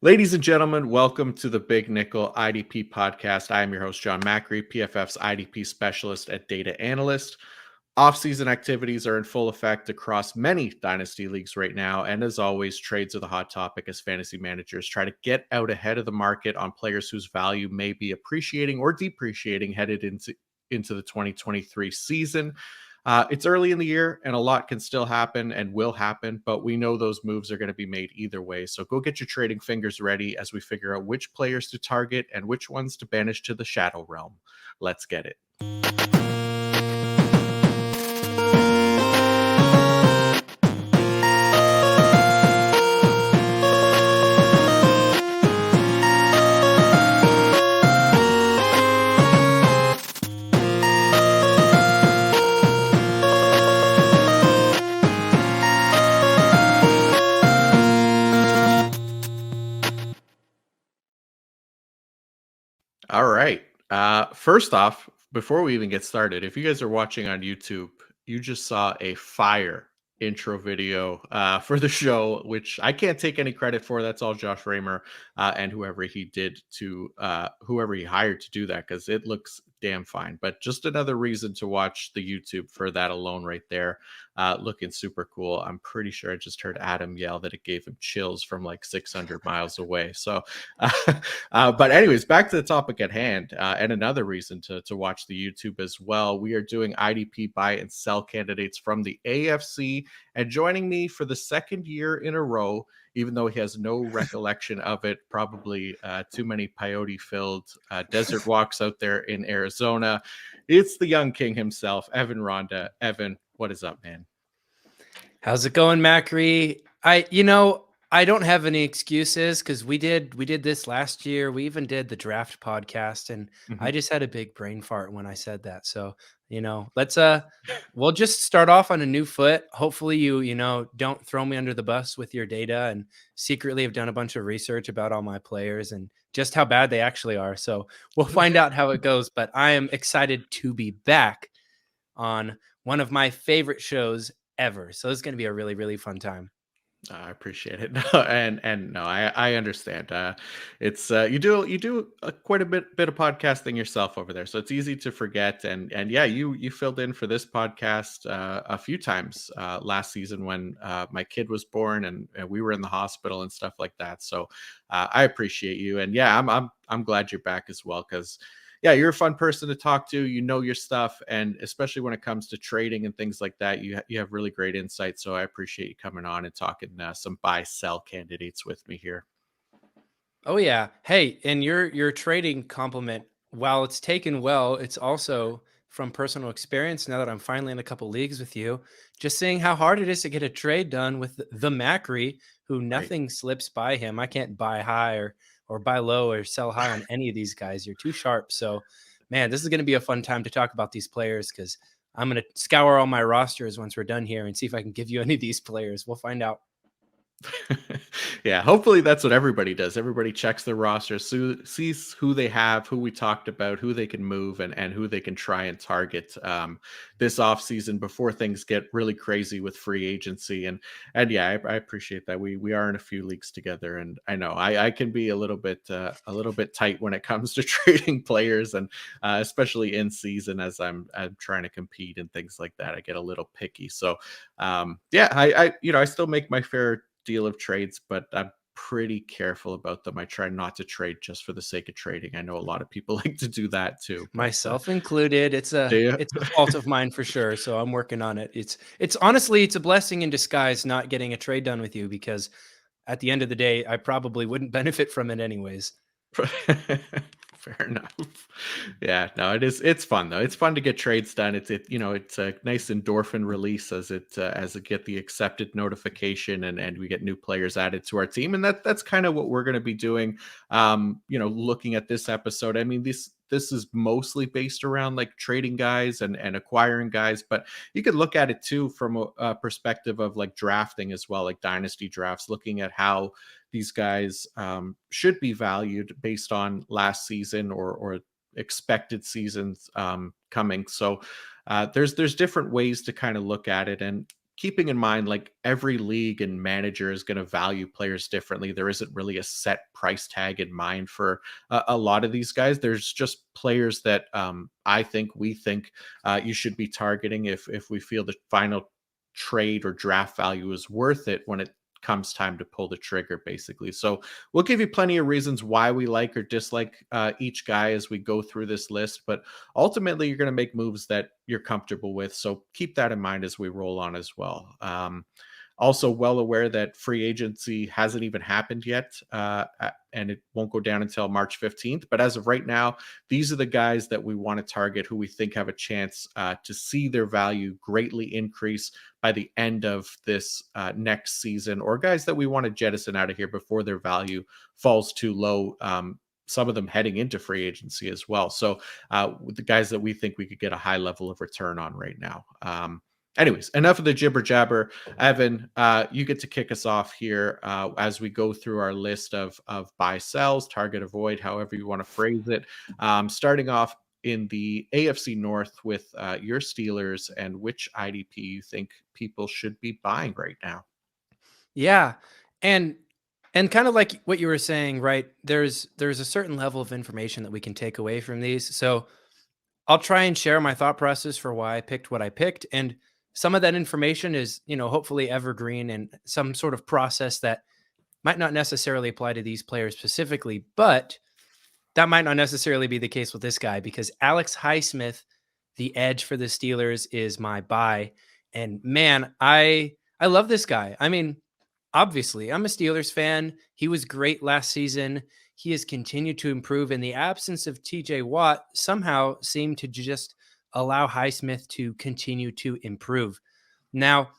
Ladies and gentlemen, welcome to the Big Nickel IDP podcast. I am your host, Jon Macri, PFF's IDP specialist and data analyst. Offseason activities are in full effect across many dynasty leagues right now. And as always, trades are the hot topic as fantasy managers try to get out ahead of the market on players whose value may be appreciating or depreciating headed into the 2023 season. It's early in the year and a lot can still happen and will happen, but we know those moves are going to be made either way. So go get your trading fingers ready as we figure out which players to target and which ones to banish to the shadow realm. Let's get it. All right. First off, before we even get started, if you guys are watching on YouTube, you just saw a fire intro video for the show, which I can't take any credit for. That's all Josh Raymer and whoever he hired to do that, because it looks damn fine. But just another reason to watch the YouTube for that alone right there. Looking super cool. I'm pretty sure I just heard Adam yell that it gave him chills from like 600 miles away. So, but anyways, back to the topic at hand, and another reason to watch the YouTube as well. We are doing IDP buy and sell candidates from the AFC, and joining me for the second year in a row, even though he has no recollection of it, probably too many peyote-filled desert walks out there in Arizona. It's the young king himself, Evan Ronda. Evan, what is up, man? How's it going, Macri? I don't have any excuses because we did this last year. We even did the draft podcast, and I just had a big brain fart when I said that. So, let's we'll just start off on a new foot. Hopefully you don't throw me under the bus with your data and secretly have done a bunch of research about all my players and just how bad they actually are. So we'll find out how it goes, but I am excited to be back on one of my favorite shows ever. So it's going to be a really, really fun time. I appreciate it. And no, I understand. It's you do quite a bit of podcasting yourself over there, so it's easy to forget. And yeah, you filled in for this podcast a few times last season when my kid was born and we were in the hospital and stuff like that. So I appreciate you. And yeah, I'm glad you're back as well, because yeah, you're a fun person to talk to. You know your stuff, and especially when it comes to trading and things like that, you have really great insight. So I appreciate you coming on and talking some buy-sell candidates with me here. Oh yeah, hey, and your trading compliment, while it's taken well, it's also from personal experience. Now that I'm finally in a couple leagues with you, just seeing how hard it is to get a trade done with the Macri, who nothing slips by him. I can't buy high or buy low or sell high on any of these guys. You're too sharp. So, man, this is going to be a fun time to talk about these players, because I'm going to scour all my rosters once we're done here and see if I can give you any of these players. We'll find out. Yeah, hopefully that's what everybody does. Everybody checks their roster, sees who they have, who we talked about, who they can move, and who they can try and target this offseason before things get really crazy with free agency. And yeah, I appreciate that. We are in a few leagues together, and I know I can be a little bit tight when it comes to trading players, and especially in season as I'm trying to compete and things like that. I get a little picky. So yeah, I still make my fair deal of trades, but I'm pretty careful about them. I try not to trade just for the sake of trading. I know a lot of people like to do that too, myself included. It's a fault of mine for sure, so I'm working on it. It's honestly, it's a blessing in disguise not getting a trade done with you, because at the end of the day, I probably wouldn't benefit from it anyways. Fair enough. Yeah, no, it's fun though. It's fun to get trades done. It's a nice endorphin release as it get the accepted notification and we get new players added to our team. And that's kind of what we're going to be doing. Looking at this episode, I mean, this is mostly based around like trading guys and acquiring guys, but you could look at it too from a perspective of like drafting as well, like dynasty drafts, looking at how these guys should be valued based on last season or expected seasons coming. So there's different ways to kind of look at it. And keeping in mind, like, every league and manager is going to value players differently. There isn't really a set price tag in mind for a lot of these guys. There's just players that we think you should be targeting if we feel the final trade or draft value is worth it when it comes time to pull the trigger, basically. So we'll give you plenty of reasons why we like or dislike each guy as we go through this list, but ultimately you're going to make moves that you're comfortable with. So keep that in mind as we roll on as well. Also well aware that free agency hasn't even happened yet, and it won't go down until March 15th. But as of right now, these are the guys that we want to target who we think have a chance to see their value greatly increase by the end of this next season, or guys that we want to jettison out of here before their value falls too low. Some of them heading into free agency as well. So with the guys that we think we could get a high level of return on right now. Anyways, enough of the jibber jabber. Evan, you get to kick us off here as we go through our list of buy sells, target avoid, however you want to phrase it. Starting off in the AFC North with your Steelers and which IDP you think people should be buying right now. Yeah. And kind of like what you were saying, right? There's a certain level of information that we can take away from these. So I'll try and share my thought process for why I picked what I picked. And some of that information is, hopefully evergreen and some sort of process that might not necessarily apply to these players specifically, but that might not necessarily be the case with this guy because Alex Highsmith, the edge for the Steelers, is my buy. And man, I love this guy. I mean, obviously, I'm a Steelers fan. He was great last season. He has continued to improve, and the absence of TJ Watt somehow seemed to just allow Highsmith to continue to improve. Now,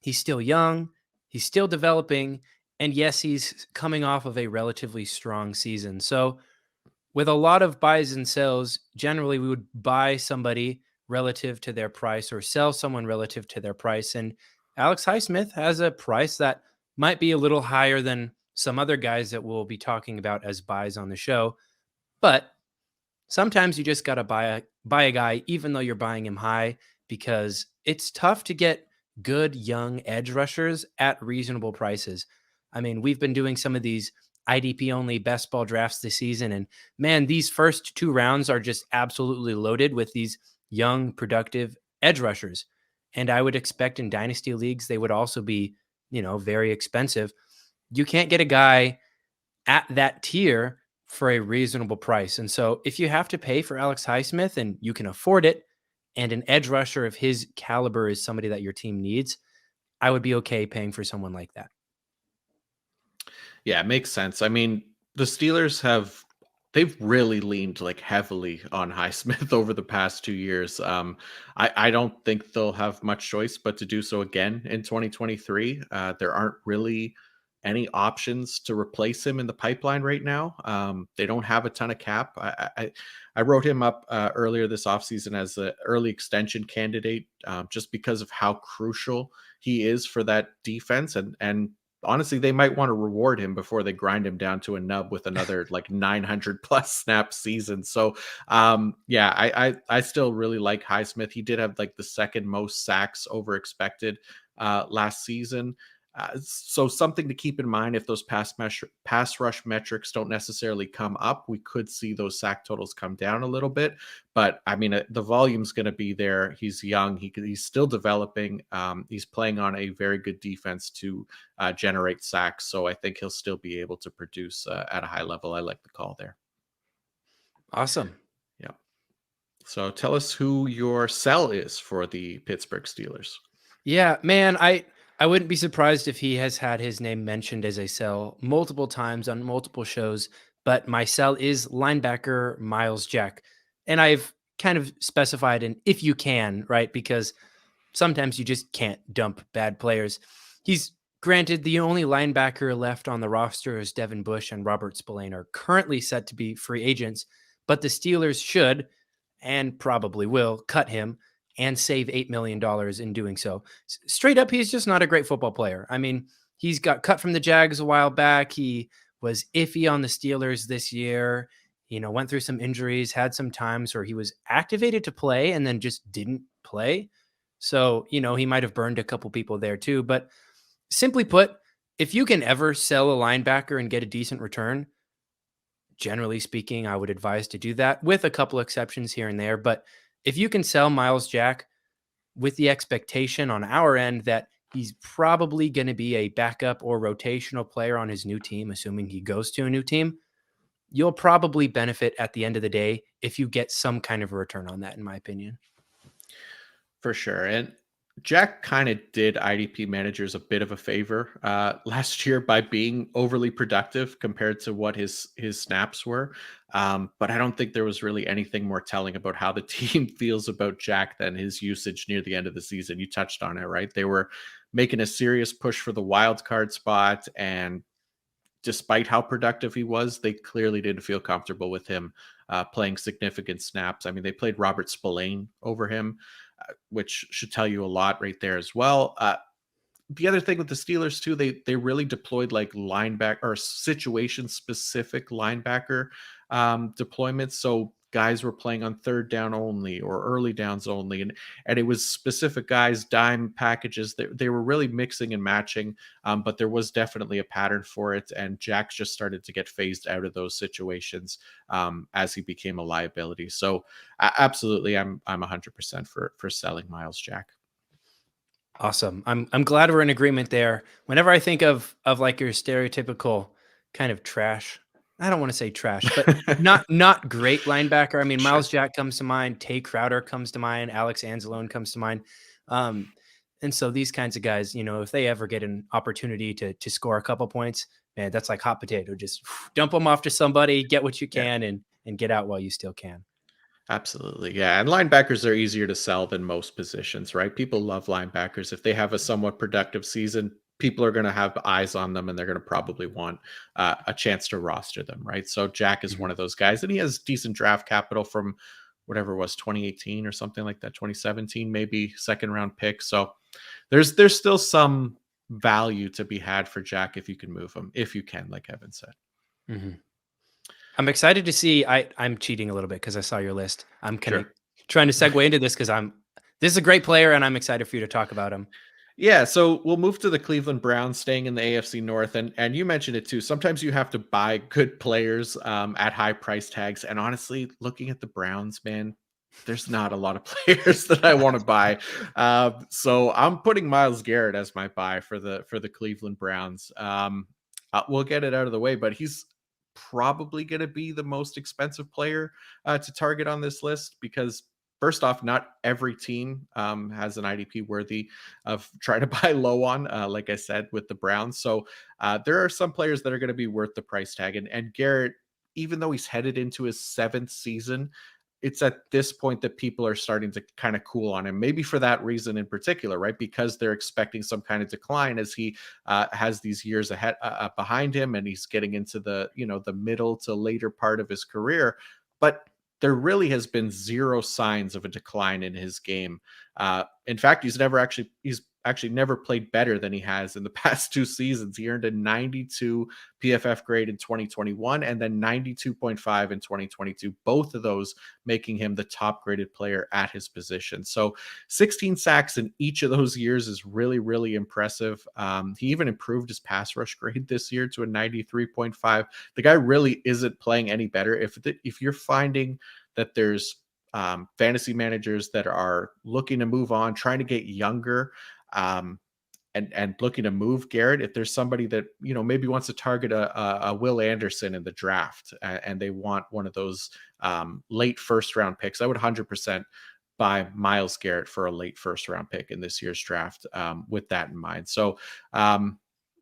he's still young, he's still developing, and yes, he's coming off of a relatively strong season. So, with a lot of buys and sells, generally we would buy somebody relative to their price or sell someone relative to their price. And Alex Highsmith has a price that might be a little higher than some other guys that we'll be talking about as buys on the show. But sometimes you just got to buy a guy, even though you're buying him high, because it's tough to get good young edge rushers at reasonable prices. I mean, we've been doing some of these IDP only best ball drafts this season. And man, these first 2 rounds are just absolutely loaded with these young, productive edge rushers. And I would expect in dynasty leagues, they would also be, very expensive. You can't get a guy at that tier for a reasonable price. And so if you have to pay for Alex Highsmith and you can afford it, and an edge rusher of his caliber is somebody that your team needs, I would be okay paying for someone like that. Yeah, it makes sense. I mean, the Steelers they've really leaned like heavily on Highsmith over the past 2 years. I don't think they'll have much choice but to do so again in 2023. There aren't really any options to replace him in the pipeline right now. They don't have a ton of cap. I wrote him up earlier this offseason as an early extension candidate just because of how crucial he is for that defense. And honestly, they might want to reward him before they grind him down to a nub with another like 900 plus snap season. So I still really like Highsmith. He did have like the second most sacks over expected last season. So something to keep in mind if those pass rush metrics don't necessarily come up, we could see those sack totals come down a little bit. But I mean, the volume's going to be there. He's young. He's still developing. He's playing on a very good defense to generate sacks. So I think he'll still be able to produce at a high level. I like the call there. Awesome. Yeah. So tell us who your sell is for the Pittsburgh Steelers. Yeah, man, I wouldn't be surprised if he has had his name mentioned as a sell multiple times on multiple shows, but my sell is linebacker Myles Jack. And I've kind of specified an if you can, right? Because sometimes you just can't dump bad players. He's granted the only linebacker left on the roster is Devin Bush and Robert Spillane are currently set to be free agents, but the Steelers should and probably will cut him and save $8 million in doing so. Straight up, he's just not a great football player. I mean, he's got cut from the Jags a while back. He was iffy on the Steelers this year, went through some injuries, had some times where he was activated to play and then just didn't play. So, he might have burned a couple people there too. But simply put, if you can ever sell a linebacker and get a decent return, generally speaking, I would advise to do that with a couple exceptions here and there. But if you can sell Myles Jack with the expectation on our end that he's probably going to be a backup or rotational player on his new team, assuming he goes to a new team, you'll probably benefit at the end of the day if you get some kind of a return on that, in my opinion. For sure. And Jack kind of did IDP managers a bit of a favor last year by being overly productive compared to what his snaps were. But I don't think there was really anything more telling about how the team feels about Jack than his usage near the end of the season. You touched on it, right? They were making a serious push for the wild card spot, and despite how productive he was, they clearly didn't feel comfortable with him playing significant snaps. I mean, they played Robert Spillane over him, which should tell you a lot right there as well. The other thing with the Steelers too, they really deployed like linebacker or situation specific linebacker deployments. So guys were playing on third down only or early downs only, and it was specific guys, dime packages. They were really mixing and matching, but there was definitely a pattern for it. And Jack just started to get phased out of those situations as he became a liability. So absolutely, I'm 100% for selling Myles Jack. Awesome. I'm glad we're in agreement there. Whenever I think of like your stereotypical kind of trash, I don't want to say trash, but not great linebacker. I mean, Sure. Myles Jack comes to mind, Tay Crowder comes to mind, Alex Anzalone comes to mind. And so these kinds of guys, if they ever get an opportunity to score a couple points, man, that's like hot potato. Just dump them off to somebody, get what you Yeah. can, and get out while you still can. Absolutely. Yeah. And linebackers are easier to sell than most positions, right? People love linebackers. If they have a somewhat productive season, people are going to have eyes on them and they're going to probably want a chance to roster them, right? So Jack is one Mhm. of those guys, and he has decent draft capital from whatever it was 2018 or something like that, 2017, maybe second round pick. So there's still some value to be had for Jack if you can move him, if you can, like Evan said. Mhm. I'm excited to see. I'm cheating a little bit because I saw your list. I'm kind of Sure. trying to segue into this because this is a great player and I'm excited for you to talk about him. Yeah, so we'll move to the Cleveland Browns, staying in the AFC North, and you mentioned it too. Sometimes you have to buy good players at high price tags, and honestly, looking at the Browns, man, there's not a lot of players that I want to buy. So I'm putting Myles Garrett as my buy for the Cleveland Browns. We'll get it out of the way, but he's probably going to be the most expensive player to target on this list because. First off, not every team has an IDP worthy of trying to buy low on, like I said, with the Browns. So there are some players that are going to be worth the price tag. And Garrett, even though he's headed into his seventh season, it's at this point that people are starting to kind of cool on him. Maybe for that reason in particular, right? Because they're expecting some kind of decline as he has these years ahead behind him, and he's getting into the middle to later part of his career. But there really has been zero signs of a decline in his game. In fact, he's actually never played better than he has in the past two seasons. He earned a 92 PFF grade in 2021 and then 92.5 in 2022, both of those making him the top graded player at his position. So 16 sacks in each of those years is really, really impressive. He even improved his pass rush grade this year to a 93.5. The guy really isn't playing any better. If you're finding that there's fantasy managers that are looking to move on, trying to get younger, and looking to move Garrett, if there's somebody that maybe wants to target a Will Anderson in the draft and they want one of those late first round picks, I would 100% buy Myles Garrett for a late first round pick in this year's draft with that in mind. So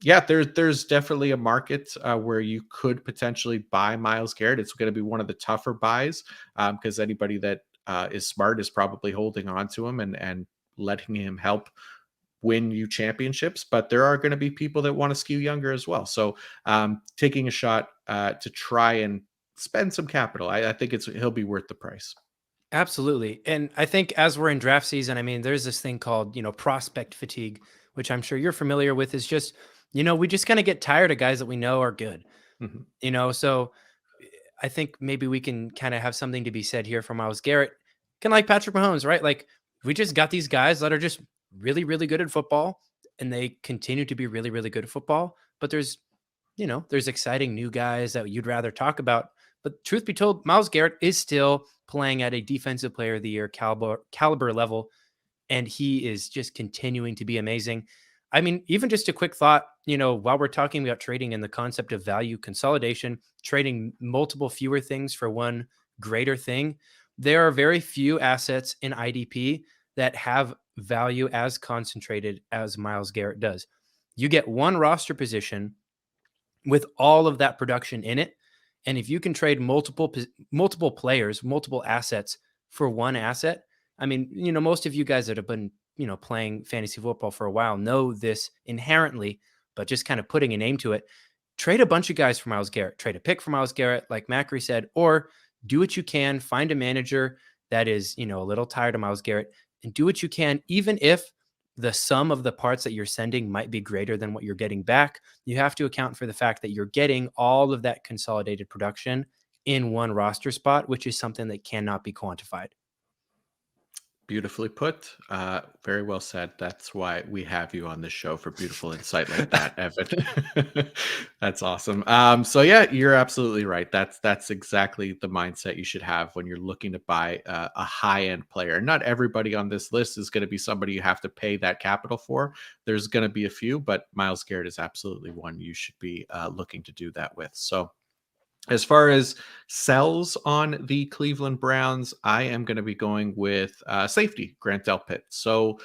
yeah, there's definitely a market where you could potentially buy Myles Garrett. It's going to be one of the tougher buys because anybody that is smart is probably holding on to him and letting him help win you championships. But there are going to be people that want to skew younger as well. So taking a shot to try and spend some capital, I think he'll be worth the price. Absolutely. And I think as we're in draft season, I mean, there's this thing called, prospect fatigue, which I'm sure you're familiar with, is just, we just kind of get tired of guys that we know are good, Mhm. so I think maybe we can kind of have something to be said here for Myles Garrett. Kind of like Patrick Mahomes, right? Like we just got these guys that are just really, really good at football, and they continue to be really, really good at football. But there's exciting new guys that you'd rather talk about. But truth be told, Myles Garrett is still playing at a defensive player of the year caliber level, and he is just continuing to be amazing. I mean, even just a quick thought, while we're talking about trading and the concept of value consolidation, trading multiple fewer things for one greater thing, there are very few assets in IDP that have value as concentrated as Myles Garrett does. You get one roster position with all of that production in it. And if you can trade multiple players, multiple assets for one asset, I mean, most of you guys that have been, playing fantasy football for a while know this inherently, but just kind of putting a name to it. Trade a bunch of guys for Myles Garrett, trade a pick for Myles Garrett, like Macri said, or do what you can, find a manager that is, a little tired of Myles Garrett, and do what you can, even if the sum of the parts that you're sending might be greater than what you're getting back. You have to account for the fact that you're getting all of that consolidated production in one roster spot, which is something that cannot be quantified. Beautifully put. Very well said. That's why we have you on the show, for beautiful insight like that, Evan. That's awesome. So yeah, you're absolutely right. That's exactly the mindset you should have when you're looking to buy a high end player. Not everybody on this list is going to be somebody you have to pay that capital for. There's going to be a few, but Myles Garrett is absolutely one you should be looking to do that with. So as far as sells on the Cleveland Browns, I am going to be going with safety, Grant Delpit. So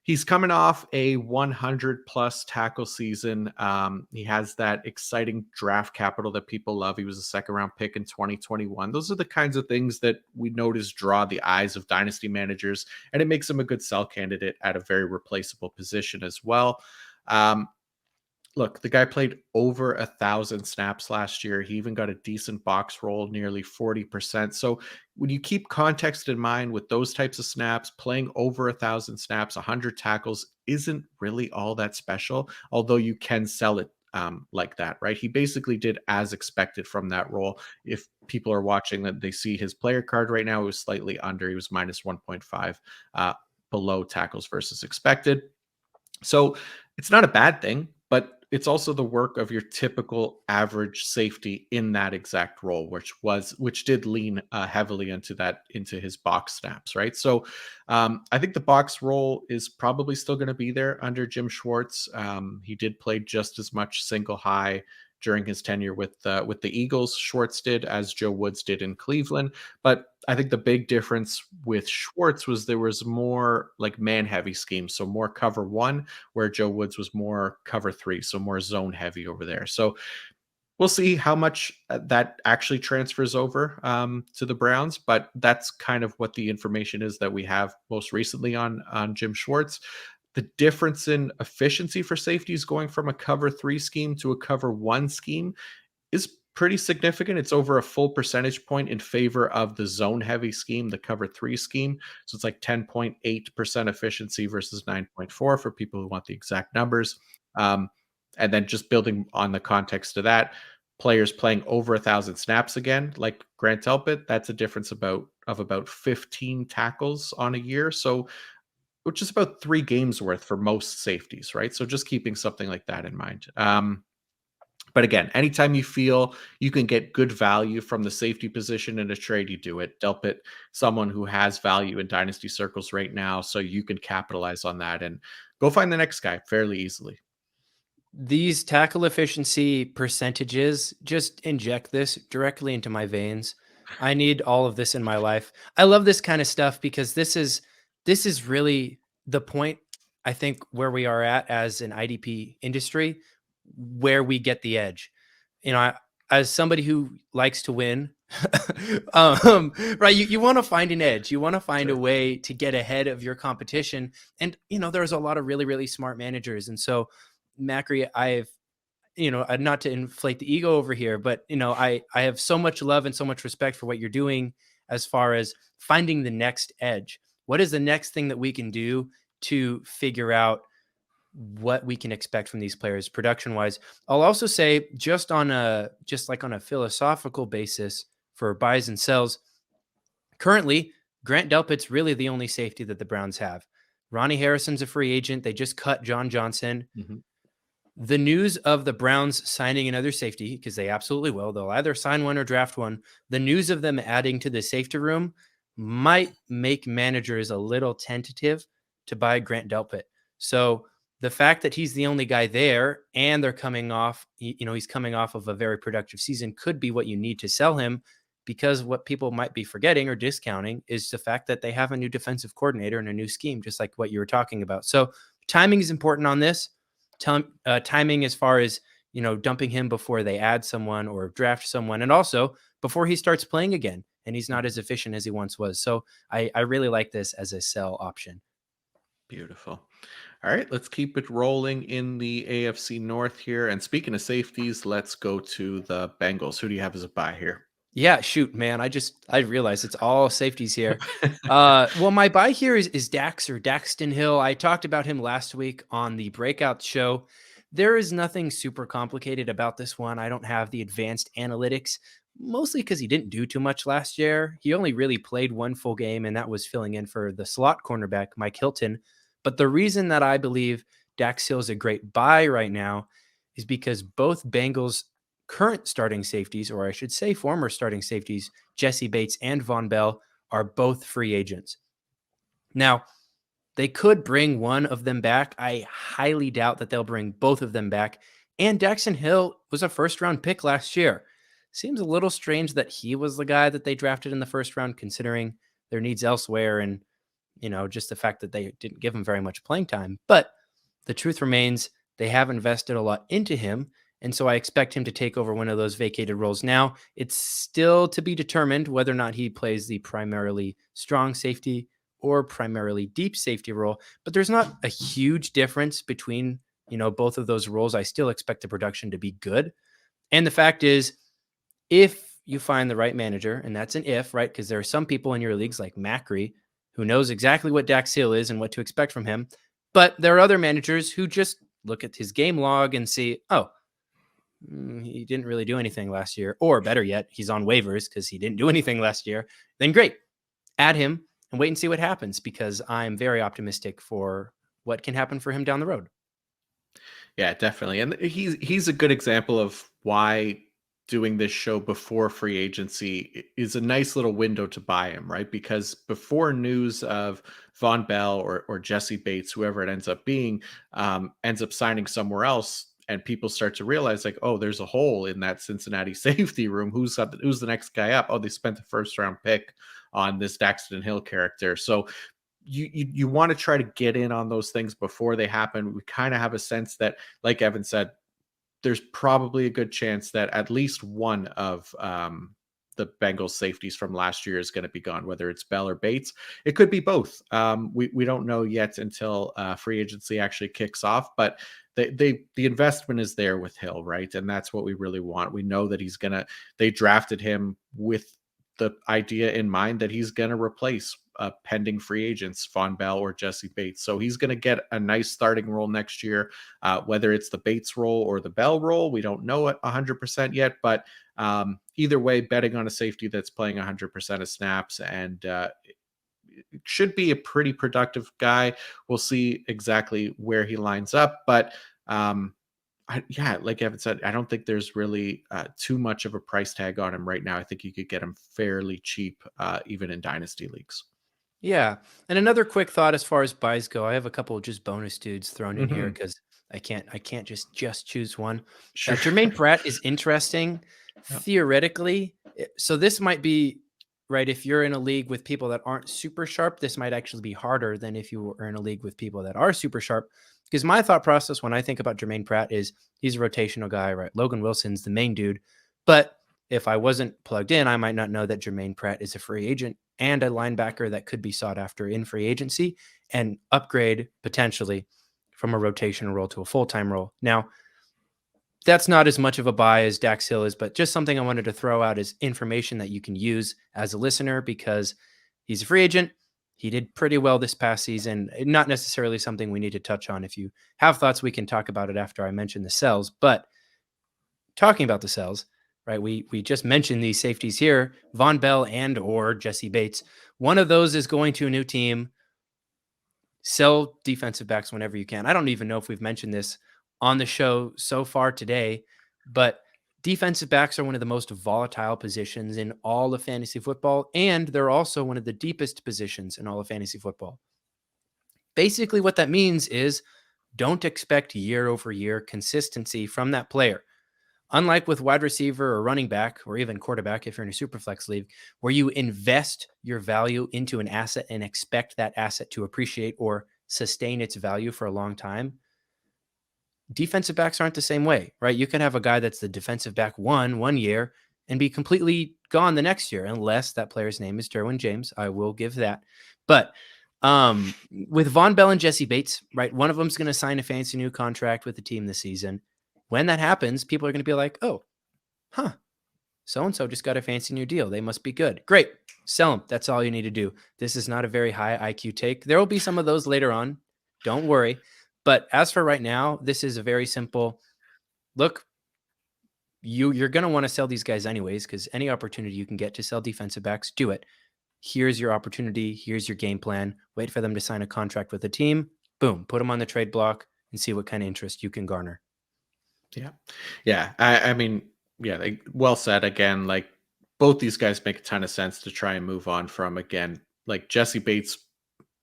he's coming off a 100 plus tackle season. He has that exciting draft capital that people love. He was a second round pick in 2021. Those are the kinds of things that we notice draw the eyes of dynasty managers, and it makes him a good sell candidate at a very replaceable position as well. Look, the guy played over 1,000 snaps last year. He even got a decent box roll, nearly 40%. So when you keep context in mind with those types of snaps, playing over 1,000 snaps, 100 tackles isn't really all that special, although you can sell it like that, right? He basically did as expected from that role. If people are watching that, they see his player card right now, it was slightly under. He was minus 1.5 below tackles versus expected. So it's not a bad thing, but it's also the work of your typical average safety in that exact role, which did lean heavily into his box snaps, right? So I think the box role is probably still going to be there under Jim Schwartz. He did play just as much single high during his tenure with the Eagles. Schwartz did, as Joe Woods did in Cleveland. But I think the big difference with Schwartz was there was more like man heavy schemes, so more cover one, where Joe Woods was more cover three, so more zone heavy over there. So we'll see how much that actually transfers over to the Browns, but that's kind of what the information is that we have most recently on Jim Schwartz. The difference in efficiency for safeties going from a cover three scheme to a cover one scheme is pretty significant. It's over a full percentage point in favor of the zone heavy scheme, the cover three scheme. So it's like 10.8% efficiency versus 9.4 for people who want the exact numbers. And then just building on the context of that, players playing over 1,000 snaps again, like Grant Delpit, that's a difference of about 15 tackles on a year. So which is about 3 games worth for most safeties, right? So just keeping something like that in mind. But again, anytime you feel you can get good value from the safety position in a trade, you do it. Delpit, someone who has value in dynasty circles right now, so you can capitalize on that and go find the next guy fairly easily. These tackle efficiency percentages just inject this directly into my veins. I need all of this in my life. I love this kind of stuff because this is really the point, I think, where we are at as an IDP industry, where we get the edge. As somebody who likes to win, right? You want to find an edge. You want to find a Sure. way to get ahead of your competition. And there's a lot of really, really smart managers. And so Macri, not to inflate the ego over here, but I have so much love and so much respect for what you're doing as far as finding the next edge. What is the next thing that we can do to figure out what we can expect from these players production wise? I'll also say just like on a philosophical basis for buys and sells, currently Grant Delpit's really the only safety that the Browns have. Ronnie Harrison's a free agent. They just cut John Johnson. Mm-hmm. The news of the Browns signing another safety, because they absolutely will, they'll either sign one or draft one. The news of them adding to the safety room might make managers a little tentative to buy Grant Delpit. So the fact that he's the only guy there and they're coming off, he's coming off of a very productive season could be what you need to sell him, because what people might be forgetting or discounting is the fact that they have a new defensive coordinator and a new scheme, just like what you were talking about. So timing is important on this. Timing as far as, dumping him before they add someone or draft someone, and also before he starts playing again and he's not as efficient as he once was. So I really like this as a sell option. Beautiful. All right, let's keep it rolling in the AFC North here. And speaking of safeties, let's go to the Bengals. Who do you have as a buy here? Yeah, shoot, man. I realized it's all safeties here. Well, my buy here is Dax or Daxton Hill. I talked about him last week on the breakout show. There is nothing super complicated about this one. I don't have the advanced analytics, mostly because he didn't do too much last year. He only really played one full game, and that was filling in for the slot cornerback, Mike Hilton. But the reason that I believe Dax Hill is a great buy right now is because both Bengals current starting safeties, or I should say former starting safeties, Jessie Bates and Vonn Bell, are both free agents. Now, they could bring one of them back. I highly doubt that they'll bring both of them back. And Daxton Hill was a first-round pick last year. Seems a little strange that he was the guy that they drafted in the first round, considering their needs elsewhere and, just the fact that they didn't give him very much playing time. But the truth remains, they have invested a lot into him. And so I expect him to take over one of those vacated roles. Now, it's still to be determined whether or not he plays the primarily strong safety or primarily deep safety role, but there's not a huge difference between, both of those roles. I still expect the production to be good. And the fact is, if you find the right manager, and that's an if, right? Because there are some people in your leagues like Macri who knows exactly what Dax Hill is and what to expect from him. But there are other managers who just look at his game log and see, oh, he didn't really do anything last year, or better yet, he's on waivers because he didn't do anything last year. Then great, add him and wait and see what happens, because I'm very optimistic for what can happen for him down the road. Yeah, definitely. And he's a good example of why doing this show before free agency is a nice little window to buy him, right? Because before news of Vonn Bell or Jessie Bates, whoever it ends up being, ends up signing somewhere else, and people start to realize like, oh, there's a hole in that Cincinnati safety room. Who's the next guy up? Oh, they spent the first round pick on this Daxton Hill character. So you want to try to get in on those things before they happen. We kind of have a sense that, like Evan said, there's probably a good chance that at least one of the Bengals safeties from last year is going to be gone, whether it's Bell or Bates. It could be both. We don't know yet until free agency actually kicks off, but the investment is there with Hill, right? And that's what we really want. We know that they drafted him with the idea in mind that he's going to replace pending free agents, Vonn Bell or Jessie Bates. So he's going to get a nice starting role next year, whether it's the Bates role or the Bell role. We don't know it 100% yet, but either way, betting on a safety that's playing 100% of snaps and it should be a pretty productive guy. We'll see exactly where he lines up, but like Evan said, I don't think there's really too much of a price tag on him right now. I think you could get him fairly cheap, even in dynasty leagues. Yeah. And another quick thought as far as buys go, I have a couple of just bonus dudes thrown in here because I can't just choose one. Sure. Jermaine Pratt is interesting theoretically. So this might be right. If you're in a league with people that aren't super sharp, this might actually be harder than if you were in a league with people that are super sharp. Because my thought process when I think about Jermaine Pratt is he's a rotational guy, right? Logan Wilson's the main dude. But if I wasn't plugged in, I might not know that Jermaine Pratt is a free agent and a linebacker that could be sought after in free agency and upgrade potentially from a rotational role to a full-time role. Now, that's not as much of a buy as Dax Hill is, but just something I wanted to throw out as information that you can use as a listener because he's a free agent. He did pretty well this past season. Not necessarily something we need to touch on. If you have thoughts, we can talk about it after I mention the sells. But talking about the sells, right? We just mentioned these safeties here, Vonn Bell and or Jessie Bates. One of those is going to a new team. Sell defensive backs whenever you can. I don't even know if we've mentioned this on the show so far today, but defensive backs are one of the most volatile positions in all of fantasy football, and they're also one of the deepest positions in all of fantasy football. Basically, what that means is don't expect year over year consistency from that player. Unlike with wide receiver or running back, or even quarterback, if you're in a super flex league, where you invest your value into an asset and expect that asset to appreciate or sustain its value for a long time, defensive backs aren't the same way, right? You can have a guy that's the defensive back one year and be completely gone the next year, unless that player's name is Derwin James. I will give that. But with Vonn Bell and Jessie Bates, right? One of them's going to sign a fancy new contract with the team this season. When that happens, people are going to be like, oh, so-and-so just got a fancy new deal. They must be good. Great. Sell them. That's all you need to do. This is not a very high IQ take. There will be some of those later on. Don't worry. But as for right now, this is a very simple look. You're going to want to sell these guys anyways, because any opportunity you can get to sell defensive backs, do it. Here's your opportunity. Here's your game plan. Wait for them to sign a contract with the team. Boom. Put them on the trade block and see what kind of interest you can garner. Yeah. Yeah. I mean, yeah, well said. Again, like both these guys make a ton of sense to try and move on from. Again, like Jessie Bates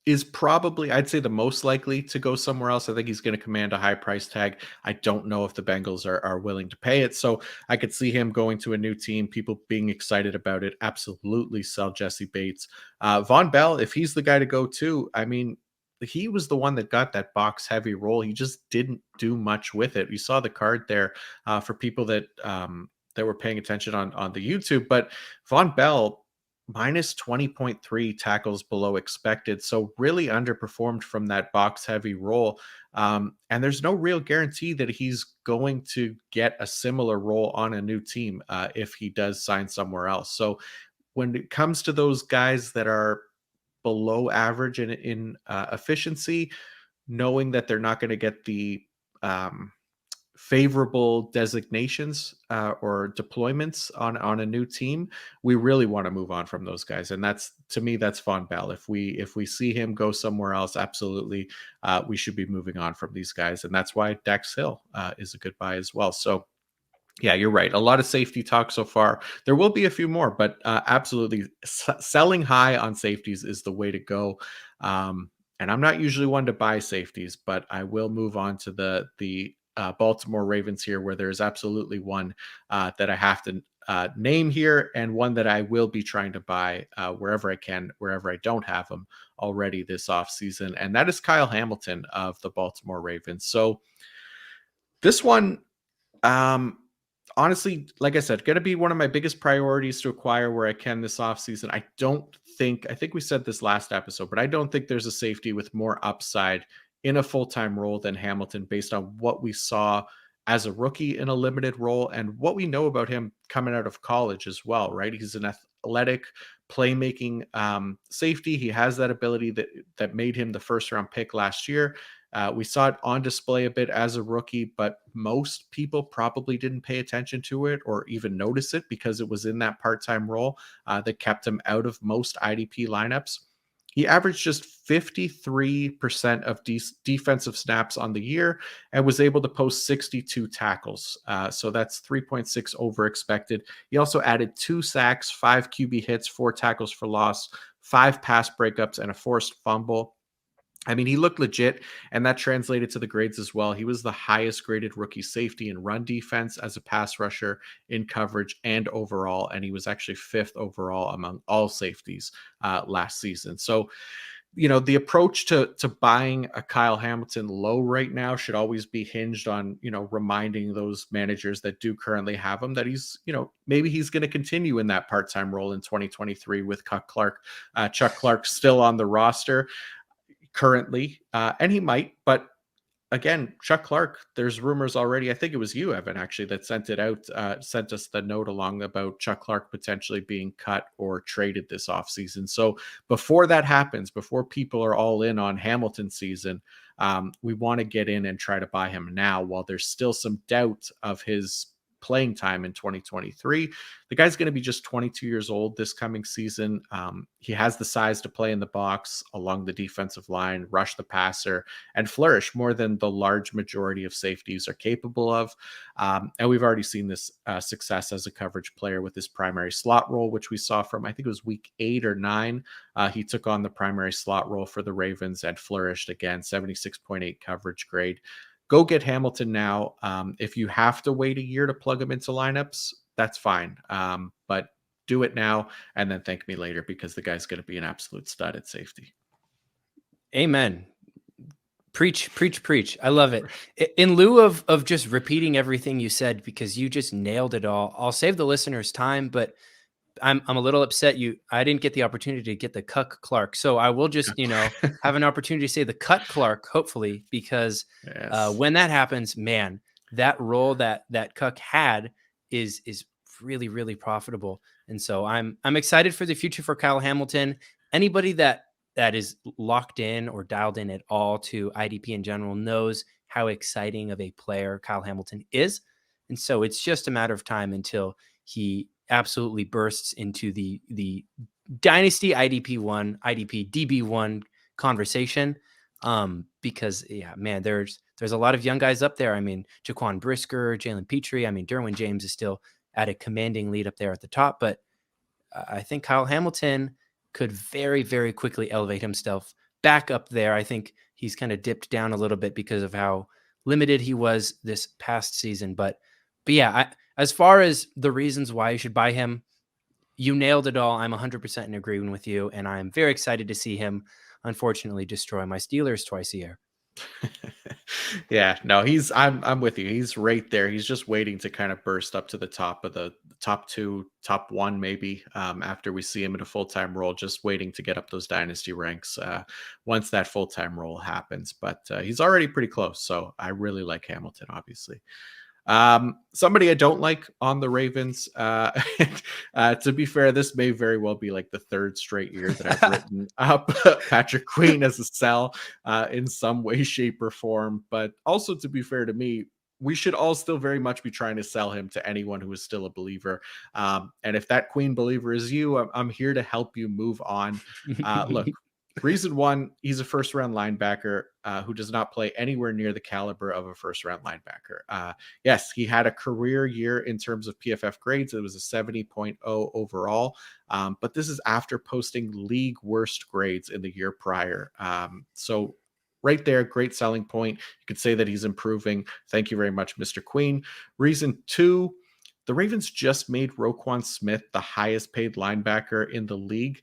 is probably, I'd say, the most likely to go somewhere else. I think he's going to command a high price tag. I don't know if the Bengals are willing to pay it. So I could see him going to a new team, people being excited about it. Absolutely sell Jessie Bates. Vonn Bell, if he's the guy to go to, I mean, he was the one that got that box heavy role. He just didn't do much with it. You saw the card there for people that were paying attention on the YouTube, but Vonn Bell minus 20.3 tackles below expected. So really underperformed from that box heavy role. And there's no real guarantee that he's going to get a similar role on a new team if he does sign somewhere else. So when it comes to those guys that are below average in efficiency, knowing that they're not going to get the favorable designations or deployments on a new team, we really want to move on from those guys. And that's, to me, that's Vonn Bell. If we see him go somewhere else, absolutely, we should be moving on from these guys. And that's why Dax Hill is a good buy as well. So yeah, you're right. A lot of safety talk so far. There will be a few more, but absolutely selling high on safeties is the way to go. And I'm not usually one to buy safeties, but I will move on to the Baltimore Ravens here, where there's absolutely one that I have to name here, and one that I will be trying to buy wherever I can, wherever I don't have them already this offseason. And that is Kyle Hamilton of the Baltimore Ravens. So this one, honestly, like I said, going to be one of my biggest priorities to acquire where I can this offseason. I think we said this last episode, but I don't think there's a safety with more upside in a full-time role than Hamilton, based on what we saw as a rookie in a limited role and what we know about him coming out of college as well, right? He's an athletic playmaking safety. He has that ability that made him the first-round pick last year. We saw it on display a bit as a rookie, but most people probably didn't pay attention to it or even notice it because it was in that part-time role that kept him out of most IDP lineups. He averaged just 53% of defensive snaps on the year and was able to post 62 tackles. So that's 3.6 over expected. He also added 2 sacks, 5 QB hits, 4 tackles for loss, 5 pass breakups, and a forced fumble. I mean, he looked legit, and that translated to the grades as well. He was the highest graded rookie safety in run defense, as a pass rusher, in coverage, and overall. And he was actually 5th overall among all safeties last season. So, the approach to buying a Kyle Hamilton low right now should always be hinged on, reminding those managers that do currently have him that he's, maybe he's going to continue in that part-time role in 2023 with Chuck Clark still on the roster currently, and he might, but again, Chuck Clark, there's rumors already. I think it was you, Evan, actually, that sent us the note along about Chuck Clark potentially being cut or traded this offseason. So before that happens, before people are all in on Hamilton season, we want to get in and try to buy him now while there's still some doubt of his playing time in 2023. The guy's going to be just 22 years old this coming season. He has the size to play in the box along the defensive line, rush the passer, and flourish more than the large majority of safeties are capable of. And we've already seen this success as a coverage player with his primary slot role, which we saw from, I think it was week 8 or 9. He took on the primary slot role for the Ravens and flourished again, 76.8 coverage grade. Go get Hamilton now. If you have to wait a year to plug him into lineups, that's fine. But do it now and then thank me later, because the guy's going to be an absolute stud at safety. Amen. Preach, preach, preach. I love it. In lieu of just repeating everything you said, because you just nailed it all, I'll save the listeners time, but I'm a little upset I didn't get the opportunity to get the Cuck Clark. So I will just, have an opportunity to say the Cut Clark, hopefully, because Yes. when that happens, man, that role that Cuck had is really, really profitable. And so I'm excited for the future for Kyle Hamilton. Anybody that is locked in or dialed in at all to IDP in general knows how exciting of a player Kyle Hamilton is. And so it's just a matter of time until he absolutely bursts into the Dynasty IDP1, IDP DB1 conversation. Because man, there's a lot of young guys up there. I mean, Jaquan Brisker, Jalen Pitre. I mean, Derwin James is still at a commanding lead up there at the top, but I think Kyle Hamilton could very, very quickly elevate himself back up there. I think he's kind of dipped down a little bit because of how limited he was this past season. But yeah, as far as the reasons why you should buy him, you nailed it all. I'm 100% in agreement with you, and I'm very excited to see him, unfortunately, destroy my Steelers twice a year. Yeah, no, I'm with you. He's right there. He's just waiting to kind of burst up to the top of the top 2, top 1, maybe, after we see him in a full-time role, just waiting to get up those dynasty ranks once that full-time role happens. But he's already pretty close. So I really like Hamilton, obviously. Somebody I don't like on the Ravens. To be fair, this may very well be like the 3rd straight year that I've written up Patrick Queen as a sell in some way, shape, or form. But also, to be fair to me, we should all still very much be trying to sell him to anyone who is still a believer. And if that Queen believer is you, I'm here to help you move on. Look, reason one, he's a first-round linebacker who does not play anywhere near the caliber of a first-round linebacker. Yes, he had a career year in terms of PFF grades. It was a 70.0 overall, but this is after posting league worst grades in the year prior. So right there, great selling point. You could say that he's improving. Thank you very much, Mr. Queen. Reason two, the Ravens just made Roquan Smith the highest paid linebacker in the league.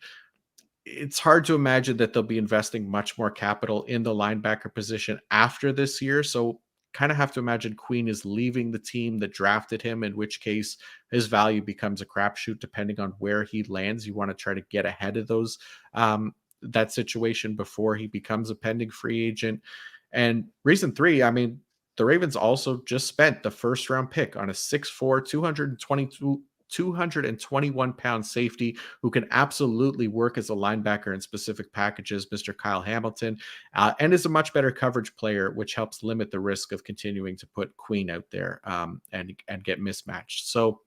It's hard to imagine that they'll be investing much more capital in the linebacker position after this year. So kind of have to imagine Queen is leaving the team that drafted him, in which case his value becomes a crapshoot depending on where he lands. You want to try to get ahead of those that situation before he becomes a pending free agent. And reason three, I mean, the Ravens also just spent the first round pick on a 6'4", 221-pound safety who can absolutely work as a linebacker in specific packages, Mr. Kyle Hamilton, and is a much better coverage player, which helps limit the risk of continuing to put Queen out there and get mismatched. So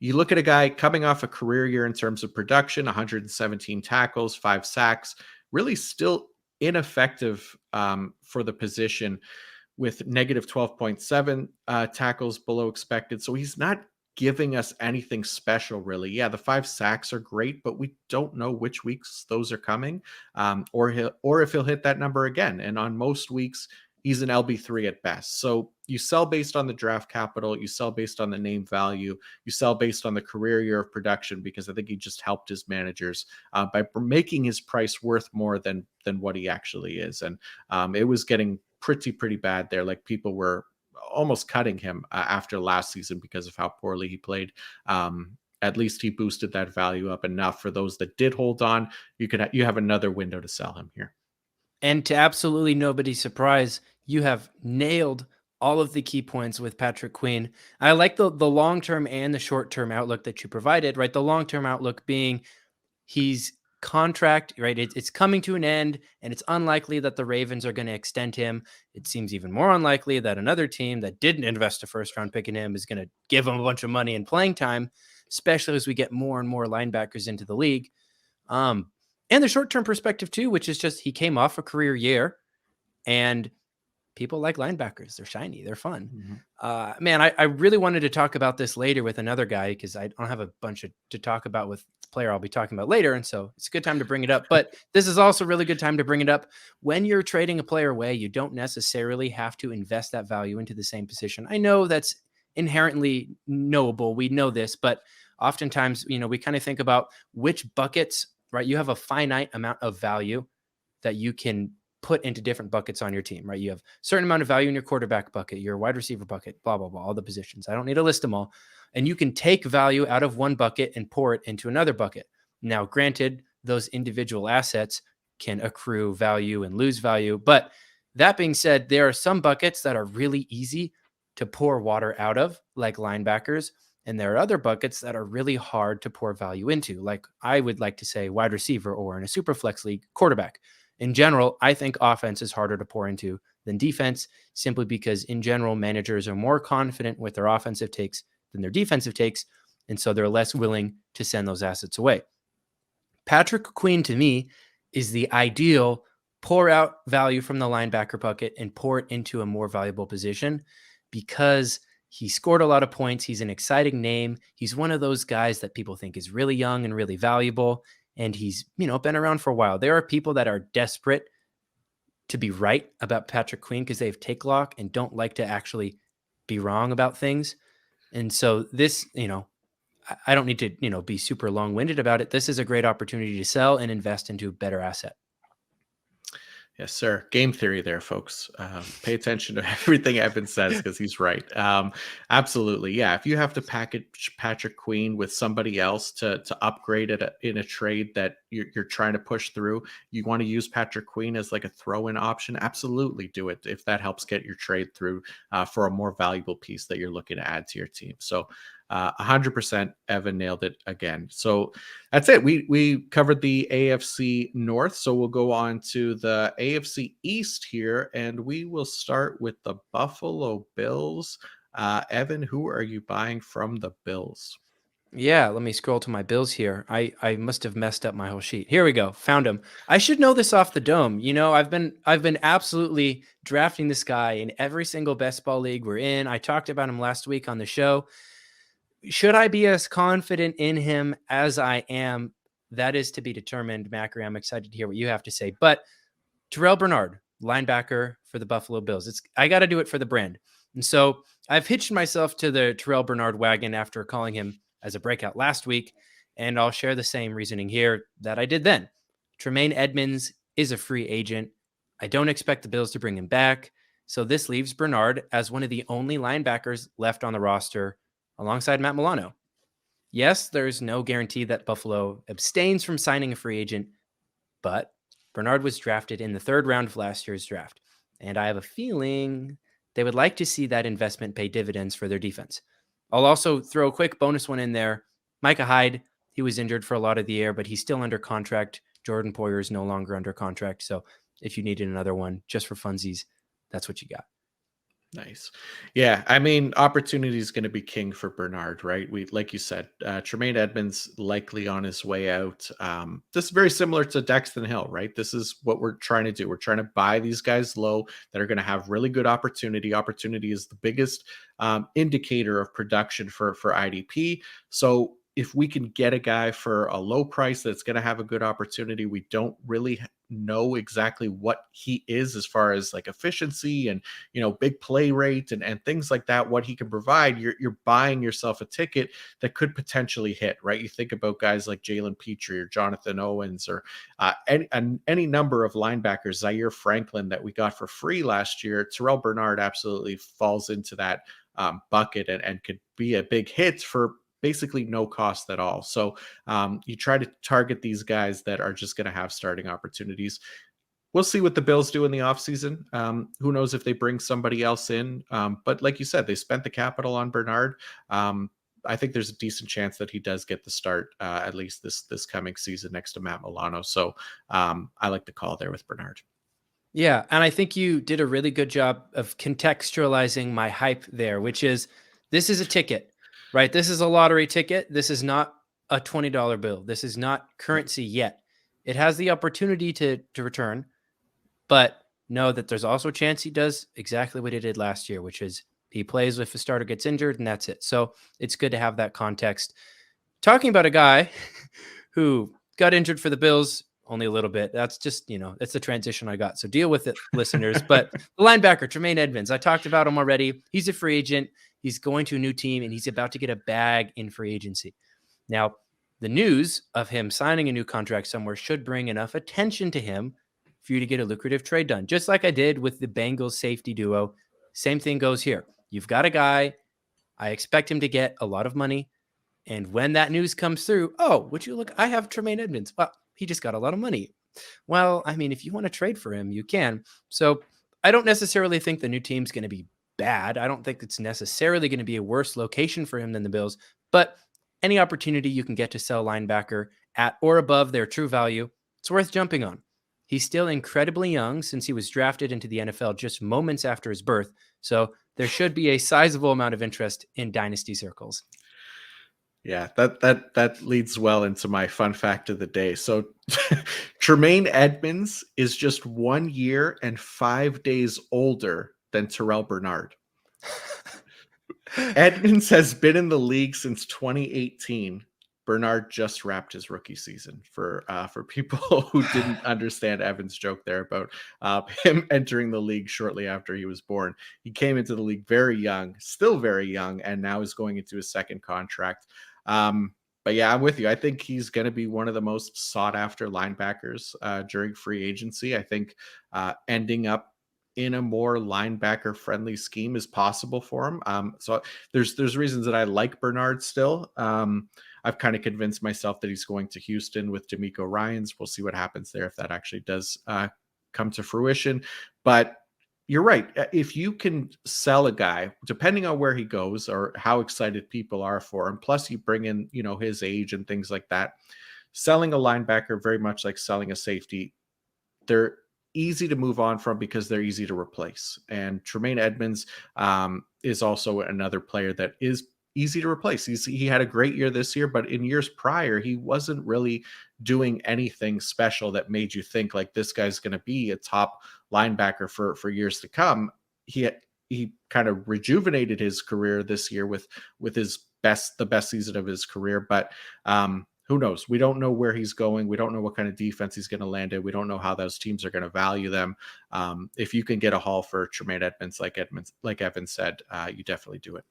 you look at a guy coming off a career year in terms of production, 117 tackles, 5 sacks, really still ineffective for the position with negative 12.7 tackles below expected. So he's not giving us anything special, really. Yeah, the 5 sacks are great, but we don't know which weeks those are coming, or if he'll hit that number again. And on most weeks, he's an LB3 at best. So you sell based on the draft capital, you sell based on the name value, you sell based on the career year of production, because I think he just helped his managers by making his price worth more than what he actually is. And it was getting pretty bad there. Like, people were almost cutting him after last season because of how poorly he played. At least he boosted that value up enough for those that did hold on. You have another window to sell him here. And to absolutely nobody's surprise, you have nailed all of the key points with Patrick Queen. I like the long-term and the short-term outlook that you provided, right? The long-term outlook being he's contract, right? It's coming to an end, and it's unlikely that the Ravens are going to extend him. It seems even more unlikely that another team that didn't invest a first round pick in him is going to give him a bunch of money and playing time, especially as we get more and more linebackers into the league. And the short-term perspective too, which is just he came off a career year, and people like linebackers. They're shiny. They're fun. Man, I really wanted to talk about this later with another guy because I don't have a bunch to talk about with the player I'll be talking about later. And so it's a good time to bring it up. But this is also a really good time to bring it up. When you're trading a player away, you don't necessarily have to invest that value into the same position. I know that's inherently knowable. We know this, but oftentimes, we kind of think about which buckets, right? You have a finite amount of value that you can put into different buckets on your team, right? You have a certain amount of value in your quarterback bucket, your wide receiver bucket, blah, blah, blah, all the positions. I don't need to list them all. And you can take value out of one bucket and pour it into another bucket. Now, granted, those individual assets can accrue value and lose value. But that being said, there are some buckets that are really easy to pour water out of, like linebackers. And there are other buckets that are really hard to pour value into, like I would like to say wide receiver, or in a super flex league, quarterback. In general, I think offense is harder to pour into than defense, simply because in general, managers are more confident with their offensive takes than their defensive takes. And so they're less willing to send those assets away. Patrick Queen, to me, is the ideal pour out value from the linebacker bucket and pour it into a more valuable position, because he scored a lot of points. He's an exciting name. He's one of those guys that people think is really young and really valuable. And he's, been around for a while. There are people that are desperate to be right about Patrick Queen because they have take lock and don't like to actually be wrong about things. And so this, I don't need to, be super long-winded about it. This is a great opportunity to sell and invest into a better asset. Yes, sir. Game theory there, folks. Pay attention to everything Evan says because he's right. Absolutely. Yeah. If you have to package Patrick Queen with somebody else to upgrade it in a trade that you're trying to push through, you want to use Patrick Queen as like a throw-in option, absolutely do it if that helps get your trade through for a more valuable piece that you're looking to add to your team. So 100% Evan nailed it again. So that's it. We covered the AFC North. So we'll go on to the AFC East here, and we will start with the Buffalo Bills. Evan, who are you buying from the Bills? Yeah, let me scroll to my Bills here. I must have messed up my whole sheet. Here we go. Found him. I should know this off the dome. I've been absolutely drafting this guy in every single best ball league we're in. I talked about him last week on the show. Should I be as confident in him as I am? That is to be determined, Macri. I'm excited to hear what you have to say. But Terrell Bernard, linebacker for the Buffalo Bills. I got to do it for the brand. And so I've hitched myself to the Terrell Bernard wagon after calling him as a breakout last week. And I'll share the same reasoning here that I did then. Tremaine Edmunds is a free agent. I don't expect the Bills to bring him back. So this leaves Bernard as one of the only linebackers left on the roster alongside Matt Milano. Yes, there's no guarantee that Buffalo abstains from signing a free agent, but Bernard was drafted in the third round of last year's draft, and I have a feeling they would like to see that investment pay dividends for their defense. I'll also throw a quick bonus one in there. Micah Hyde, he was injured for a lot of the year, but he's still under contract. Jordan Poyer is no longer under contract, so if you needed another one just for funsies, that's what you got. Nice. Yeah. I mean, opportunity is going to be king for Bernard, right? Like you said, Tremaine Edmunds likely on his way out. This is very similar to Dax Hill, right? This is what we're trying to do. We're trying to buy these guys low that are going to have really good opportunity. Opportunity is the biggest indicator of production for IDP. So if we can get a guy for a low price that's going to have a good opportunity, we don't really know exactly what he is as far as like efficiency and big play rate and things like that, what he can provide. You're buying yourself a ticket that could potentially hit, right? You think about guys like Jalen Pitre or Jonathan Owens or any number of linebackers, Zaire Franklin that we got for free last year. Terrell Bernard absolutely falls into that bucket and could be a big hit for basically no cost at all. So you try to target these guys that are just going to have starting opportunities. We'll see what the Bills do in the offseason. Who knows if they bring somebody else in. But like you said, they spent the capital on Bernard. I think there's a decent chance that he does get the start at least this coming season next to Matt Milano. So I like the call there with Bernard. Yeah, and I think you did a really good job of contextualizing my hype there, which is this is a ticket, right? This is a lottery ticket. This is not a $20 bill. This is not currency yet. It has the opportunity to return, but know that there's also a chance he does exactly what he did last year, which is he plays if a starter gets injured and that's it. So it's good to have that context. Talking about a guy who got injured for the Bills only a little bit. That's just, it's the transition I got. So deal with it, listeners. But the linebacker, Tremaine Edmunds, I talked about him already. He's a free agent. He's going to a new team, and he's about to get a bag in free agency. Now, the news of him signing a new contract somewhere should bring enough attention to him for you to get a lucrative trade done. Just like I did with the Bengals safety duo. Same thing goes here. You've got a guy. I expect him to get a lot of money. And when that news comes through, oh, would you look? I have Tremaine Edmunds. Well, he just got a lot of money. Well, I mean, if you want to trade for him, you can. So I don't necessarily think the new team's going to be bad. I don't think it's necessarily going to be a worse location for him than the Bills. But any opportunity you can get to sell linebacker at or above their true value, it's worth jumping on. He's still incredibly young since he was drafted into the NFL just moments after his birth. So there should be a sizable amount of interest in dynasty circles. Yeah, that leads well into my fun fact of the day. So Tremaine Edmunds is just 1 year and 5 days older than Terrell Bernard. Edmunds has been in the league since 2018. Bernard just wrapped his rookie season. For people who didn't understand Evan's joke there about him entering the league shortly after he was born. He came into the league very young, still very young, and now is going into his second contract. But yeah, I'm with you. I think he's going to be one of the most sought after linebackers during free agency. I think ending up in a more linebacker friendly scheme is possible for him. So there's reasons that I like Bernard still. I've kind of convinced myself that he's going to Houston with D'Amico Ryans. We'll see what happens there if that actually does come to fruition. But you're right. If you can sell a guy, depending on where he goes or how excited people are for him, plus you bring in, his age and things like that, selling a linebacker very much like selling a safety, they're easy to move on from because they're easy to replace. And Tremaine Edmunds is also another player that is easy to replace. He had a great year this year, but in years prior, he wasn't really doing anything special that made you think like this guy's going to be a top linebacker for years to come. He kind of rejuvenated his career this year with the best season of his career, but who knows? We don't know where he's going. We don't know what kind of defense he's going to land in. We don't know how those teams are going to value them. If you can get a haul for Tremaine Edmunds, like Evan said, you definitely do it.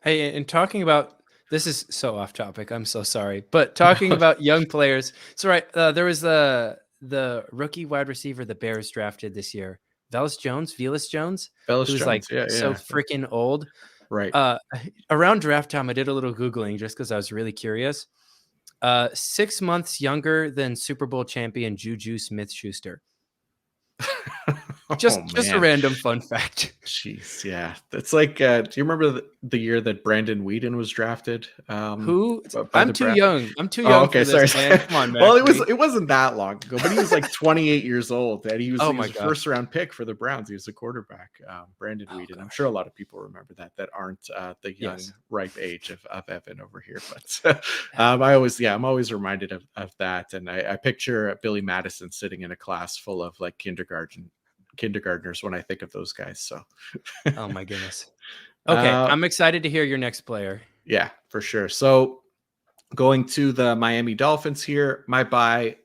Hey, and talking about, this is so off topic. I'm so sorry. But talking about young players. So, right, there was the rookie wide receiver the Bears drafted this year, Velus Jones, who's Jones, like yeah. so freaking old. Right. Around draft time, I did a little Googling just because I was really curious. 6 months younger than Super Bowl champion Juju Smith-Schuster. Just a random fun fact. Jeez, yeah. That's like, do you remember the year that Brandon Whedon was drafted? I'm too young. I'm too young okay, for this, sorry. man. Come on, man. Well, it wasn't that long ago, but he was like 28 years old, and he was a first round pick for the Browns. He was a quarterback, Brandon Whedon. I'm sure a lot of people remember that aren't the young, ripe age of Evan over here. But I'm always reminded of that, and I picture Billy Madison sitting in a class full of like kindergartners when I think of those guys. So oh my goodness. Okay, I'm excited to hear your next player. Yeah, for sure. So going to the Miami Dolphins here, my buy,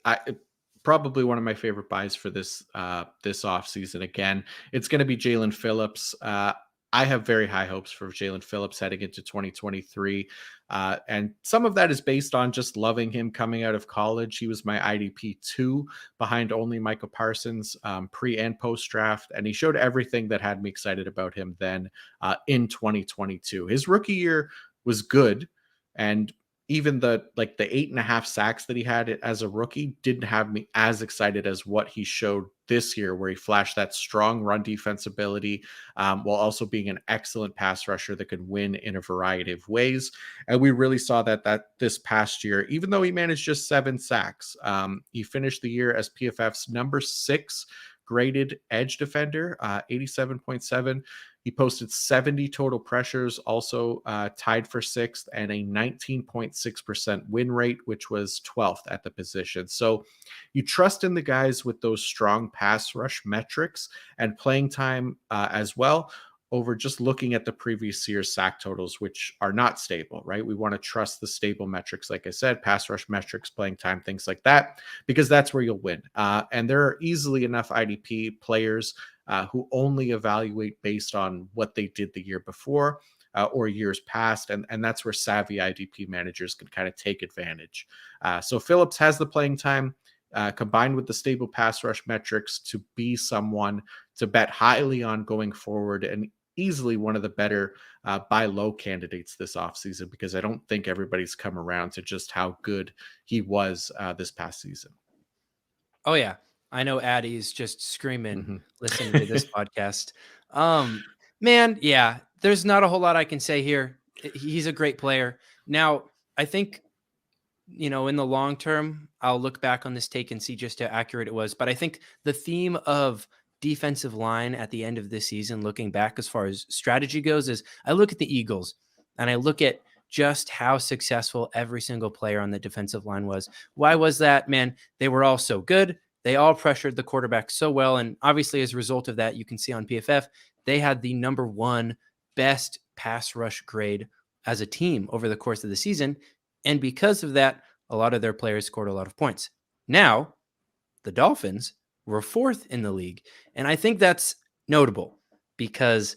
probably one of my favorite buys for this offseason. Again, it's going to be Jalen Phillips. I have very high hopes for Jalen Phillips heading into 2023. And some of that is based on just loving him coming out of college. He was my IDP 2 behind only Micah Parsons pre and post draft. And he showed everything that had me excited about him then in 2022. His rookie year was good. And even the 8.5 sacks that he had as a rookie didn't have me as excited as what he showed this year, where he flashed that strong run defense ability, while also being an excellent pass rusher that could win in a variety of ways. And we really saw that this past year, even though he managed just 7 sacks, he finished the year as PFF's number 6 graded edge defender, 87.7. He posted 70 total pressures, also tied for 6th, and a 19.6% win rate, which was 12th at the position. So you trust in the guys with those strong pass rush metrics and playing time as well, over just looking at the previous year's sack totals, which are not stable, right? We want to trust the stable metrics, like I said, pass rush metrics, playing time, things like that, because that's where you'll win. And there are easily enough IDP players who only evaluate based on what they did the year before or years past. And that's where savvy IDP managers can kind of take advantage. So Phillips has the playing time combined with the stable pass rush metrics to be someone to bet highly on going forward, and easily one of the better buy low candidates this offseason, because I don't think everybody's come around to just how good he was this past season. Oh yeah. I know Addie's just screaming, listening to this podcast. Man, yeah, there's not a whole lot I can say here. He's a great player. Now, I think, in the long term, I'll look back on this take and see just how accurate it was. But I think the theme of defensive line at the end of this season, looking back as far as strategy goes, is I look at the Eagles and I look at just how successful every single player on the defensive line was. Why was that? Man, they were all so good. They all pressured the quarterback so well. And obviously, as a result of that, you can see on PFF, they had the number 1 best pass rush grade as a team over the course of the season. And because of that, a lot of their players scored a lot of points. Now, the Dolphins were 4th in the league. And I think that's notable, because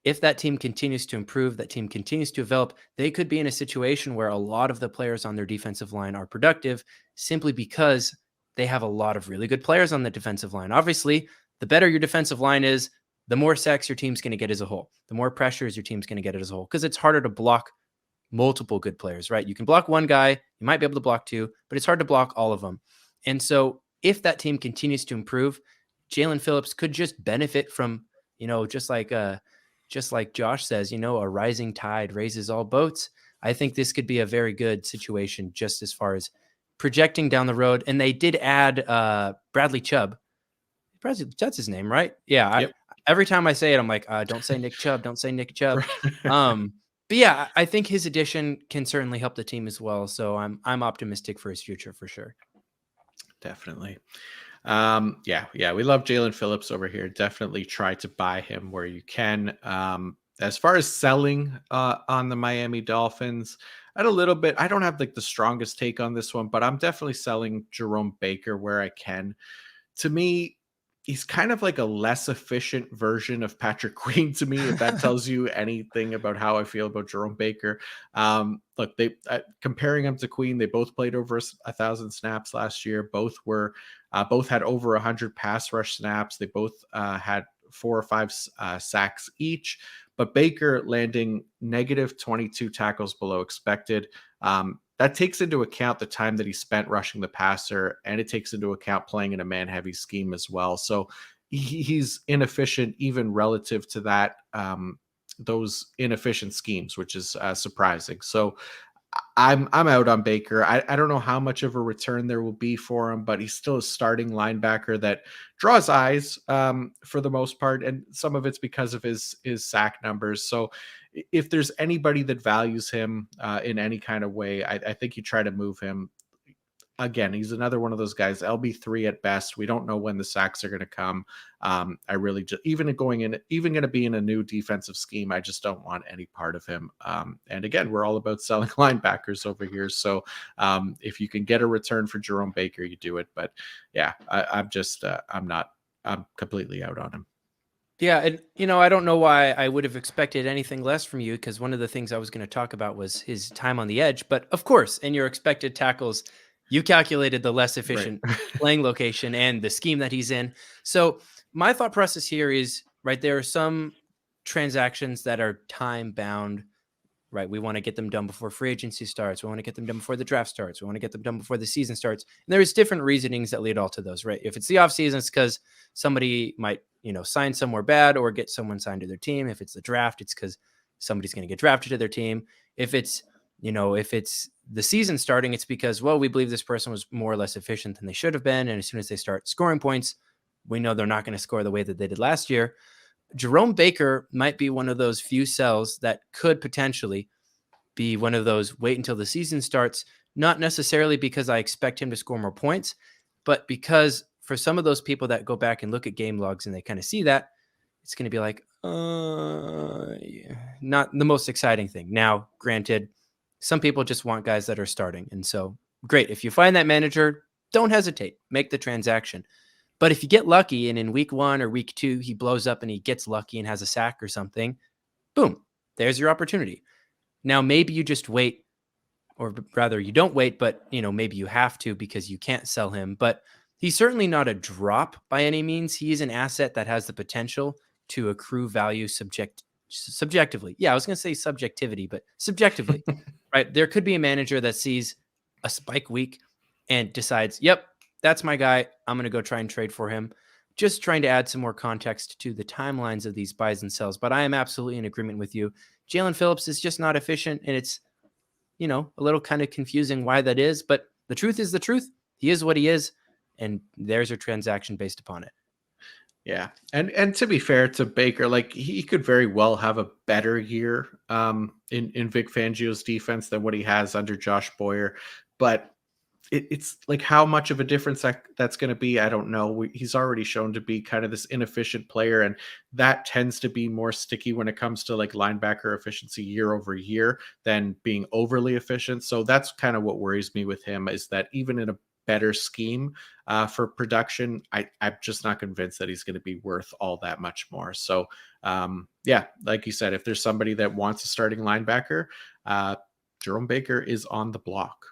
if that team continues to improve, that team continues to develop, they could be in a situation where a lot of the players on their defensive line are productive, simply because they have a lot of really good players on the defensive line. Obviously, the better your defensive line is, the more sacks your team's going to get as a whole, the more pressures your team's going to get as a whole, because it's harder to block multiple good players, right? You can block one guy, you might be able to block 2, but it's hard to block all of them. And so if that team continues to improve, Jalen Phillips could just benefit from, just like Josh says, a rising tide raises all boats. I think this could be a very good situation just as far as projecting down the road. And they did add Bradley Chubb. That's his name, right? Yeah. Yep. Every time I say it, I'm like, don't say Nick Chubb. Don't say Nick Chubb. But yeah, I think his addition can certainly help the team as well. So I'm optimistic for his future for sure. Definitely. Yeah, we love Jalen Phillips over here. Definitely try to buy him where you can. As far as selling on the Miami Dolphins, I don't have the strongest take on this one, but I'm definitely selling Jerome Baker where I can. To me, he's kind of like a less efficient version of Patrick Queen to me, if that tells you anything about how I feel about Jerome Baker. Look, they comparing him to Queen, they both played over 1,000 snaps last year. Both had over 100 pass rush snaps. They both had 4 or 5 sacks each, but Baker landing negative 22 tackles below expected. That takes into account the time that he spent rushing the passer, and it takes into account playing in a man-heavy scheme as well. So he's inefficient even relative to that, those inefficient schemes, which is surprising. So I'm out on Baker. I don't know how much of a return there will be for him, but he's still a starting linebacker that draws eyes for the most part, and some of it's because of his sack numbers. So if there's anybody that values him in any kind of way, I think you try to move him. Again, he's another one of those guys, LB3 at best. We don't know when the sacks are going to come. I really just, even going to be in a new defensive scheme, I just don't want any part of him. And again, we're all about selling linebackers over here. So if you can get a return for Jerome Baker, you do it. But yeah, I'm completely out on him. Yeah, and I don't know why I would have expected anything less from you, because one of the things I was going to talk about was his time on the edge. But of course, in your expected tackles, you calculated the less efficient playing location and the scheme that he's in. So my thought process here is, right, there are some transactions that are time bound, right? We want to get them done before free agency starts. We want to get them done before the draft starts. We want to get them done before the season starts. And there's different reasonings that lead all to those, right? If it's the offseason, it's because somebody might, sign somewhere bad or get someone signed to their team. If it's the draft, it's because somebody's going to get drafted to their team. If it's the season starting, it's because, well, we believe this person was more or less efficient than they should have been. And as soon as they start scoring points, we know they're not going to score the way that they did last year. Jerome Baker might be one of those few cells that could potentially be one of those wait until the season starts, not necessarily because I expect him to score more points, but because for some of those people that go back and look at game logs and they kind of see that, it's going to be like, yeah, not the most exciting thing. Now, granted, some people just want guys that are starting. And so great. If you find that manager, don't hesitate, make the transaction. But if you get lucky and in week 1 or week 2, he blows up and he gets lucky and has a sack or something, boom, there's your opportunity. Now, maybe you just wait, or rather you don't wait, but maybe you have to because you can't sell him. But he's certainly not a drop by any means. He is an asset that has the potential to accrue value subjectively. Yeah, I was going to say subjectivity, but subjectively, right? There could be a manager that sees a spike week and decides, yep, that's my guy. I'm going to go try and trade for him. Just trying to add some more context to the timelines of these buys and sells. But I am absolutely in agreement with you. Jalen Phillips is just not efficient, and it's, a little kind of confusing why that is. But the truth is the truth. He is what he is, and there's a transaction based upon it. Yeah. And to be fair to Baker, like he could very well have a better year in Vic Fangio's defense than what he has under Josh Boyer. But it's like how much of a difference that's going to be, I don't know. He's already shown to be kind of this inefficient player, and that tends to be more sticky when it comes to like linebacker efficiency year over year than being overly efficient. So that's kind of what worries me with him, is that even in a better scheme for production, I'm just not convinced that he's going to be worth all that much more. So yeah, like you said, if there's somebody that wants a starting linebacker, Jerome Baker is on the block.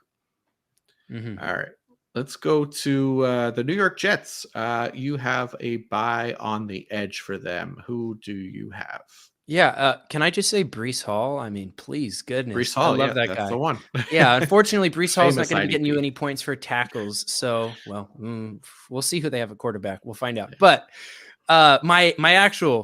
Mm-hmm. All right. Let's go to the New York Jets. You have a buy on the edge for them. Who do you have? Yeah. Can I just say Breece Hall? I mean, please, goodness. Breece Hall, I love yeah, that that's guy. the one. Yeah. Unfortunately, Breece Hall is not Famous going to be getting you IDP. any points for tackles. So, well, we'll see who they have at quarterback. We'll find out. But my actual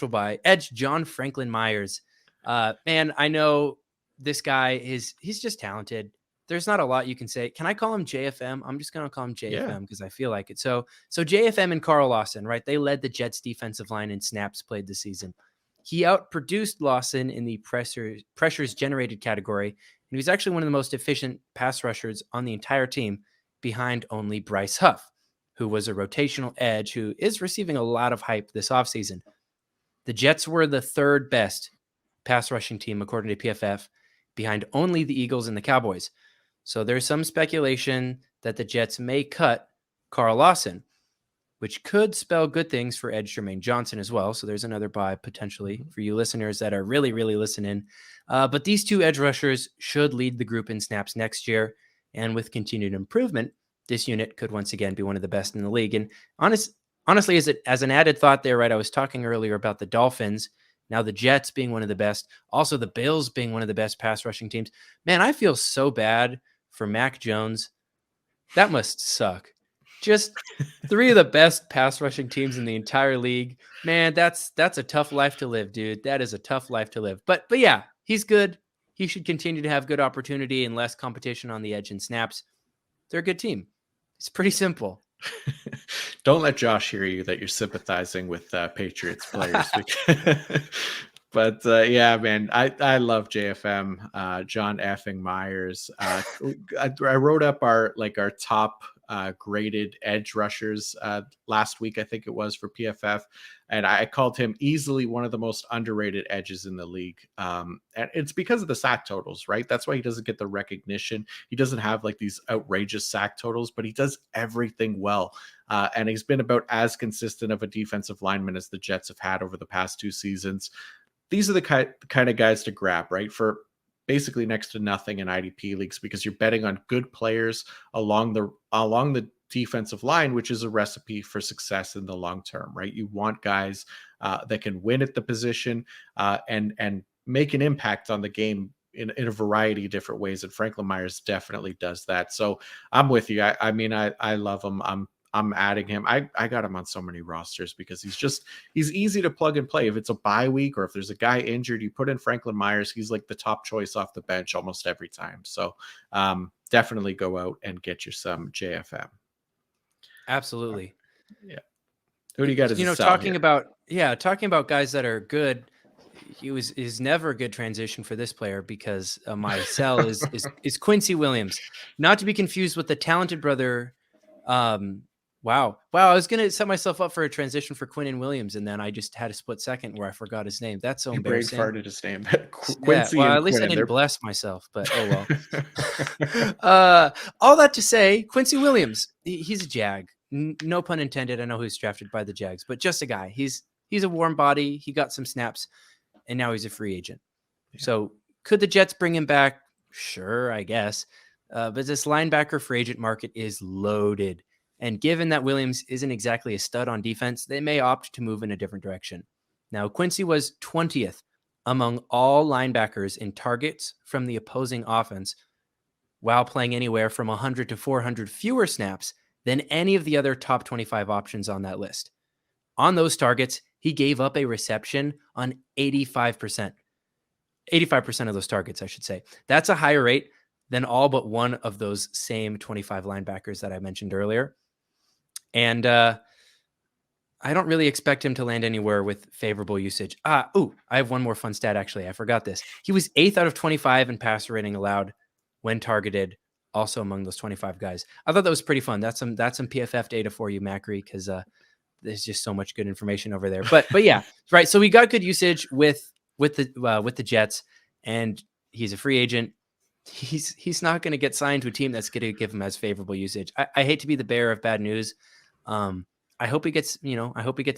buy, edge John Franklin Myers. Man, I know this guy he's just talented. There's not a lot you can say. Can I call him JFM? I'm just going to call him JFM because I feel like it. So JFM and Carl Lawson, right? They led the Jets defensive line in snaps played this season. He outproduced Lawson in the pressures generated category, and he was actually one of the most efficient pass rushers on the entire team, behind only Bryce Huff, who was a rotational edge who is receiving a lot of hype this offseason. The Jets were the 3rd best pass rushing team according to PFF, behind only the Eagles and the Cowboys. So there's some speculation that the Jets may cut Carl Lawson, which could spell good things for edge Tremaine Johnson as well. So there's another buy potentially for you listeners that are really, really listening. But these 2 edge rushers should lead the group in snaps next year. And with continued improvement, this unit could once again be one of the best in the league. And honestly, as an added thought there, right, I was talking earlier about the Dolphins, now the Jets being one of the best, also the Bills being one of the best pass rushing teams. Man, I feel so bad for Mac Jones. That must suck. Just 3 of the best pass rushing teams in the entire league. Man, that's a tough life to live, dude. That is a tough life to live. But yeah, he's good. He should continue to have good opportunity and less competition on the edge and snaps. They're a good team. It's pretty simple. Don't let Josh hear you that you're sympathizing with Patriots players. But yeah, man, I love JFM, John effing Myers. I wrote up our top graded edge rushers last week, I think it was, for PFF, and I called him easily one of the most underrated edges in the league. And it's because of the sack totals, right? That's why he doesn't get the recognition. He doesn't have like these outrageous sack totals, but he does everything well. And he's been about as consistent of a defensive lineman as the Jets have had over the past 2 seasons. These are the kind of guys to grab, right? For basically next to nothing in IDP leagues, because you're betting on good players along the defensive line, which is a recipe for success in the long term, right? You want guys that can win at the position and make an impact on the game in a variety of different ways. And Franklin Myers definitely does that. So I'm with you. I mean, I love him. I'm adding him. I got him on so many rosters because he's easy to plug and play. If it's a bye week or if there's a guy injured, you put in Franklin Myers. He's like the top choice off the bench almost every time. So definitely go out and get you some JFM. Absolutely. Yeah. Who do you got as a sell talking here? talking about guys that are good. Is never a good transition for this player because my sell is Quincy Williams, not to be confused with the talented brother. Wow. I was gonna set myself up for a transition for Quinnen Williams, and then I just had a split second where I forgot his name. That's so embarrassing. You brain farted his name. Quincy. Yeah, well, at least I didn't bless myself. But oh well. All that to say, Quincy Williams, he's a Jag. No pun intended. I know who's drafted by the Jags, but just a guy. He's a warm body. He got some snaps, and now he's a free agent. Yeah. So could the Jets bring him back? Sure, I guess. But this linebacker free agent market is loaded. And given that Williams isn't exactly a stud on defense, they may opt to move in a different direction. Now, Quincy was 20th among all linebackers in targets from the opposing offense, while playing anywhere from 100 to 400 fewer snaps than any of the other top 25 options on that list. On those targets, he gave up a reception on 85%. 85% of those targets, I should say. That's a higher rate than all but one of those same 25 linebackers that I mentioned earlier. And I don't really expect him to land anywhere with favorable usage. I have one more fun stat, actually. I forgot this. He was 8th out of 25 in passer rating allowed when targeted, also among those 25 guys. I thought that was pretty fun. That's some PFF data for you, Macri, because there's just so much good information over there. But yeah, right. So we got good usage with the Jets, and he's a free agent. He's not going to get signed to a team that's going to give him as favorable usage. I hate to be the bearer of bad news. I hope he gets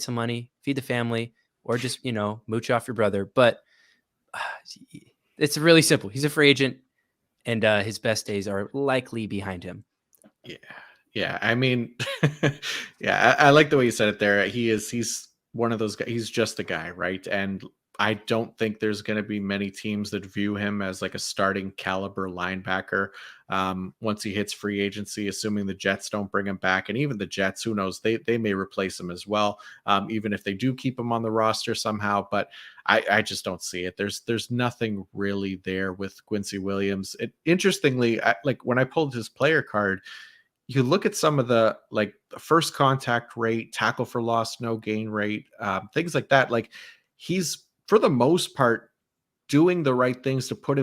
some money, feed the family, or just mooch off your brother. But it's really simple. He's a free agent, and his best days are likely behind him. Yeah. I mean, yeah, I like the way you said it there. He's one of those guys. He's just a guy, right? And I don't think there's going to be many teams that view him as like a starting caliber linebacker once he hits free agency, assuming the Jets don't bring him back. And even the Jets, who knows, they may replace him as well, even if they do keep him on the roster somehow. But I just don't see it. There's nothing really there with Quincy Williams. Interestingly, like when I pulled his player card, you look at some of the like first contact rate, tackle for loss, no gain rate, things like that. Like he's, for the most part, doing the right things to put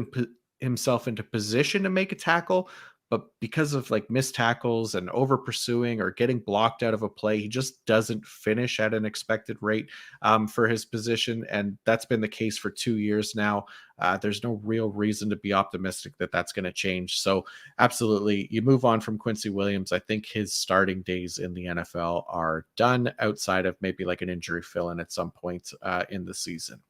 himself into position to make a tackle. But because of like missed tackles and over pursuing or getting blocked out of a play, he just doesn't finish at an expected rate for his position. And that's been the case for 2 years now. There's no real reason to be optimistic that that's going to change. So absolutely, you move on from Quincy Williams. I think his starting days in the NFL are done, outside of maybe like an injury fill-in at some point in the season.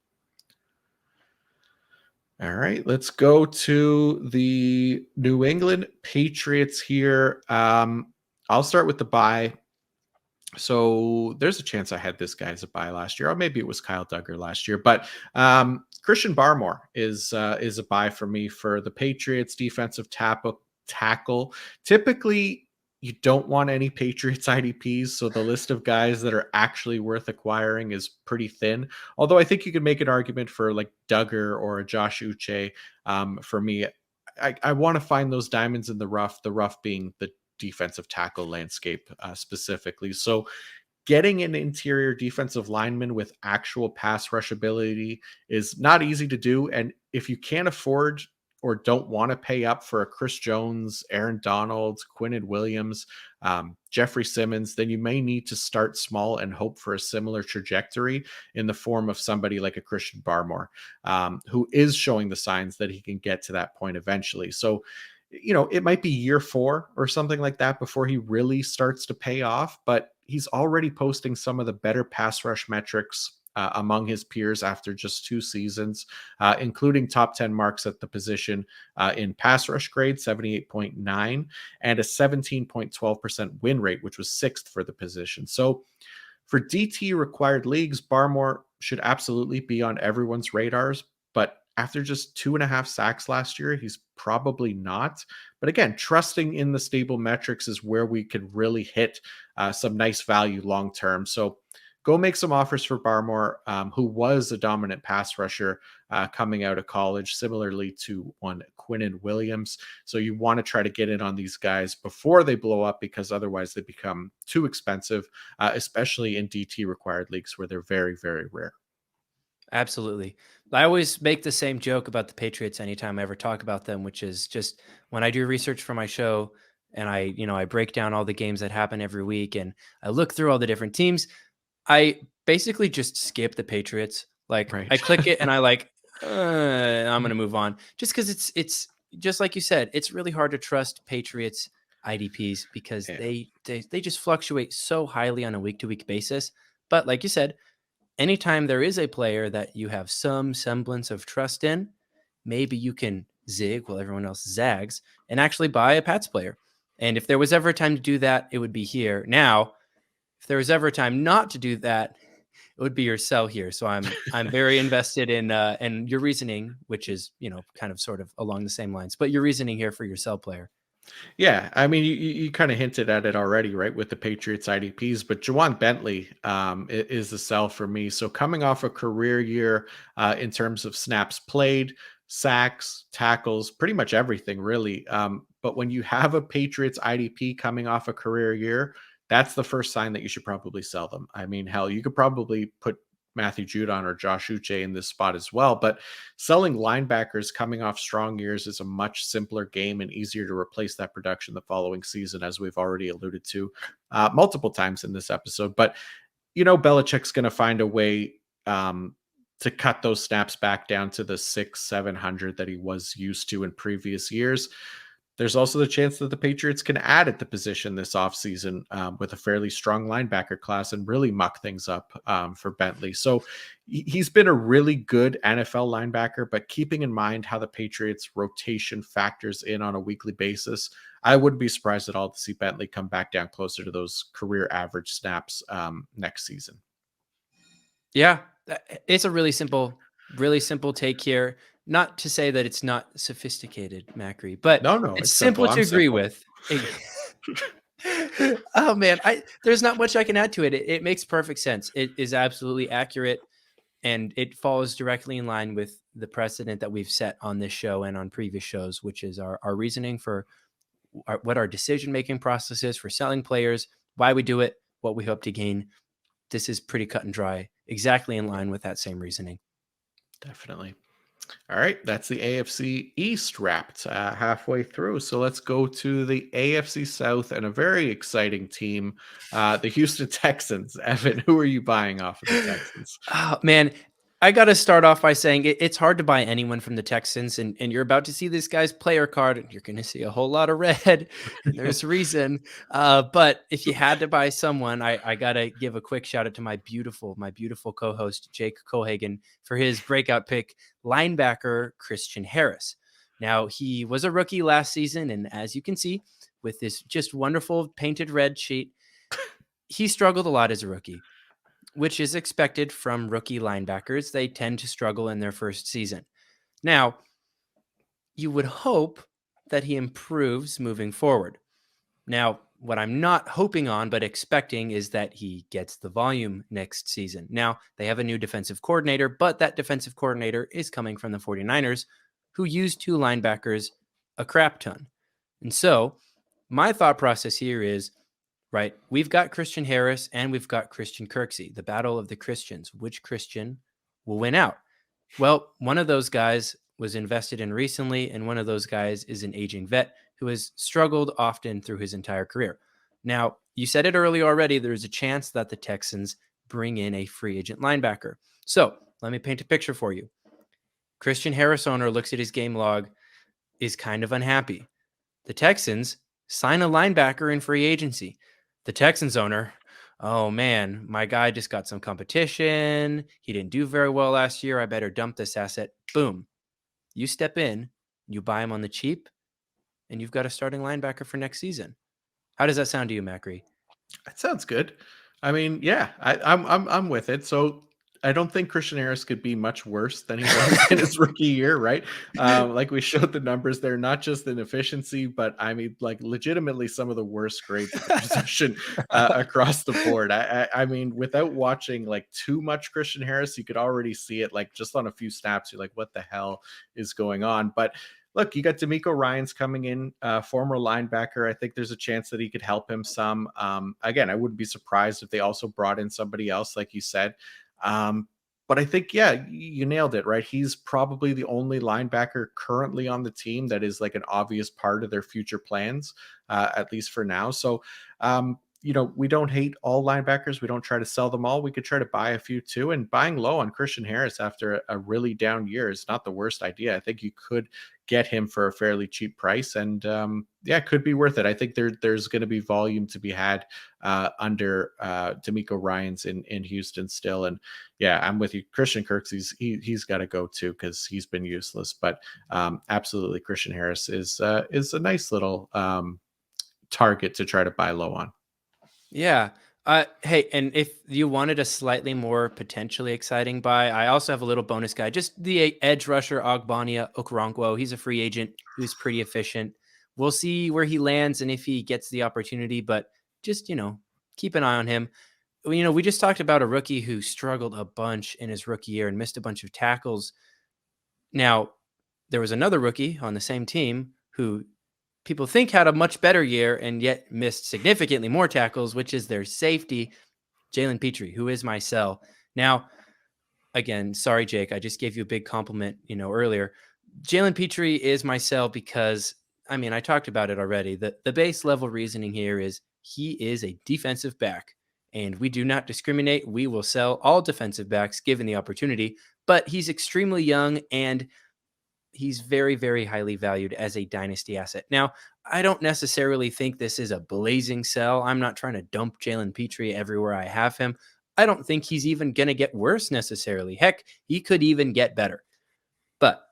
All right, let's go to the New England Patriots here. I'll start with the buy. So there's a chance I had this guy as a buy last year, or maybe it was Kyle Duggar last year. But Christian Barmore is a buy for me for the Patriots defensive tackle. Typically, you don't want any Patriots IDPs, so the list of guys that are actually worth acquiring is pretty thin. Although I think you could make an argument for like Duggar or Josh Uche. For me, I want to find those diamonds in the rough being the defensive tackle landscape specifically. So getting an interior defensive lineman with actual pass rush ability is not easy to do. And if you can't afford or don't want to pay up for a Chris Jones, Aaron Donald, Quinnen Williams, Jeffrey Simmons, then you may need to start small and hope for a similar trajectory in the form of somebody like a Christian Barmore, who is showing the signs that he can get to that point eventually. So, it might be year 4 or something like that before he really starts to pay off, but he's already posting some of the better pass rush metrics among his peers after just 2 seasons, including top 10 marks at the position in pass rush grade, 78.9, and a 17.12% win rate, which was 6th for the position. So for DT required leagues, Barmore should absolutely be on everyone's radars, but after just 2.5 sacks last year, he's probably not. But again, trusting in the stable metrics is where we could really hit some nice value long term. So go make some offers for Barmore, who was a dominant pass rusher coming out of college, similarly to one Quinnen Williams. So you want to try to get in on these guys before they blow up, because otherwise they become too expensive, especially in DT required leagues where they're very, very rare. Absolutely. I always make the same joke about the Patriots anytime I ever talk about them, which is just when I do research for my show and I break down all the games that happen every week and I look through all the different teams, I basically just skip the Patriots. Like Right. I click it and I'm going to move on just because it's just like you said, it's really hard to trust Patriots IDPs because Yeah. they just fluctuate so highly on a week to week basis. But like you said, anytime there is a player that you have some semblance of trust in, maybe you can zig while everyone else zags and actually buy a Pats player. And if there was ever a time to do that, it would be here. Now, if there was ever a time not to do that, it would be your sell here. So I'm very invested in and your reasoning, which is kind of sort of along the same lines, but your reasoning here for your sell player. Yeah, I mean, you kind of hinted at it already, right, with the Patriots IDPs, but Jawan Bentley is the sell for me. So coming off a career year in terms of snaps played, sacks, tackles, pretty much everything, really. But when you have a Patriots IDP coming off a career year, that's the first sign that you should probably sell them. I mean, hell, you could probably put Matthew Judon or Josh Uche in this spot as well, but selling linebackers coming off strong years is a much simpler game and easier to replace that production the following season, as we've already alluded to multiple times in this episode. But, Belichick's going to find a way to cut those snaps back down to the 600-700 that he was used to in previous years. There's also the chance that the Patriots can add at the position this offseason with a fairly strong linebacker class and really muck things up for Bentley. So he's been a really good NFL linebacker, but keeping in mind how the Patriots rotation factors in on a weekly basis, I wouldn't be surprised at all to see Bentley come back down closer to those career average snaps next season. Yeah, it's a really simple take here. Not to say that it's not sophisticated, Macri, but No, it's it's simple. simple to I'm agree simple. with. Oh man, there's not much I can add to it. It makes perfect sense. It is absolutely accurate, and it falls directly in line with the precedent that we've set on this show and on previous shows, which is our reasoning for what our decision making process is for selling players, why we do it, what we hope to gain. This is pretty cut and dry, exactly in line with that same reasoning. Definitely. All right, that's the AFC East wrapped halfway through. So let's go to the AFC South and a very exciting team, the Houston Texans. Evan, who are you buying off of the Texans? Oh, man, I got to start off by saying it's hard to buy anyone from the Texans, and you're about to see this guy's player card, and you're going to see a whole lot of red, and there's a reason. But if you had to buy someone, I got to give a quick shout out to my beautiful co-host, Jake Cohagen, for his breakout pick, linebacker Christian Harris. Now, he was a rookie last season, and as you can see, with this just wonderful painted red sheet, he struggled a lot as a rookie, which is expected from rookie linebackers. They tend to struggle in their first season. Now, you would hope that he improves moving forward. Now, what I'm not hoping on, but expecting, is that he gets the volume next season. Now, they have a new defensive coordinator, but that defensive coordinator is coming from the 49ers, who use two linebackers a crap ton. And so, my thought process here is, right, we've got Christian Harris and we've got Christian Kirksey, the battle of the Christians. Which Christian will win out? Well, one of those guys was invested in recently, and one of those guys is an aging vet who has struggled often through his entire career. Now, you said it earlier already, there's a chance that the Texans bring in a free agent linebacker. So let me paint a picture for you. Christian Harris owner looks at his game log, is kind of unhappy. The Texans sign a linebacker in free agency. The Texans owner, oh man, my guy just got some competition. He didn't do very well last year. I better dump this asset. Boom. You step in, you buy him on the cheap, and you've got a starting linebacker for next season. How does that sound to you, Macri? That sounds good. I mean, yeah, I'm with it. So I don't think Christian Harris could be much worse than he was in his rookie year, right? Like we showed the numbers there, not just in efficiency, but I mean, like legitimately some of the worst grades at the position across the board. I mean, without watching like too much Christian Harris, you could already see it. Like just on a few snaps, you're like, what the hell is going on? But look, you got D'Amico Ryans coming in, former linebacker. I think there's a chance that he could help him some. Again, I wouldn't be surprised if they also brought in somebody else, like you said. But I think, yeah, you nailed it, right? He's probably the only linebacker currently on the team that is like an obvious part of their future plans, at least for now. So, we don't hate all linebackers. We don't try to sell them all. We could try to buy a few too. And buying low on Christian Harris after a really down year is not the worst idea. I think you could get him for a fairly cheap price, and yeah, it could be worth it. I think there's going to be volume to be had under D'Amico Ryans in Houston still. And yeah, I'm with you. Christian Kirk, he's got to go too because he's been useless. But absolutely, Christian Harris is a nice little target to try to buy low on. Yeah. Hey, and if you wanted a slightly more potentially exciting buy, I also have a little bonus guy. Just the edge rusher, Ogbonnia Okoronkwo. He's a free agent. He was pretty efficient. We'll see where he lands and if he gets the opportunity, but just, keep an eye on him. We just talked about a rookie who struggled a bunch in his rookie year and missed a bunch of tackles. Now, there was another rookie on the same team who people think had a much better year and yet missed significantly more tackles, which is their safety, Jalen Pitre, who is my sell. Now, again, sorry, Jake, I just gave you a big compliment, earlier. Jalen Pitre is my sell because, I talked about it already. The base level reasoning here is he is a defensive back, and we do not discriminate. We will sell all defensive backs given the opportunity, but he's extremely young and he's very, very highly valued as a dynasty asset. Now, I don't necessarily think this is a blazing sell. I'm not trying to dump Jalen Pitre everywhere I have him. I don't think he's even going to get worse necessarily. Heck, he could even get better. But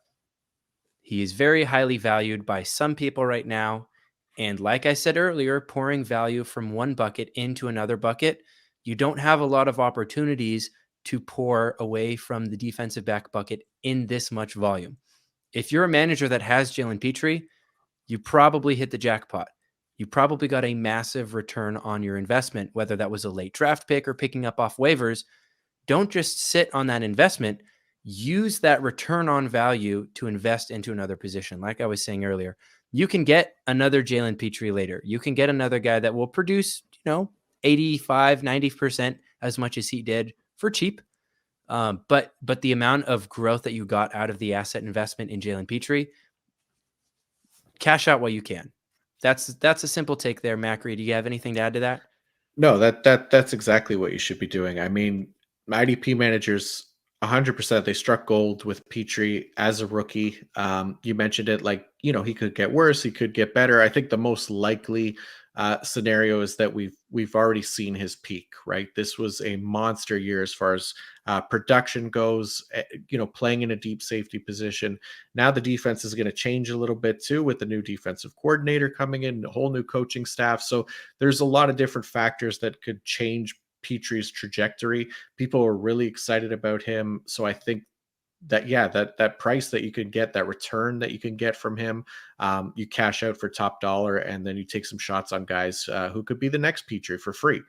he is very highly valued by some people right now. And like I said earlier, pouring value from one bucket into another bucket, you don't have a lot of opportunities to pour away from the defensive back bucket in this much volume. If you're a manager that has Jalen Pitre, you probably hit the jackpot. You probably got a massive return on your investment, whether that was a late draft pick or picking up off waivers. Don't just sit on that investment. Use that return on value to invest into another position. Like I was saying earlier, you can get another Jalen Pitre later. You can get another guy that will produce, 85, 90% as much as he did for cheap. But the amount of growth that you got out of the asset investment in Jalen Pitre, cash out while you can. That's a simple take there, Macri. Do you have anything to add to that? No, that's exactly what you should be doing. I mean, IDP managers 100% they struck gold with Pitre as a rookie. You mentioned it, like he could get worse, he could get better. I think the most likely scenario is that we've already seen his peak, right? This was a monster year as far as production goes. Playing in a deep safety position. Now the defense is going to change a little bit too with the new defensive coordinator coming in, a whole new coaching staff. So there's a lot of different factors that could change Pitre's trajectory. People are really excited about him. So I think that, yeah, that price that you could get, that return that you can get from him, you cash out for top dollar, and then you take some shots on guys who could be the next Pitre for free,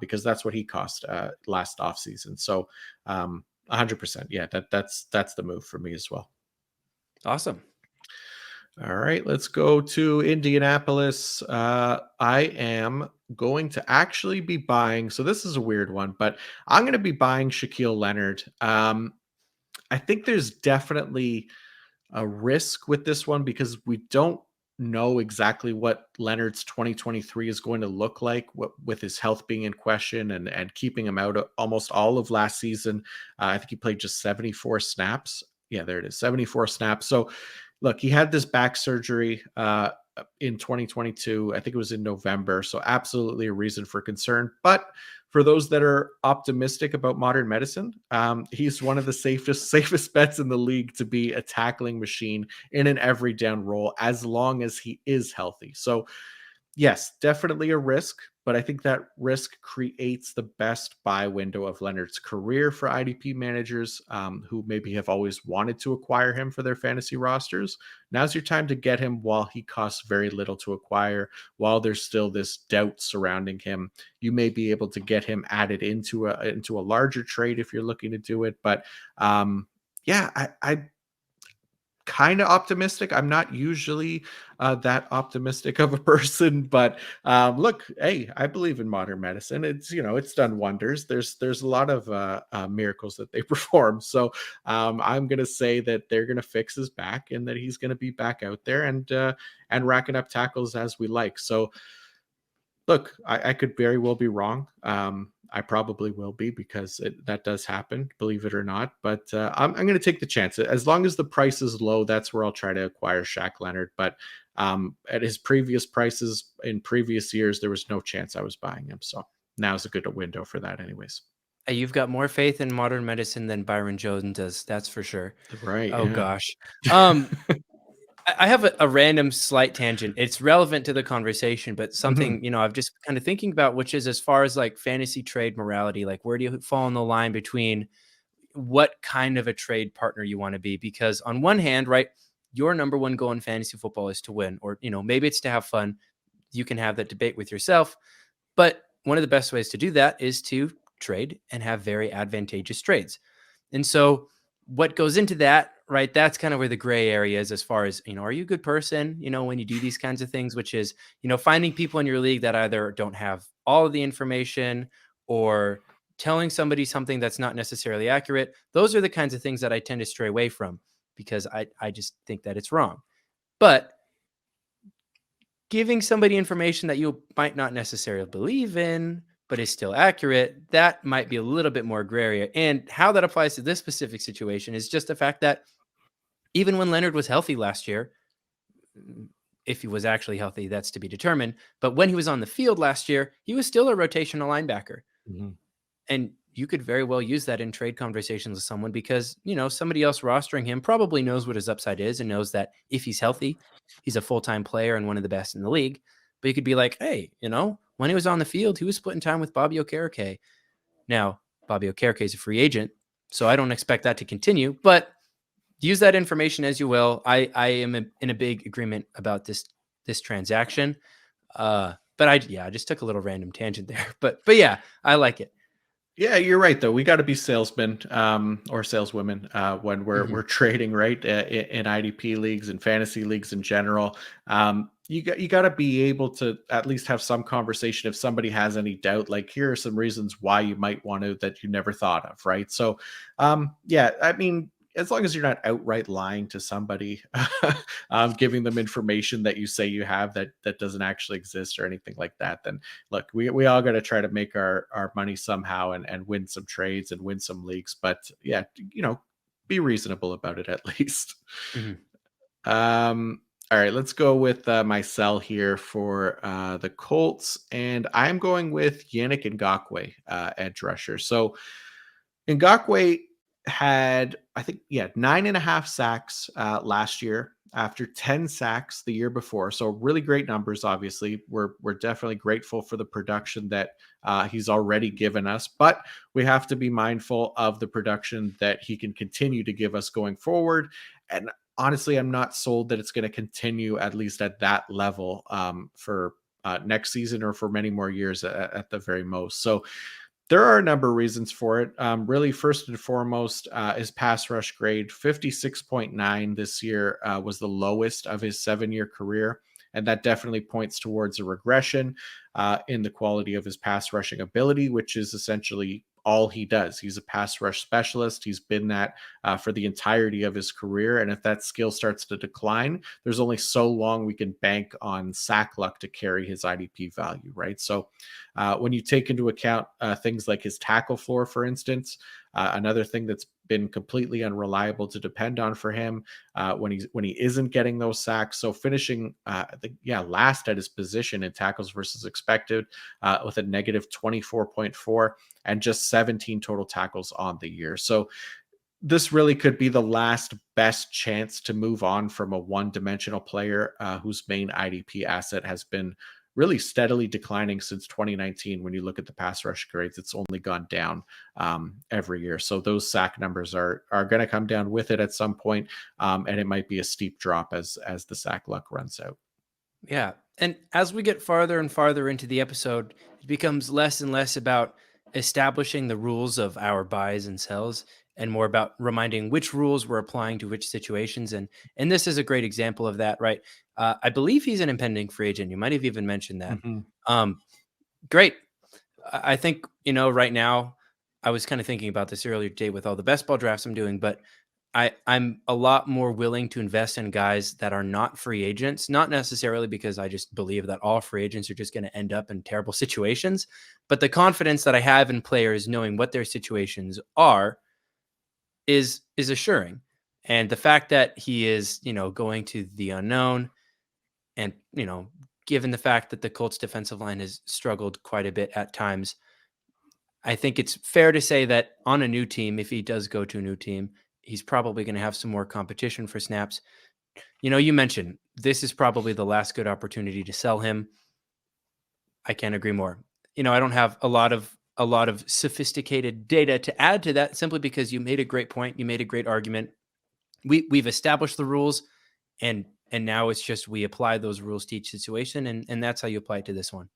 because that's what he cost last offseason. So 100%. Yeah, that's the move for me as well. Awesome. All right, let's go to Indianapolis. I am going to actually be buying. So this is a weird one, but I'm going to be buying Shaquille Leonard. I think there's definitely a risk with this one because we don't know exactly what Leonard's 2023 is going to look like, with his health being in question and keeping him out almost all of last season. I think he played just 74 snaps. Yeah, there it is, 74 snaps. So look, he had this back surgery in 2022. I think it was in November. So absolutely a reason for concern. But for those that are optimistic about modern medicine, he's one of the safest bets in the league to be a tackling machine in an every down role as long as he is healthy. So yes, definitely a risk, but I think that risk creates the best buy window of Leonard's career for IDP managers who maybe have always wanted to acquire him for their fantasy rosters. Now's your time to get him while he costs very little to acquire, while there's still this doubt surrounding him. You may be able to get him added into a larger trade if you're looking to do it. But yeah, I kind of optimistic. I'm not usually that optimistic of a person, but look, hey, I believe in modern medicine. It's it's done wonders. There's a lot of miracles that they perform. So I'm gonna say that they're gonna fix his back and that he's gonna be back out there and racking up tackles as we like. So look, I could very well be wrong. I probably will be because that does happen, believe it or not. But I'm going to take the chance. As long as the price is low, that's where I'll try to acquire Shaq Leonard. But at his previous prices in previous years, there was no chance I was buying him. So now's a good window for that, anyways. Hey, you've got more faith in modern medicine than Byron Jones does. That's for sure. Right. Oh Yeah. gosh. I have a random slight tangent. It's relevant to the conversation, but Mhm. something, I've just kind of thinking about, which is as far as like fantasy trade morality, like where do you fall on the line between what kind of a trade partner you want to be? Because on one hand, right, your number one goal in fantasy football is to win, or, maybe it's to have fun. You can have that debate with yourself. But one of the best ways to do that is to trade and have very advantageous trades. And so what goes into that, right? That's kind of where the gray area is as far as, are you a good person, when you do these kinds of things, which is, finding people in your league that either don't have all of the information or telling somebody something that's not necessarily accurate. Those are the kinds of things that I tend to stray away from because I just think that it's wrong. But giving somebody information that you might not necessarily believe in, but is still accurate, that might be a little bit more gray area. And how that applies to this specific situation is just the fact that even when Leonard was healthy last year, if he was actually healthy, that's to be determined. But when he was on the field last year, he was still a rotational linebacker. Mhm. And you could very well use that in trade conversations with someone because, somebody else rostering him probably knows what his upside is and knows that if he's healthy, he's a full-time player and one of the best in the league. But you could be like, hey, when he was on the field, he was splitting time with Bobby Okereke. Now, Bobby Okereke is a free agent, so I don't expect that to continue, but use that information as you will. I am in a big agreement about this transaction. But I just took a little random tangent there. But yeah, I like it. Yeah, you're right though. We got to be salesmen or saleswomen when we're trading, right? In IDP leagues and fantasy leagues in general. You got to be able to at least have some conversation if somebody has any doubt. Like, here are some reasons why you might want to that you never thought of, right? So, yeah, I mean, as long as you're not outright lying to somebody, giving them information that you say you have that doesn't actually exist or anything like that, then look, we all got to try to make our money somehow and win some trades and win some leagues. But yeah, be reasonable about it at least. Mhm. All right, let's go with my sell here for the Colts, and I'm going with Yannick Ngakoue, edge rusher. So Ngakoue had, I think, 9.5 sacks last year after 10 sacks the year before. So really great numbers. Obviously, we're definitely grateful for the production that he's already given us, but we have to be mindful of the production that he can continue to give us going forward. And honestly, I'm not sold that it's going to continue at least at that level for next season or for many more years at the very most. So there are a number of reasons for it. Really, first and foremost, his pass rush grade, 56.9 this year, was the lowest of his 7-year career. And that definitely points towards a regression in the quality of his pass rushing ability, which is essentially all he does. He's a pass rush specialist. He's been that for the entirety of his career. And if that skill starts to decline, there's only so long we can bank on sack luck to carry his IDP value, right? So when you take into account things like his tackle floor, for instance, another thing that's been completely unreliable to depend on for him when he isn't getting those sacks. So finishing, last at his position in tackles versus expected with a negative 24.4 and just 17 total tackles on the year. So this really could be the last best chance to move on from a one-dimensional player whose main IDP asset has been really steadily declining since 2019. When you look at the pass rush grades, it's only gone down every year. So those sack numbers are going to come down with it at some point, and it might be a steep drop as the sack luck runs out. Yeah. And as we get farther and farther into the episode, it becomes less and less about establishing the rules of our buys and sells and more about reminding which rules we're applying to which situations. And this is a great example of that, right? I believe he's an impending free agent. You might have even mentioned that. Mhm. Great. I think, right now, I was kind of thinking about this earlier today with all the best ball drafts I'm doing, but I'm a lot more willing to invest in guys that are not free agents, not necessarily because I just believe that all free agents are just going to end up in terrible situations, but the confidence that I have in players knowing what their situations are is assuring. And the fact that he is, going to the unknown and, given the fact that the Colts defensive line has struggled quite a bit at times, I think it's fair to say that on a new team, if he does go to a new team, he's probably going to have some more competition for snaps. You mentioned this is probably the last good opportunity to sell him. I can't agree more. I don't have a lot of sophisticated data to add to that simply because you made a great point. You made a great argument. We've established the rules and now it's just we apply those rules to each situation and that's how you apply it to this one.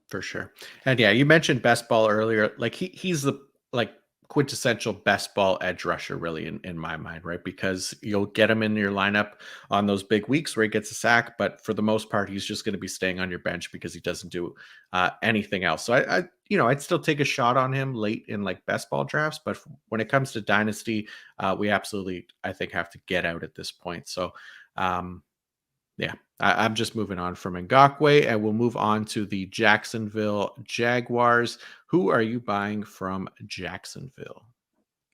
For sure. And yeah, you mentioned best ball earlier. Like he's the like quintessential best ball edge rusher, really, in my mind, right? Because you'll get him in your lineup on those big weeks where he gets a sack, but for the most part, he's just going to be staying on your bench because he doesn't do anything else. So I'd still take a shot on him late in like best ball drafts, but when it comes to dynasty, we absolutely, I think, have to get out at this point. So yeah, I'm just moving on from Ngakoue, and we'll move on to the Jacksonville Jaguars. Who are you buying from Jacksonville?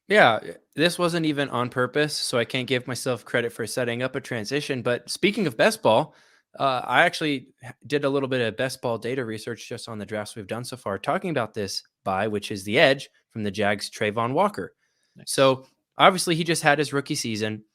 Yeah, this wasn't even on purpose, so I can't give myself credit for setting up a transition. But speaking of best ball, I actually did a little bit of best ball data research just on the drafts we've done so far, talking about this buy, which is the edge from the Jags, Trayvon Walker. Nice. So obviously he just had his rookie season,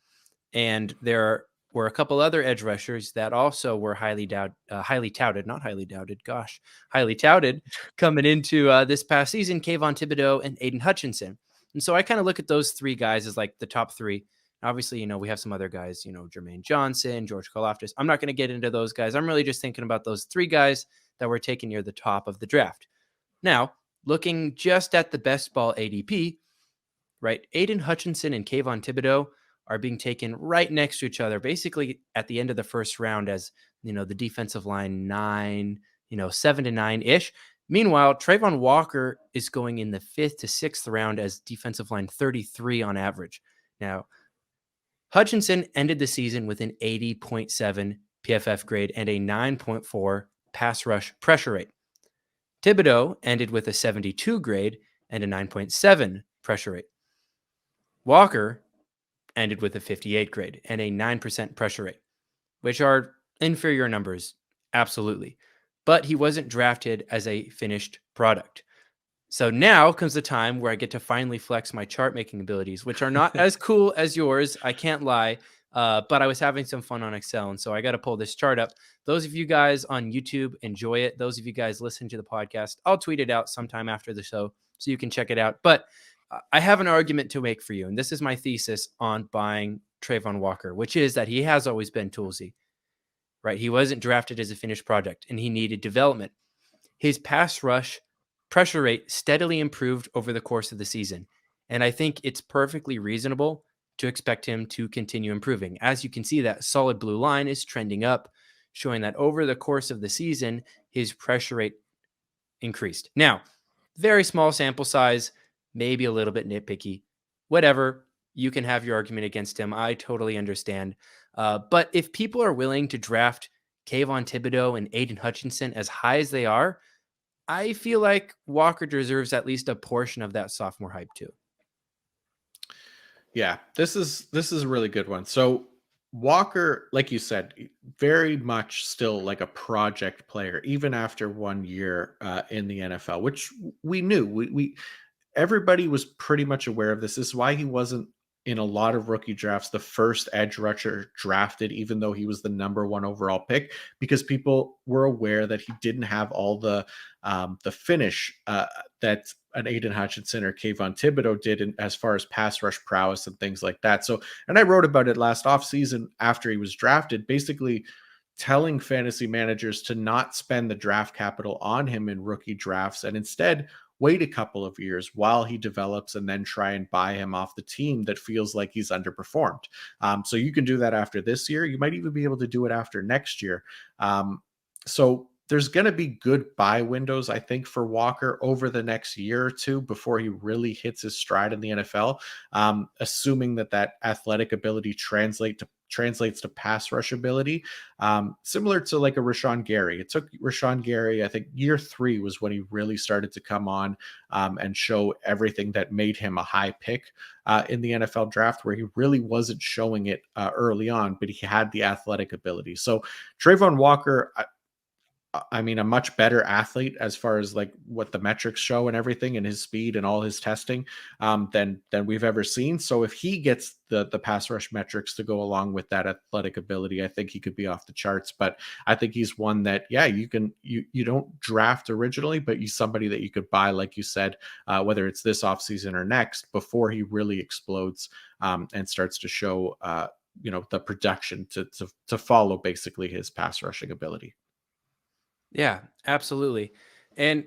and there were a couple other edge rushers that also were highly touted, not highly doubted, gosh, highly touted coming into this past season, Kayvon Thibodeau and Aiden Hutchinson. And so I kind of look at those three guys as like the top three. Obviously, we have some other guys, Jermaine Johnson, George Karlaftis. I'm not going to get into those guys. I'm really just thinking about those three guys that were taken near the top of the draft. Now, looking just at the best ball ADP, right? Aiden Hutchinson and Kayvon Thibodeau are being taken right next to each other, basically at the end of the first round as, the defensive line 9, 7 to 9-ish. Meanwhile, Trayvon Walker is going in the 5th to 6th round as defensive line 33 on average. Now, Hutchinson ended the season with an 80.7 PFF grade and a 9.4 pass rush pressure rate. Thibodeau ended with a 72 grade and a 9.7 pressure rate. Walker ended with a 58 grade and a 9% pressure rate, which are inferior numbers, absolutely. But he wasn't drafted as a finished product. So now comes the time where I get to finally flex my chart making abilities, which are not as cool as yours. I can't lie. But I was having some fun on Excel. And so I got to pull this chart up. Those of you guys on YouTube, enjoy it. Those of you guys listen to the podcast, I'll tweet it out sometime after the show so you can check it out. But I have an argument to make for you. And this is my thesis on buying Trayvon Walker, which is that he has always been toolsy, right? He wasn't drafted as a finished project and he needed development. His pass rush pressure rate steadily improved over the course of the season. And I think it's perfectly reasonable to expect him to continue improving. As you can see, that solid blue line is trending up, showing that over the course of the season, his pressure rate increased. Now, very small sample size, maybe a little bit nitpicky, whatever. You can have your argument against him. I totally understand. But if people are willing to draft Kayvon Thibodeau and Aiden Hutchinson as high as they are, I feel like Walker deserves at least a portion of that sophomore hype too. Yeah, this is a really good one. So Walker, like you said, very much still like a project player, even after 1 year in the NFL, which we knew. We everybody was pretty much aware of this. This is why he wasn't in a lot of rookie drafts, the first edge rusher drafted, even though he was the number 1 overall pick, because people were aware that he didn't have all the finish that an Aiden Hutchinson or Kayvon Thibodeau did as far as pass rush prowess and things like that. So, and I wrote about it last offseason after he was drafted, basically telling fantasy managers to not spend the draft capital on him in rookie drafts and instead wait a couple of years while he develops and then try and buy him off the team that feels like he's underperformed. So you can do that after this year. You might even be able to do it after next year. So there's going to be good buy windows, I think, for Walker over the next year or two before he really hits his stride in the NFL, assuming that athletic ability translates to pass rush ability, similar to like a Rashawn Gary. It took Rashawn Gary, I think year 3 was when he really started to come on and show everything that made him a high pick in the NFL draft, where he really wasn't showing it early on, but he had the athletic ability. So Trayvon Walker, I mean, a much better athlete as far as like what the metrics show and everything, and his speed and all his testing than we've ever seen. So if he gets the pass rush metrics to go along with that athletic ability, I think he could be off the charts. But I think he's one that, yeah, you don't draft originally, but he's somebody that you could buy, like you said, whether it's this offseason or next, before he really explodes and starts to show the production to follow basically his pass rushing ability. Yeah, absolutely. And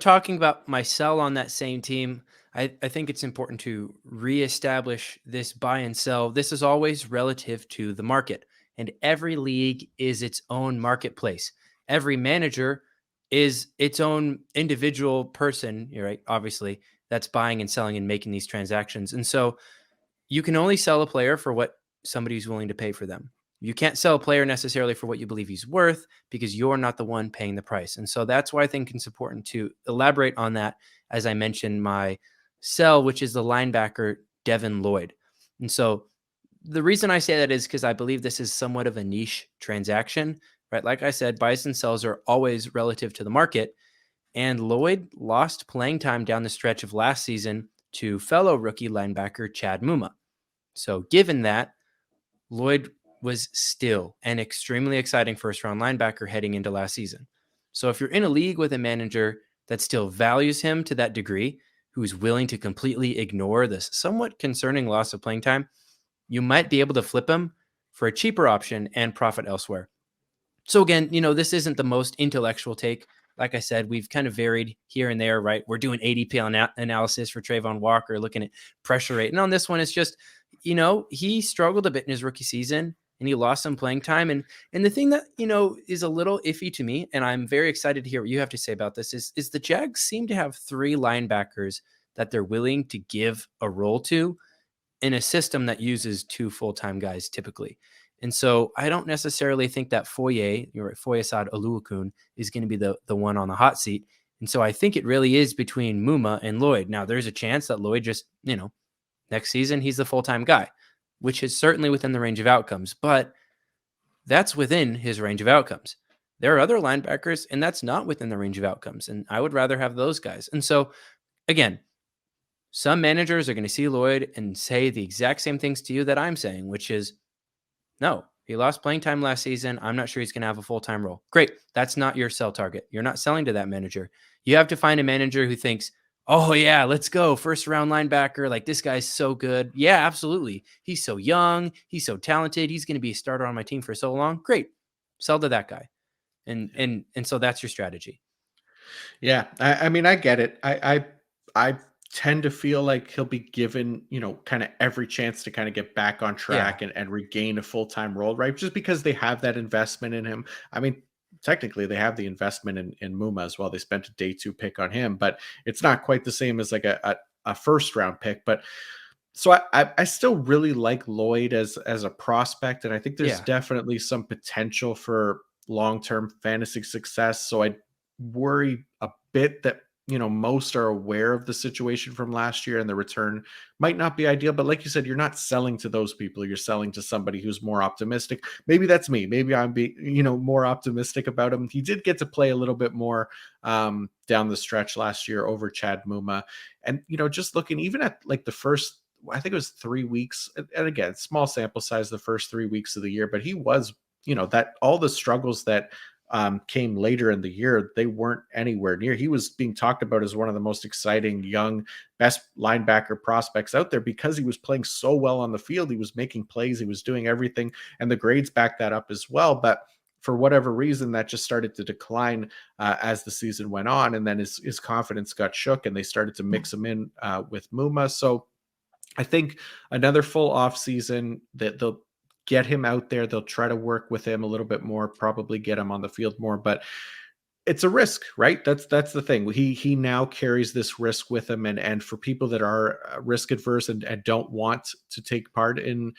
talking about my sell on that same team, I think it's important to reestablish this buy and sell. This is always relative to the market, and every league is its own marketplace. Every manager is its own individual person, right? Obviously, that's buying and selling and making these transactions. And so you can only sell a player for what somebody's willing to pay for them. You can't sell a player necessarily for what you believe he's worth, because you're not the one paying the price. And so that's why I think it's important to elaborate on that. As I mentioned, my sell, which is the linebacker, Devin Lloyd. And so the reason I say that is because I believe this is somewhat of a niche transaction, right? Like I said, buys and sells are always relative to the market. And Lloyd lost playing time down the stretch of last season to fellow rookie linebacker Chad Muma. So given that, Lloyd was still an extremely exciting first-round linebacker heading into last season. So if you're in a league with a manager that still values him to that degree, who's willing to completely ignore this somewhat concerning loss of playing time, you might be able to flip him for a cheaper option and profit elsewhere. So again, this isn't the most intellectual take. Like I said, we've kind of varied here and there, right? We're doing ADP analysis for Trayvon Walker, looking at pressure rate. And on this one, it's just, he struggled a bit in his rookie season and he lost some playing time. And the thing that, is a little iffy to me, and I'm very excited to hear what you have to say about this, is the Jags seem to have 3 linebackers that they're willing to give a role to in a system that uses 2 full-time guys typically. And so I don't necessarily think that Foyesade Oluokun is going to be the one on the hot seat. And so I think it really is between Muma and Lloyd. Now, there's a chance that Lloyd just, next season, he's the full-time guy, which is certainly within the range of outcomes. But that's within his range of outcomes. There are other linebackers, and that's not within the range of outcomes. And I would rather have those guys. And so, again, some managers are going to see Lloyd and say the exact same things to you that I'm saying, which is, no, he lost playing time last season. I'm not sure he's going to have a full-time role. Great. That's not your sell target. You're not selling to that manager. You have to find a manager who thinks, oh, yeah, let's go. First-round linebacker. Like, this guy's so good. Yeah, absolutely. He's so young. He's so talented. He's going to be a starter on my team for so long. Great. Sell to that guy. And so that's your strategy. Yeah. I mean, I get it. I tend to feel like he'll be given, kind of every chance to kind of get back on track and regain a full-time role, right? Just because they have that investment in him. I mean, technically they have the investment in Muma as well. They spent a day 2 pick on him, but it's not quite the same as like a first round pick. But so I still really like Lloyd as a prospect. And I think there's definitely some potential for long-term fantasy success. So I worry a bit that most are aware of the situation from last year and the return might not be ideal. But like you said, you're not selling to those people. You're selling to somebody who's more optimistic. Maybe that's me. Maybe I'm more optimistic about him. He did get to play a little bit more down the stretch last year over Chad Muma. And, just looking even at like the first I think it was 3 weeks. And again, small sample size the first 3 weeks of the year, but he was, that all the struggles that came later in the year, they weren't anywhere near. He was being talked about as one of the most exciting young best linebacker prospects out there because he was playing so well on the field. He was making plays, he was doing everything, and the grades back that up as well. But for whatever reason, that just started to decline as the season went on, and then his confidence got shook, and they started to mix him in with Muma. So I think another full off season that they'll get him out there. They'll try to work with him a little bit more, probably get him on the field more, but it's a risk, right? That's the thing. He now carries this risk with him, and for people that are risk adverse and don't want to take part in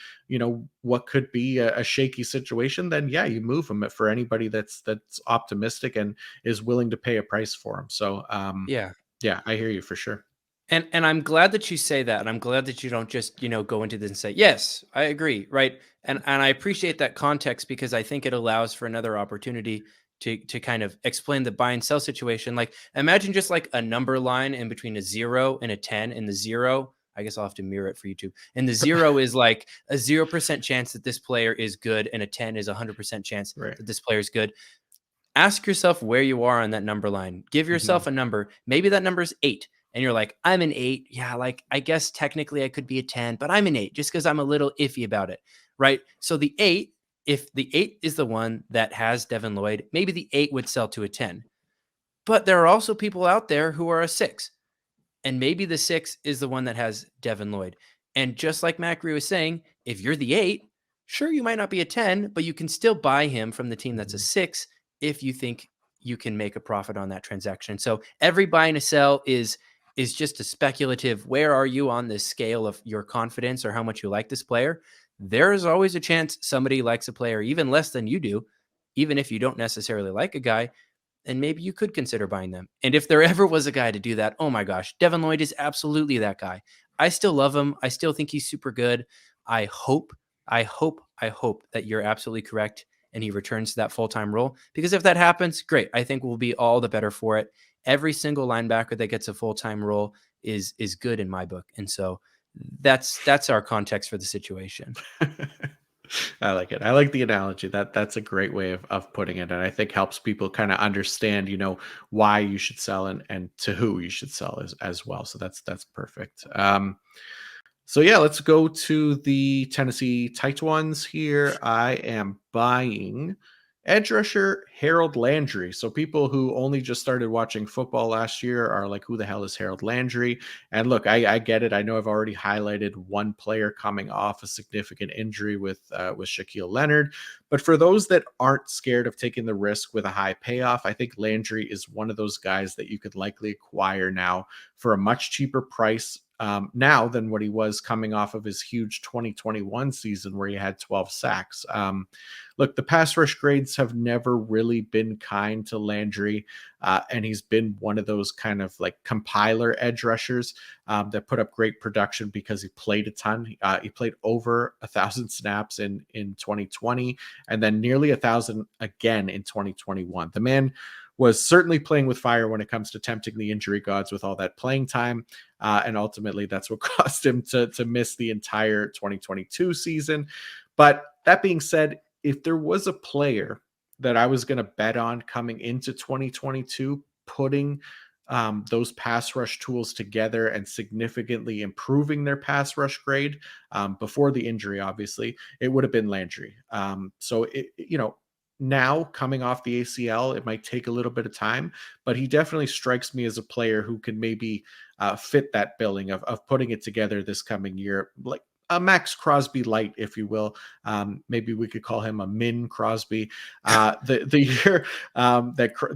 what could be a shaky situation, then yeah, you move him. For anybody that's optimistic and is willing to pay a price for him. So Yeah. yeah, I hear you for sure. And I'm glad that you say that, and I'm glad that you don't just go into this and say yes, I agree, right? And I appreciate that context because I think it allows for another opportunity to kind of explain the buy and sell situation. Like imagine just like a number line in between a 0 and a 10, and the 0, I guess I'll have to mirror it for YouTube. And the 0 is like a 0% chance that this player is good, and a 10 is 100% chance Right. that this player is good. Ask yourself where you are on that number line. Give yourself a number. Maybe that number is 8. And you're like, I'm an 8. Yeah, like I guess technically I could be a 10, but I'm an 8 just because I'm a little iffy about it. Right. So the 8, if the 8 is the one that has Devin Lloyd, maybe the 8 would sell to a 10. But there are also people out there who are a 6. And maybe the 6 is the one that has Devin Lloyd. And just like Macri was saying, if you're the 8, sure, you might not be a 10, but you can still buy him from the team that's a 6 if you think you can make a profit on that transaction. So every buy and a sell is just a speculative, where are you on this scale of your confidence or how much you like this player? There is always a chance somebody likes a player even less than you do, even if you don't necessarily like a guy, and maybe you could consider buying them. And if there ever was a guy to do that, oh my gosh, Devin Lloyd is absolutely that guy. I still love him. I still think he's super good. I hope that you're absolutely correct and he returns to that full-time role, because if that happens, great. I think we'll be all the better for it. Every single linebacker that gets a full-time role is good in my book. And so that's our context for the situation. I like it. I like the analogy. That's a great way of putting it, and I think helps people kind of understand, why you should sell and to who you should sell as well. So that's perfect. So yeah, let's go to the Tennessee Titans here. I am buying edge rusher Harold Landry. So people who only just started watching football last year are like, who the hell is Harold Landry? And look, I get it. I know I've already highlighted one player coming off a significant injury with Shaquille Leonard. But for those that aren't scared of taking the risk with a high payoff, I think Landry is one of those guys that you could likely acquire now for a much cheaper price now than what he was coming off of his huge 2021 season where he had 12 sacks. Look, the pass rush grades have never really been kind to Landry, and he's been one of those kind of like compiler edge rushers that put up great production because he played a ton. He played over 1,000 snaps in 2020, and then nearly 1,000 again in 2021. The man was certainly playing with fire when it comes to tempting the injury gods with all that playing time. And ultimately, that's what caused him to miss the entire 2022 season. But that being said, if there was a player that I was going to bet on coming into 2022, putting those pass rush tools together and significantly improving their pass rush grade before the injury, obviously, it would have been Landry. So, now coming off the ACL, it might take a little bit of time, but he definitely strikes me as a player who can maybe fit that billing of putting it together this coming year, like a Max Crosby light, if you will. Maybe we could call him a Min Crosby. The year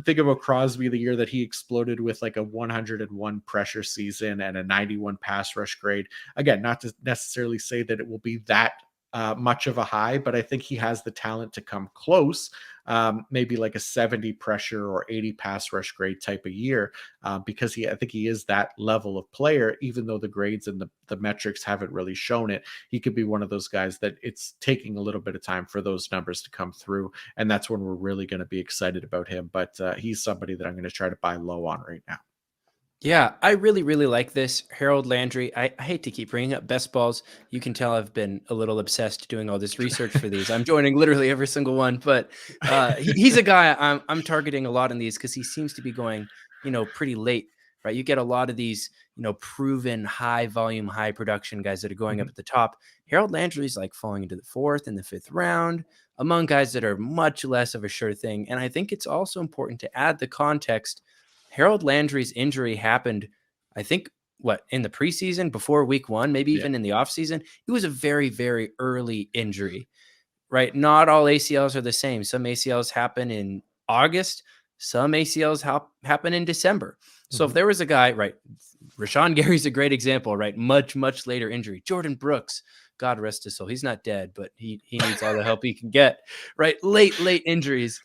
think about Crosby, the year that he exploded with like a 101 pressure season and a 91 pass rush grade. Again, not to necessarily say that it will be that much of a high, but I think he has the talent to come close, maybe like a 70 pressure or 80 pass rush grade type of year, because I think he is that level of player, even though the grades and the metrics haven't really shown it. He could be one of those guys that it's taking a little bit of time for those numbers to come through, and that's when we're really going to be excited about him. But he's somebody that I'm going to try to buy low on right now. Yeah, I really, really like this. Harold Landry. I hate to keep bringing up best balls. You can tell I've been a little obsessed doing all this research for these. I'm joining literally every single one, but he's a guy I'm targeting a lot in these because he seems to be going, pretty late, right? You get a lot of these, proven high volume, high production guys that are going up Mhm. at the top. Harold Landry's like falling into the fourth and the fifth round among guys that are much less of a sure thing. And I think it's also important to add the context. Harold Landry's injury happened, I think, in the preseason before week 1, maybe Yeah. even in the offseason. It was a very, very early injury, right? Not all ACLs are the same. Some ACLs happen in August, some ACLs happen in December. So if Mhm. there was a guy, right, Rashawn Gary's a great example, right? Much, much later injury. Jordan Brooks, God rest his soul. He's not dead, but he needs all the help he can get, right? Late injuries.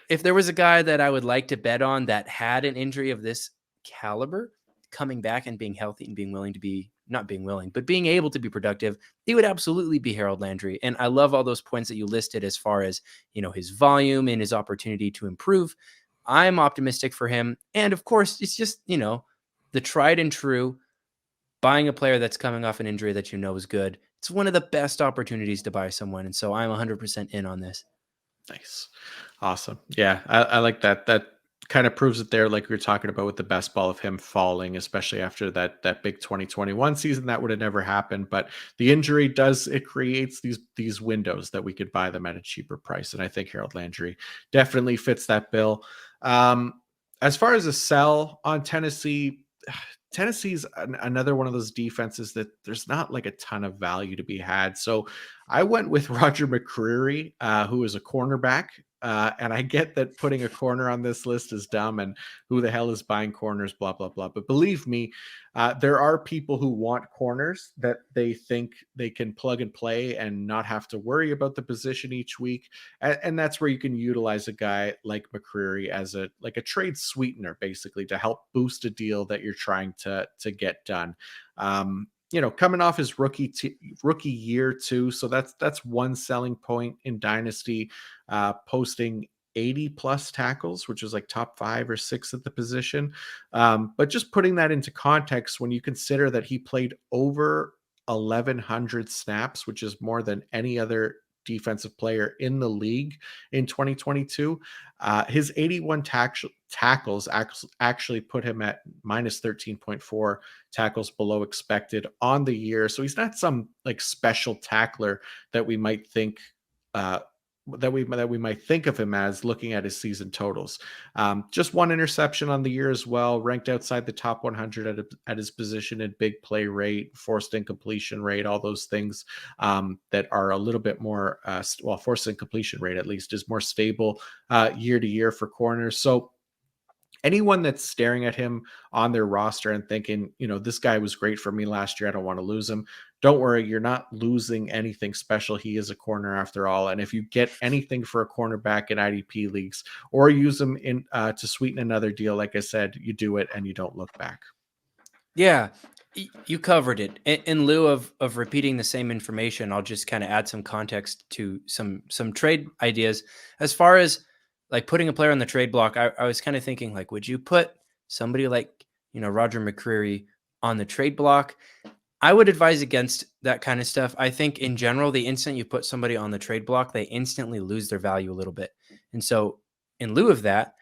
If there was a guy that I would like to bet on that had an injury of this caliber, coming back and being healthy and being willing to be not being willing, but being able to be productive, it would absolutely be Harold Landry. And I love all those points that you listed as far as, his volume and his opportunity to improve. I'm optimistic for him. And of course, it's just, the tried and true buying a player that's coming off an injury that is good. It's one of the best opportunities to buy someone. And so I'm 100% in on this. Nice. Awesome. Yeah, I like that. That kind of proves it there, like we were talking about with the best ball of him falling, especially after that big 2021 season. That would have never happened. But the injury it creates these windows that we could buy them at a cheaper price. And I think Harold Landry definitely fits that bill. As far as a sell on Tennessee, Tennessee's another one of those defenses that there's not like a ton of value to be had. So I went with Roger McCreary, who is a cornerback. And I get that putting a corner on this list is dumb and who the hell is buying corners, blah, blah, blah. But believe me, there are people who want corners that they think they can plug and play and not have to worry about the position each week. And that's where you can utilize a guy like McCreary as a trade sweetener, basically, to help boost a deal that you're trying to get done. Coming off his rookie year too, so that's one selling point in Dynasty. Posting 80 plus tackles, which is like top 5 or 6 at the position. But just putting that into context, when you consider that he played over 1,100 snaps, which is more than any other defensive player in the league in 2022, his 81 tackles actually put him at minus 13.4 tackles below expected on the year. So he's not some like special tackler that we might think uh, that we might think of him as looking at his season totals. Just one interception on the year as well, ranked outside the top 100 at his position in big play rate, forced incompletion rate, all those things that are a little bit more, forced incompletion rate at least is more stable year to year for corners. So anyone that's staring at him on their roster and thinking, this guy was great for me last year, I don't want to lose him. Don't worry, you're not losing anything special. He is a corner after all. And if you get anything for a cornerback in IDP leagues or use him in to sweeten another deal, like I said, you do it and you don't look back. Yeah, you covered it. In lieu of repeating the same information, I'll just kind of add some context to some trade ideas. As far as like putting a player on the trade block, I was kind of thinking like, would you put somebody like Roger McCreary on the trade block? I would advise against that kind of stuff. I think in general, the instant you put somebody on the trade block, they instantly lose their value a little bit. And so, in lieu of that,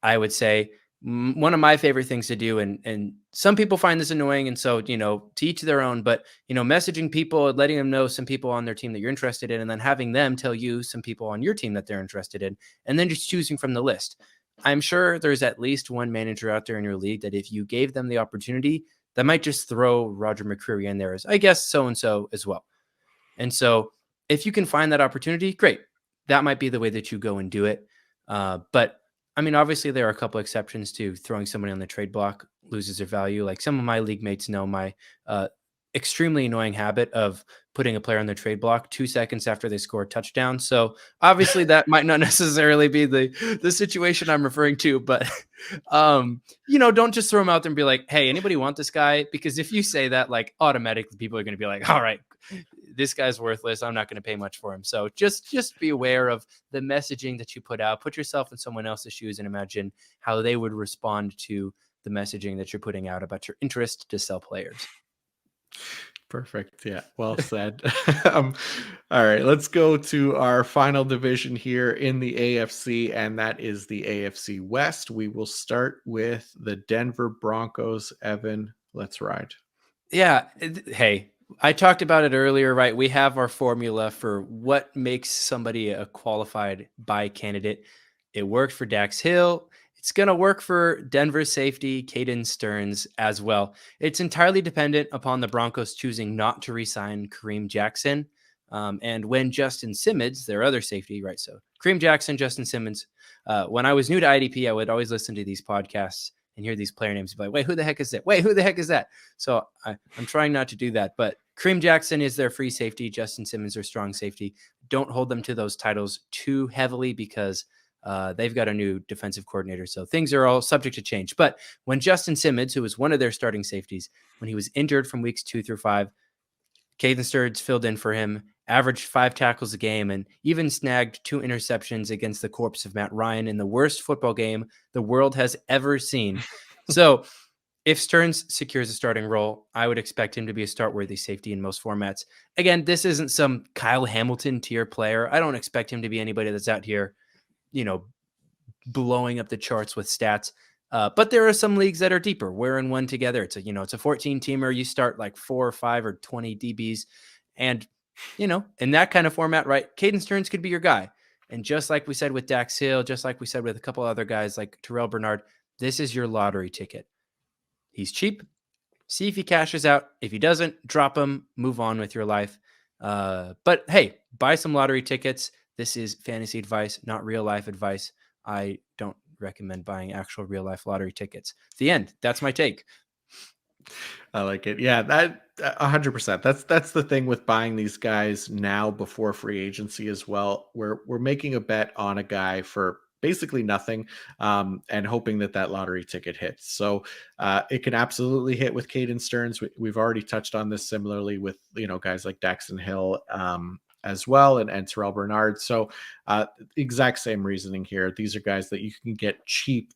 I would say one of my favorite things to do, and some people find this annoying, and so to each their own. But messaging people, letting them know some people on their team that you're interested in, and then having them tell you some people on your team that they're interested in, and then just choosing from the list. I'm sure there's at least one manager out there in your league that if you gave them the opportunity, that might just throw Roger McCreary in there as, I guess, so-and-so as well. And so if you can find that opportunity, great. That might be the way that you go and do it. But I mean, obviously there are a couple exceptions to throwing somebody on the trade block loses their value. Like some of my league mates know my extremely annoying habit of putting a player on the trade block 2 seconds after they score a touchdown. So obviously that might not necessarily be the situation I'm referring to, but don't just throw them out there and be like, hey, anybody want this guy? Because if you say that, like automatically people are going to be like, all right, this guy's worthless. I'm not going to pay much for him. So just be aware of the messaging that you put out. Put yourself in someone else's shoes and imagine how they would respond to the messaging that you're putting out about your interest to sell players. Perfect. Yeah. Well said. All right. Let's go to our final division here in the AFC, and that is the AFC West. We will start with the Denver Broncos. Evan, let's ride. Yeah. Hey, I talked about it earlier, right? We have our formula for what makes somebody a qualified buy candidate. It worked for Dax Hill. It's going to work for Denver safety, Caden Stearns as well. It's entirely dependent upon the Broncos choosing not to re-sign Kareem Jackson. And when Justin Simmons, their other safety, right? So Kareem Jackson, Justin Simmons. When I was new to IDP, I would always listen to these podcasts and hear these player names. Be like, wait, who the heck is that? Wait, who the heck is that? So I'm trying not to do that. But Kareem Jackson is their free safety. Justin Simmons, their strong safety. Don't hold them to those titles too heavily because they've got a new defensive coordinator. So things are all subject to change. But when Justin Simmons, who was one of their starting safeties, when he was injured from weeks 2 through 5, Caden Stearns filled in for him, averaged 5 tackles a game, and even snagged 2 interceptions against the corpse of Matt Ryan in the worst football game the world has ever seen. So if Stearns secures a starting role, I would expect him to be a start-worthy safety in most formats. Again, this isn't some Kyle Hamilton tier player. I don't expect him to be anybody that's out here, blowing up the charts with stats. But there are some leagues that are deeper. We're in one together. It's a 14-teamer. You start like 4 or 5 or 20 DBs. And, in that kind of format, right, Caden Stearns could be your guy. And just like we said with Dax Hill, just like we said with a couple other guys like Terrell Bernard, this is your lottery ticket. He's cheap. See if he cashes out. If he doesn't, drop him, move on with your life. But hey, buy some lottery tickets. This is fantasy advice, not real life advice. I don't recommend buying actual real life lottery tickets. The end. That's my take. I like it. Yeah, that 100%. That's the thing with buying these guys now before free agency as well. We're making a bet on a guy for basically nothing, and hoping that lottery ticket hits. So it can absolutely hit with Caden Stearns. We've already touched on this similarly with guys like Dax Hill as well, and Terrell Bernard. So exact same reasoning here. These are guys that you can get cheap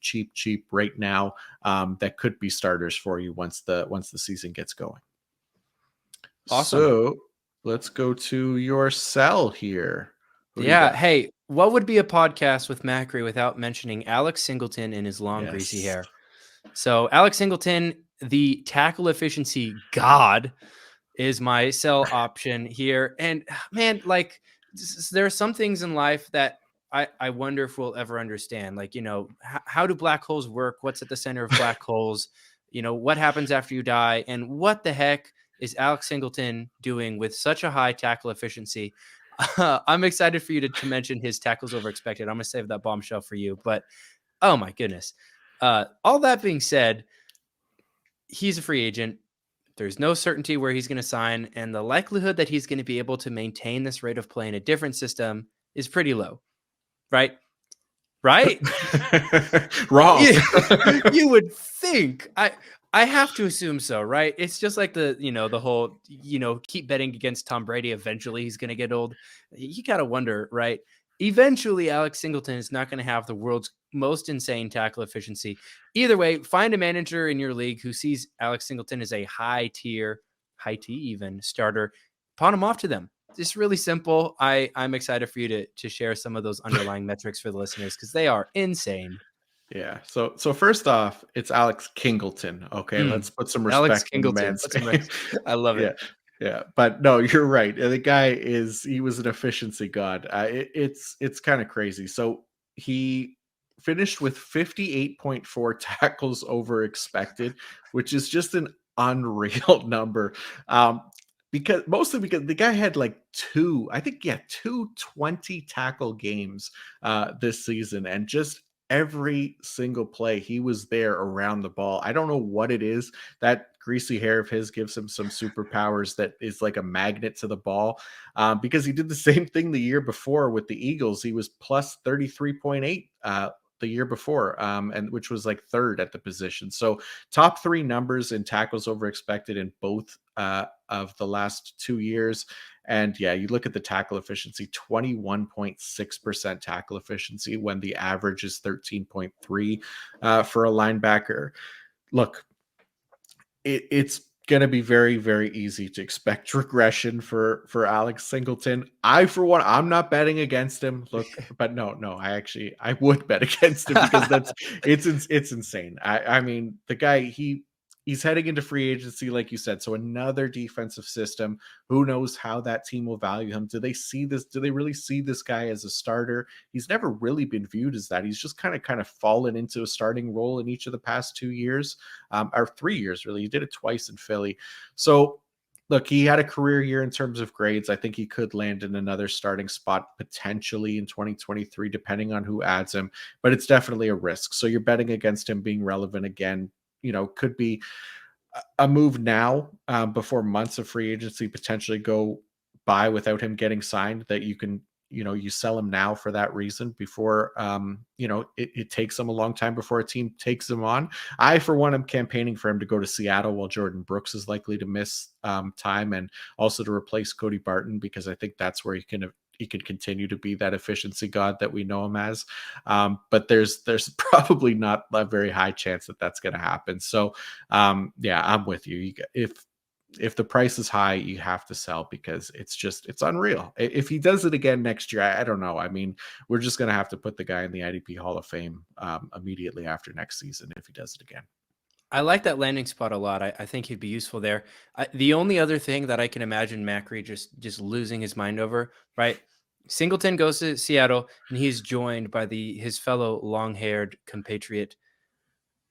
right now, that could be starters for you once the season gets going. Awesome. So let's go to your sell here. Yeah. Hey, what would be a podcast with Macri without mentioning Alex Singleton and his long, greasy hair? So Alex Singleton, the tackle efficiency god, is my sell option here. And man, like there are some things in life that I wonder if we'll ever understand. Like, how do black holes work? What's at the center of black holes? What happens after you die? And what the heck is Alex Singleton doing with such a high tackle efficiency? I'm excited for you to mention his tackles over expected. I'm going to save that bombshell for you. But, oh my goodness. All that being said, he's a free agent. There's no certainty where he's going to sign, and the likelihood that he's going to be able to maintain this rate of play in a different system is pretty low, right? Right? Wrong. You would think. I have to assume so, right? It's just like the whole, keep betting against Tom Brady. Eventually he's going to get old. You got to wonder, right? Eventually Alex Singleton is not going to have the world's most insane tackle efficiency. Either way, find a manager in your league who sees Alex Singleton as a high T even starter. Pawn him off to them. It's really simple. I'm excited for you to share some of those underlying metrics for the listeners because they are insane. Yeah. So first off, it's Alex Kingleton. Okay, let's put some respect Alex on the Kingleton. man's name. I love it. Yeah. But no, you're right. The guy he was an efficiency god. It's kind of crazy. So he finished with 58.4 tackles over expected, which is just an unreal number. Because the guy had like two 20 tackle games this season, and just every single play he was there around the ball. I don't know what it is. That greasy hair of his gives him some superpowers that is like a magnet to the ball, because he did the same thing the year before with the Eagles. He was plus 33.8 the year before, and which was like third at the position. So top 3 numbers in tackles over expected in both of the last 2 years. And yeah, you look at the tackle efficiency, 21.6% tackle efficiency when the average is 13.3 for a linebacker. look, it's going to be very, very easy to expect regression for Alex Singleton. For one, I'm not betting against him. Look, but no, I would bet against him because it's insane. I mean, the guy, he's heading into free agency, like you said. So another defensive system. Who knows how that team will value him? Do they see this? Do they really see this guy as a starter? He's never really been viewed as that. He's just kind of fallen into a starting role in each of the past 2 years, or 3 years, really. He did it twice in Philly. So look, he had a career year in terms of grades. I think he could land in another starting spot potentially in 2023, depending on who adds him, but it's definitely a risk. So you're betting against him being relevant again. Could be a move now, before months of free agency potentially go by without him getting signed, that you can, you sell him now for that reason before, it takes him a long time before a team takes him on. I, for one, am campaigning for him to go to Seattle while Jordan Brooks is likely to miss time, and also to replace Cody Barton, because I think that's where he could continue to be that efficiency god that we know him as. But there's probably not a very high chance that that's going to happen. So yeah, I'm with you. If the price is high, you have to sell, because it's unreal. If he does it again next year, I don't know. I mean, we're just going to have to put the guy in the IDP Hall of Fame immediately after next season if he does it again. I like that landing spot a lot. I think he'd be useful there. The only other thing that I can imagine Macri just losing his mind over, right? Singleton goes to Seattle, and he's joined by his fellow long-haired compatriot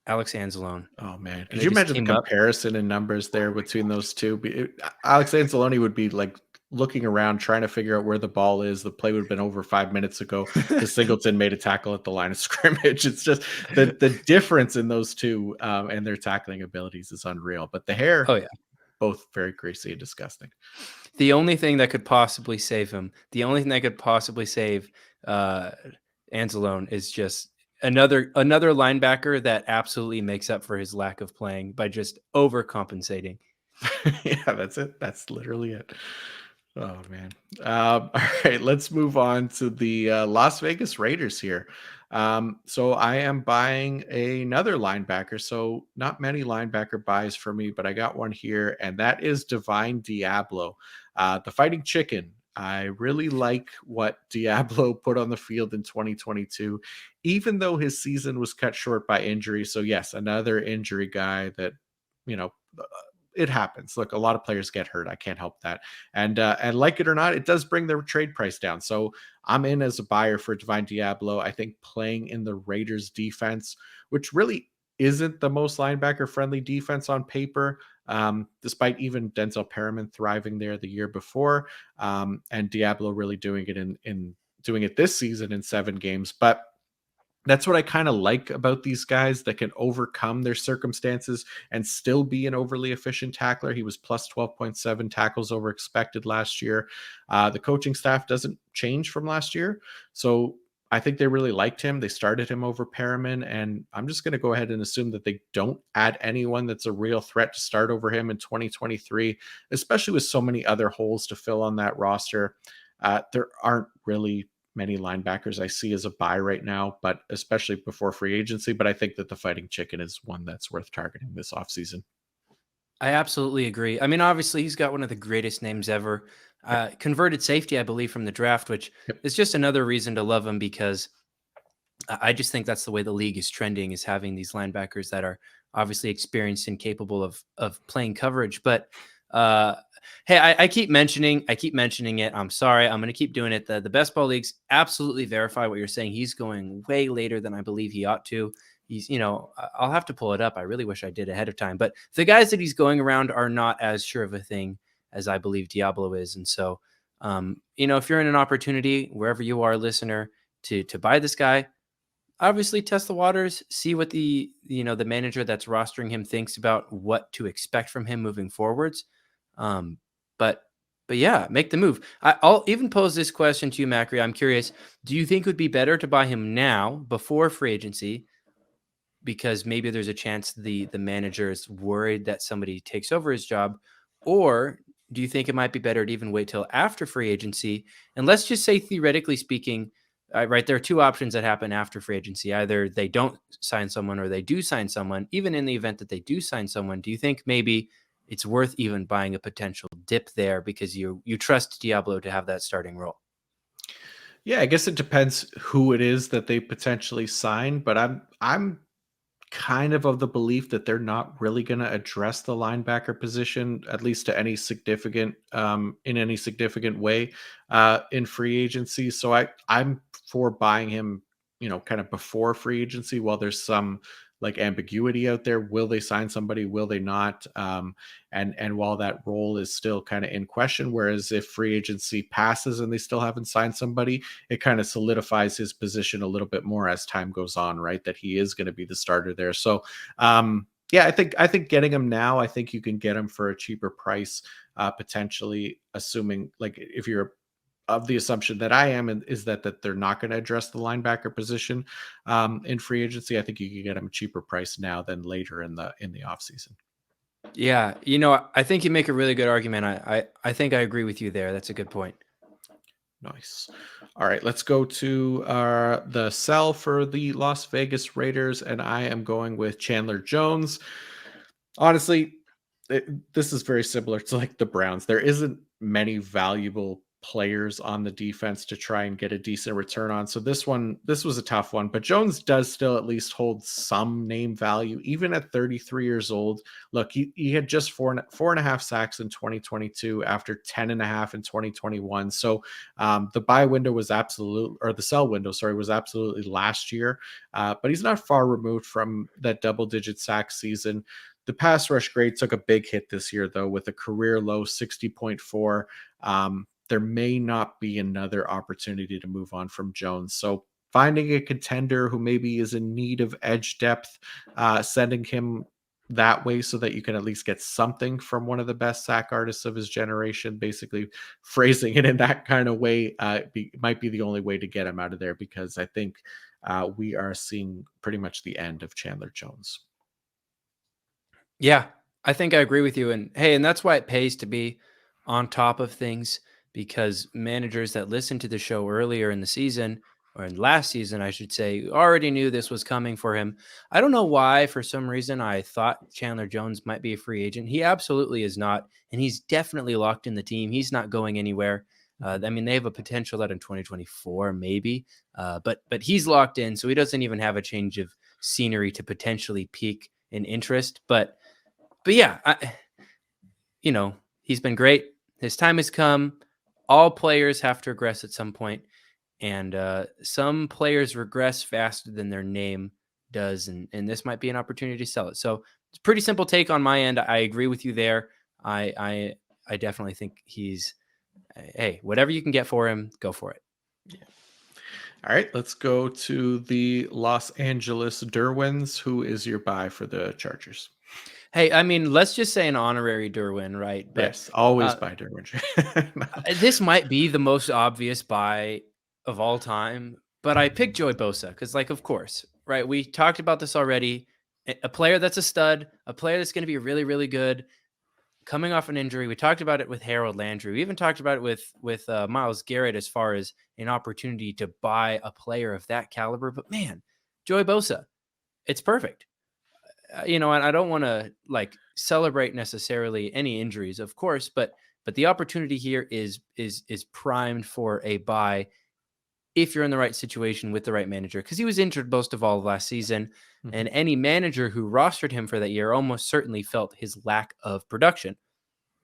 Alex Anzalone. Oh man, And could they you just imagine the team up. comparison in numbers there between those two? Alex Anzalone would be like looking around trying to figure out where the ball is. The play would have been over 5 minutes ago because Singleton made a tackle at the line of scrimmage. It's just the difference in those two, and their tackling abilities is unreal. But the hair, Oh yeah. both very greasy and disgusting. The only thing that could possibly save him, the only thing that could possibly save Anzalone is just another linebacker that absolutely makes up for his lack of playing by just overcompensating. Yeah, that's it. That's literally it. Oh man. All right, let's move on to the Las Vegas Raiders here. So I am buying another linebacker. So not many linebacker buys for me, but I got one here, and that is Divine Diablo, the Fighting Chicken. I really like what Diablo put on the field in 2022, even though his season was cut short by injury. So yes, another injury guy that, you know, it happens. Look, a lot of players get hurt. I can't help that. And like it or not, it does bring the trade price down. So I'm in as a buyer for Divine Diablo. I think playing in the Raiders defense, which really isn't the most linebacker friendly defense on paper, despite even Denzel Perriman thriving there the year before, and Diablo really doing it in doing it this season in 7 games. But that's what I kind of like about these guys that can overcome their circumstances and still be an overly efficient tackler. He was plus 12.7 tackles over expected last year. The coaching staff doesn't change from last year. So I think they really liked him. They started him over Perriman, and I'm just going to go ahead and assume that they don't add anyone that's a real threat to start over him in 2023, especially with so many other holes to fill on that roster. There aren't really many linebackers I see as a buy right now, but especially before free agency. But I think that the Fighting Chicken is one that's worth targeting this offseason. I absolutely agree. I mean, obviously, he's got one of the greatest names ever. Yep. Converted safety, I believe, from the draft, which Yep. is just another reason to love him, because I just think that's the way the league is trending, is having these linebackers that are obviously experienced and capable of playing coverage. But hey, I keep mentioning it. I'm sorry. I'm going to keep doing it. The best ball leagues absolutely verify what you're saying. He's going way later than I believe he ought to. He's, I'll have to pull it up. I really wish I did ahead of time. But the guys that he's going around are not as sure of a thing as I believe Diablo is. And so, if you're in an opportunity, wherever you are, listener, to buy this guy, obviously test the waters, see what the manager that's rostering him thinks about what to expect from him moving forwards. But yeah, make the move. I'll even pose this question to you, Macri. I'm curious, do you think it would be better to buy him now before free agency, because maybe there's a chance the manager is worried that somebody takes over his job? Or do you think it might be better to even wait till after free agency? And let's just say, theoretically speaking, right? There are two options that happen after free agency. Either they don't sign someone or they do sign someone. Even in the event that they do sign someone, do you think maybe it's worth even buying a potential dip there because you trust Diablo to have that starting role? Yeah, I guess it depends who it is that they potentially sign, but I'm kind of the belief that they're not really going to address the linebacker position, at least to any significant in any significant way in free agency. So I'm for buying him, kind of before free agency while there's some like ambiguity out there. Will they sign somebody? Will they not? And while that role is still kind of in question, whereas if free agency passes and they still haven't signed somebody, it kind of solidifies his position a little bit more as time goes on, right? That he is going to be the starter there. So, yeah, I think getting him now, I think you can get him for a cheaper price, potentially, assuming like if you're of the assumption that I am, and is that they're not going to address the linebacker position in free agency. I think you can get him a cheaper price now than later in the offseason. Yeah, I think you make a really good argument. I think I agree with you there. That's a good point. Nice. All right, let's go to the sell for the Las Vegas Raiders, and I am going with Chandler Jones. Honestly, this is very similar to like the Browns. There isn't many valuable players on the defense to try and get a decent return on. So this was a tough one, but Jones does still at least hold some name value, even at 33 years old. Look, he had just four and a half sacks in 2022 after 10 and a half in 2021. So the buy window was the sell window, sorry, was absolutely last year. But he's not far removed from that double digit sack season. The pass rush grade took a big hit this year, though, with a career low 60.4. There may not be another opportunity to move on from Jones. So finding a contender who maybe is in need of edge depth, sending him that way so that you can at least get something from one of the best sack artists of his generation, basically phrasing it in that kind of way, might be the only way to get him out of there, because I think we are seeing pretty much the end of Chandler Jones. Yeah, I think I agree with you. And hey, and that's why it pays to be on top of things, because managers that listened to the show earlier in the season, or in last season, I should say, already knew this was coming for him. I don't know why, for some reason, I thought Chandler Jones might be a free agent. He absolutely is not. And he's definitely locked in the team. He's not going anywhere. I mean, they have a potential that in 2024, maybe, but he's locked in, so he doesn't even have a change of scenery to potentially peak in interest. But yeah, he's been great. His time has come. All players have to regress at some point, and some players regress faster than their name does, and this might be an opportunity to sell it. So it's a pretty simple take on my end. I agree with you there. I definitely think he's, hey, whatever you can get for him, go for it. Yeah. All right, let's go to the Los Angeles Derwins. Who is your buy for the Chargers? Hey, I mean, let's just say an honorary Derwin, right? But yes, always buy Derwin. this might be the most obvious buy of all time, but I picked Joey Bosa because, like, of course, right? We talked about this already. A player that's a stud, a player that's going to be really, really good, coming off an injury. We talked about it with Harold Landry. We even talked about it with Myles Garrett as far as an opportunity to buy a player of that caliber. But man, Joey Bosa, it's perfect. And I don't want to like celebrate necessarily any injuries, of course, but the opportunity here is primed for a buy if you're in the right situation with the right manager, because he was injured most of all of last season, and any manager who rostered him for that year almost certainly felt his lack of production.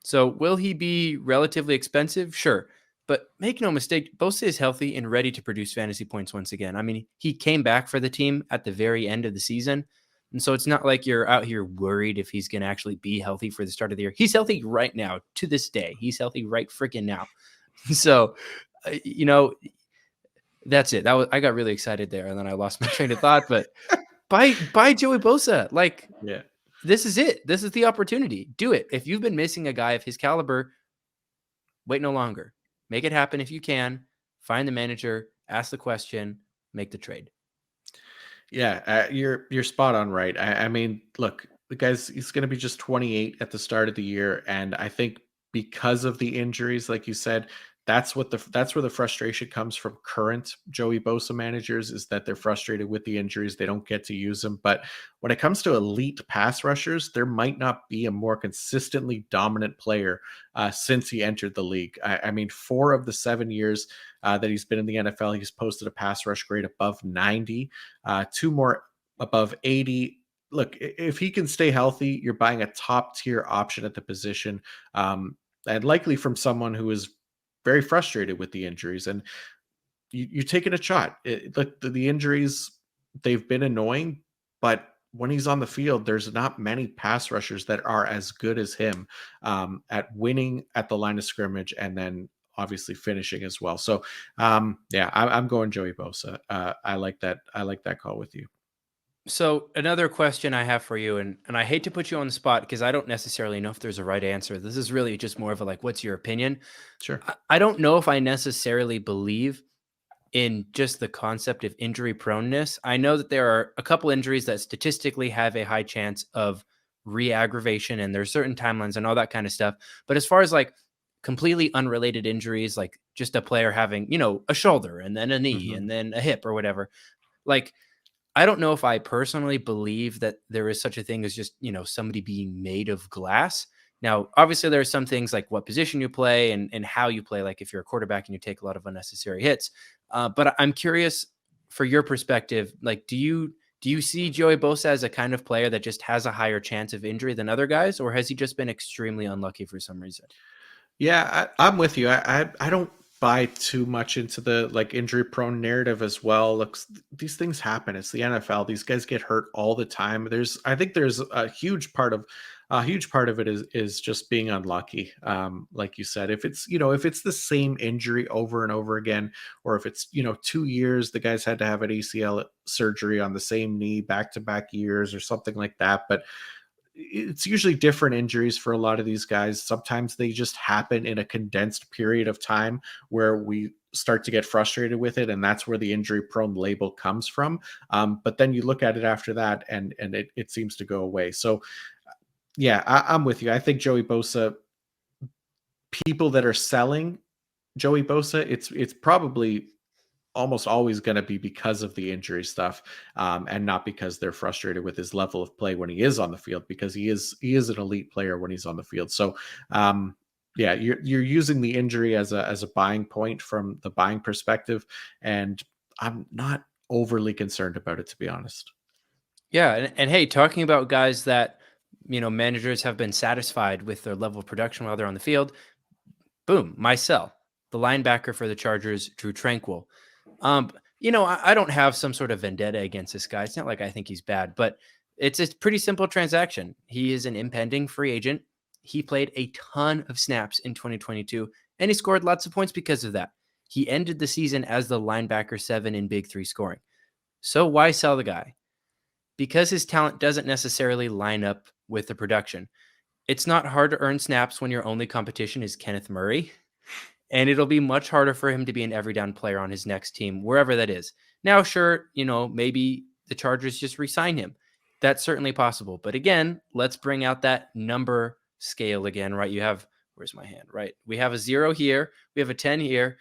So will he be relatively expensive? Sure. But make no mistake, Bosa is healthy and ready to produce fantasy points once again. I mean, he came back for the team at the very end of the season. And so it's not like you're out here worried if he's going to actually be healthy for the start of the year. He's healthy right now, to this day. He's healthy right freaking now. So, that's it. I got really excited there, and then I lost my train of thought. But buy Joey Bosa. Like, yeah. This is it. This is the opportunity. Do it. If you've been missing a guy of his caliber, wait no longer. Make it happen if you can. Find the manager, ask the question, make the trade. Yeah, you're spot on, right? I mean, look, the he's going to be just 28 at the start of the year, and I think because of the injuries, like you said, that's where the frustration comes from current Joey Bosa managers, is that they're frustrated with the injuries. They don't get to use them. But when it comes to elite pass rushers, there might not be a more consistently dominant player since he entered the league. I mean, 4 of the 7 years that he's been in the NFL, he's posted a pass rush grade above 90, 2 more above 80. Look, if he can stay healthy, you're buying a top tier option at the position, and likely from someone who is very frustrated with the injuries. And you're taking a shot. The injuries, they've been annoying, but when he's on the field, there's not many pass rushers that are as good as him at winning at the line of scrimmage and then obviously finishing as well. So yeah, I'm going Joey Bosa. I like that. I like that call with you. So another question I have for you, and I hate to put you on the spot because I don't necessarily know if there's a right answer. This is really just more of a like, what's your opinion? Sure. I don't know if I necessarily believe in just the concept of injury proneness. I know that there are a couple injuries that statistically have a high chance of re-aggravation, and there's certain timelines and all that kind of stuff. But as far as like completely unrelated injuries, like just a player having, a shoulder and then a knee and then a hip or whatever, like I don't know if I personally believe that there is such a thing as just, somebody being made of glass. Now, obviously, there are some things like what position you play and how you play, like if you're a quarterback and you take a lot of unnecessary hits. But I'm curious for your perspective, like, do you see Joey Bosa as a kind of player that just has a higher chance of injury than other guys, or has he just been extremely unlucky for some reason? Yeah, I'm with you. I don't buy too much into the like injury prone narrative as well. Look, these things happen. It's the NFL. These guys get hurt all the time. I think there's a huge part of it is just being unlucky. Like you said, if it's the same injury over and over again, or if it's 2 years, the guys had to have an ACL surgery on the same knee back to back years or something like that. But it's usually different injuries for a lot of these guys. Sometimes they just happen in a condensed period of time where we start to get frustrated with it, and that's where the injury prone label comes from. But then you look at it after that, and it seems to go away. So yeah, I'm with you. I think Joey Bosa, people that are selling Joey Bosa, it's probably almost always going to be because of the injury stuff, and not because they're frustrated with his level of play when he is on the field, because he is an elite player when he's on the field. So yeah, you're using the injury as a buying point from the buying perspective, and I'm not overly concerned about it, to be honest. Yeah, and hey, talking about guys that managers have been satisfied with their level of production while they're on the field. Boom, Mycel, the linebacker for the Chargers, Drew Tranquil. I don't have some sort of vendetta against this guy. It's not like I think he's bad, but it's a pretty simple transaction. He is an impending free agent. He played a ton of snaps in 2022, and he scored lots of points because of that. He ended the season as the linebacker 7 in Big 3 scoring. So why sell the guy? Because his talent doesn't necessarily line up with the production. It's not hard to earn snaps when your only competition is Kenneth Murray, and it'll be much harder for him to be an every down player on his next team, wherever that is. Now, sure, maybe the Chargers just re-sign him. That's certainly possible. But again, let's bring out that number scale again, right? Where's my hand, right? We have a 0 here. We have a 10 here.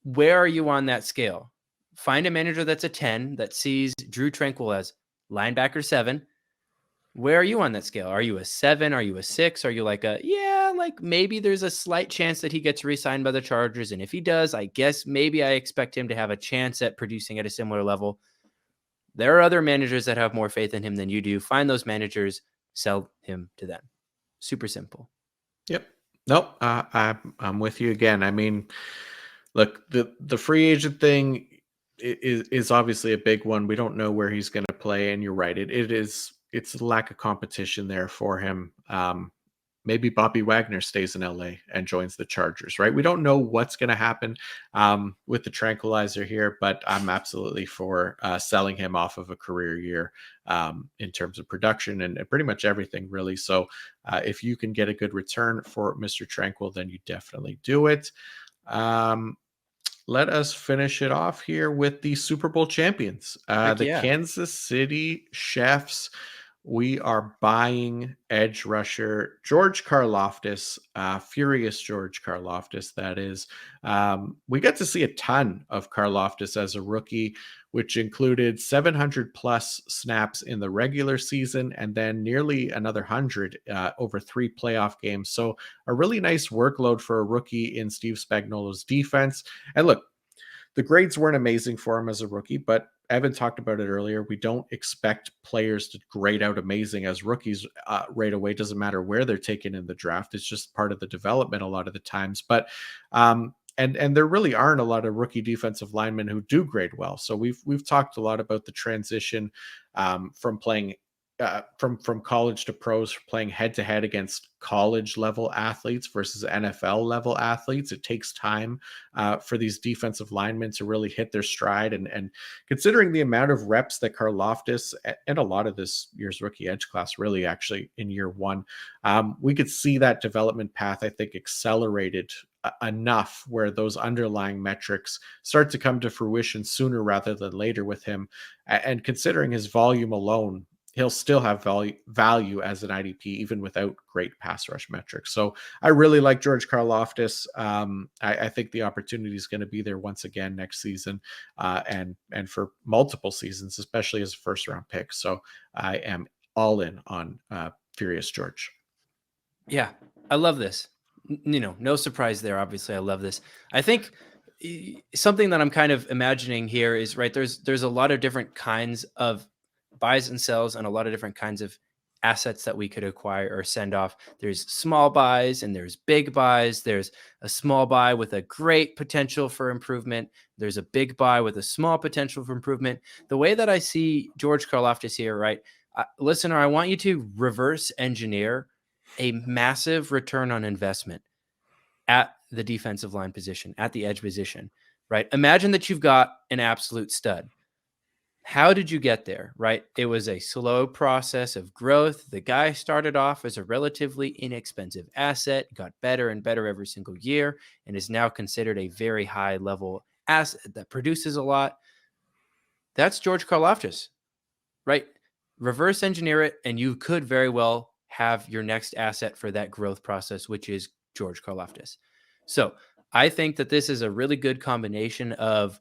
Where are you on that scale? Find a manager that's a 10 that sees Drew Tranquil as linebacker 7. Where are you on that scale? Are you a 7? Are you a 6? Are you like like maybe there's a slight chance that he gets re-signed by the Chargers. And if he does, I guess maybe I expect him to have a chance at producing at a similar level. There are other managers that have more faith in him than you do. Find those managers, sell him to them. Super simple. Yep. Nope. I'm with you again. I mean, look, the free agent thing is obviously a big one. We don't know where he's going to play, and you're right. It's a lack of competition there for him. Maybe Bobby Wagner stays in LA and joins the Chargers, right? We don't know what's going to happen with the tranquilizer here, but I'm absolutely for selling him off of a career year in terms of production and pretty much everything, really. So if you can get a good return for Mr. Tranquil, then you definitely do it. Let us finish it off here with the Super Bowl champions, Heck the yeah. Kansas City Chiefs. We are buying edge rusher George Karlaftis, furious George Karlaftis, that is. We got to see a ton of Karlaftis as a rookie, which included 700 plus snaps in the regular season and then nearly another 100 over 3 playoff games. So a really nice workload for a rookie in Steve Spagnuolo's defense. And look, the grades weren't amazing for him as a rookie, but Evan talked about it earlier. We don't expect players to grade out amazing as rookies right away. Doesn't matter where they're taken in the draft. It's just part of the development a lot of the times. But and there really aren't a lot of rookie defensive linemen who do grade well. So we've talked a lot about the transition from playing from college to pros, playing head to head against college level athletes versus NFL level athletes. It takes time for these defensive linemen to really hit their stride. And considering the amount of reps that Karlaftis and a lot of this year's rookie edge class really actually in year one, we could see that development path, I think, accelerated enough where those underlying metrics start to come to fruition sooner rather than later with him. And considering his volume alone, he'll still have value as an IDP even without great pass rush metrics. So I really like George Karlaftis. I think the opportunity is going to be there once again next season, and for multiple seasons, especially as a first round pick. So I am all in on Furious George. Yeah, I love this. No surprise there. Obviously, I love this. I think something that I'm kind of imagining here is right. There's a lot of different kinds of buys and sells and a lot of different kinds of assets that we could acquire or send off. There's small buys and there's big buys. There's a small buy with a great potential for improvement. There's a big buy with a small potential for improvement. The way that I see George Karlaftis here, right? Listener, I want you to reverse engineer a massive return on investment at the defensive line position, at the edge position, right? Imagine that you've got an absolute stud. How did you get there, right? It was a slow process of growth. The guy started off as a relatively inexpensive asset, got better and better every single year, and is now considered a very high level asset that produces a lot. That's George Karlaftis, right? Reverse engineer it, and you could very well have your next asset for that growth process, which is George Karlaftis. So I think that this is a really good combination of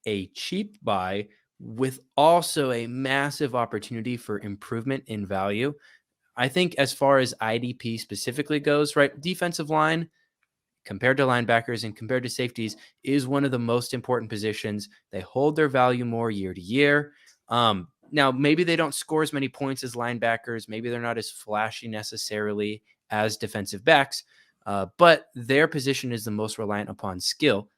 a cheap buy with also a massive opportunity for improvement in value. I think as far as IDP specifically goes, right, defensive line compared to linebackers and compared to safeties is one of the most important positions. They hold their value more year to year. Now, maybe they don't score as many points as linebackers. Maybe they're not as flashy necessarily as defensive backs, but their position is the most reliant upon skill.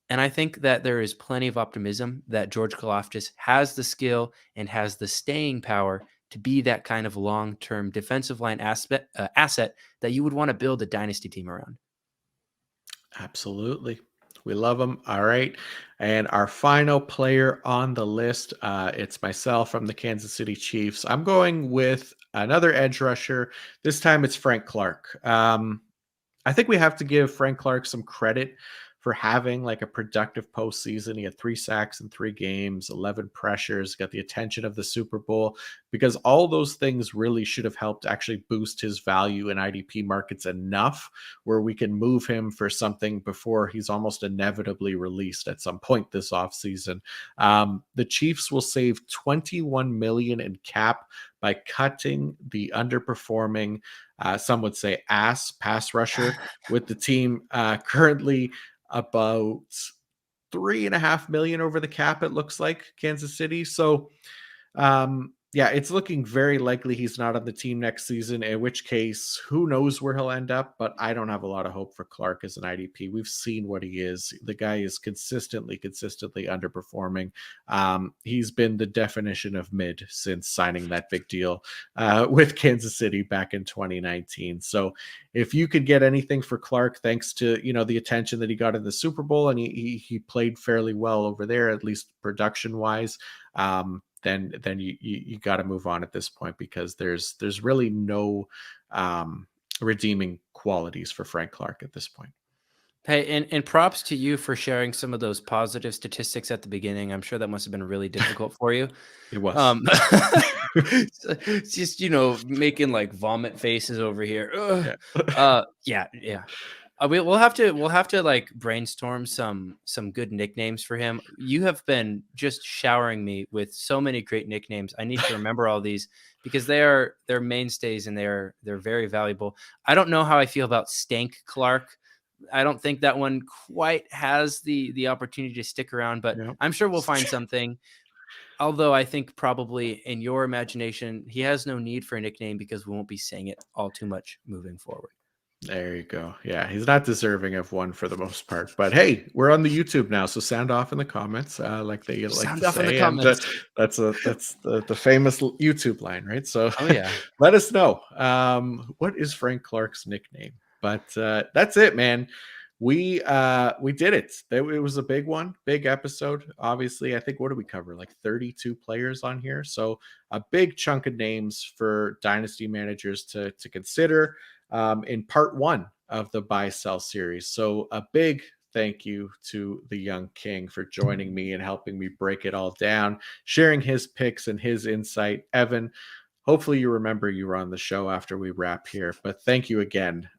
And I think that there is plenty of optimism that George Karlaftis has the skill and has the staying power to be that kind of long-term defensive line asset that you would want to build a dynasty team around. Absolutely. We love them. All right. And our final player on the list, it's myself from the Kansas City Chiefs. I'm going with another edge rusher. This time it's Frank Clark. I think we have to give Frank Clark some credit for having like a productive postseason. He had 3 sacks in 3 games, 11 pressures, got the attention of the Super Bowl, because all those things really should have helped actually boost his value in IDP markets enough where we can move him for something before he's almost inevitably released at some point this offseason. The Chiefs will save $21 million in cap by cutting the underperforming, some would say ass pass rusher with the team currently about 3.5 million over the cap, it looks like, Kansas City. So yeah, it's looking very likely he's not on the team next season, in which case, who knows where he'll end up, but I don't have a lot of hope for Clark as an IDP. We've seen what he is. The guy is consistently underperforming. He's been the definition of mid since signing that big deal with Kansas City back in 2019. So if you could get anything for Clark, thanks to, the attention that he got in the Super Bowl, and he played fairly well over there, at least production wise, then you got to move on at this point, because there's really no redeeming qualities for Frank Clark at this point. Hey, and props to you for sharing some of those positive statistics at the beginning. I'm sure that must have been really difficult for you. It was. It's just, making like vomit faces over here. Ugh. Yeah. Yeah. We'll have to like brainstorm some good nicknames for him. You have been just showering me with so many great nicknames. I need to remember all these because they're mainstays and they're very valuable. I don't know how I feel about Stank Clark. I don't think that one quite has the opportunity to stick around, but Yeah. I'm sure we'll find something. Although I think probably in your imagination, he has no need for a nickname because we won't be saying it all too much moving forward. There you go. Yeah, he's not deserving of one for the most part. But hey, we're on the YouTube now, so sound off in the comments, like they like Sound to off in the say. And comments. that's the famous YouTube line, right? So Oh yeah. let us know. What is Frank Clark's nickname? But that's it, man. We did it. It was a big one, big episode. Obviously, I think what did we cover? Like 32 players on here. So a big chunk of names for dynasty managers to consider in part one of the buy sell series. So a big thank you to the young king for joining me and helping me break it all down, sharing his picks and his insight. Evan, hopefully you remember you were on the show after we wrap here, but thank you again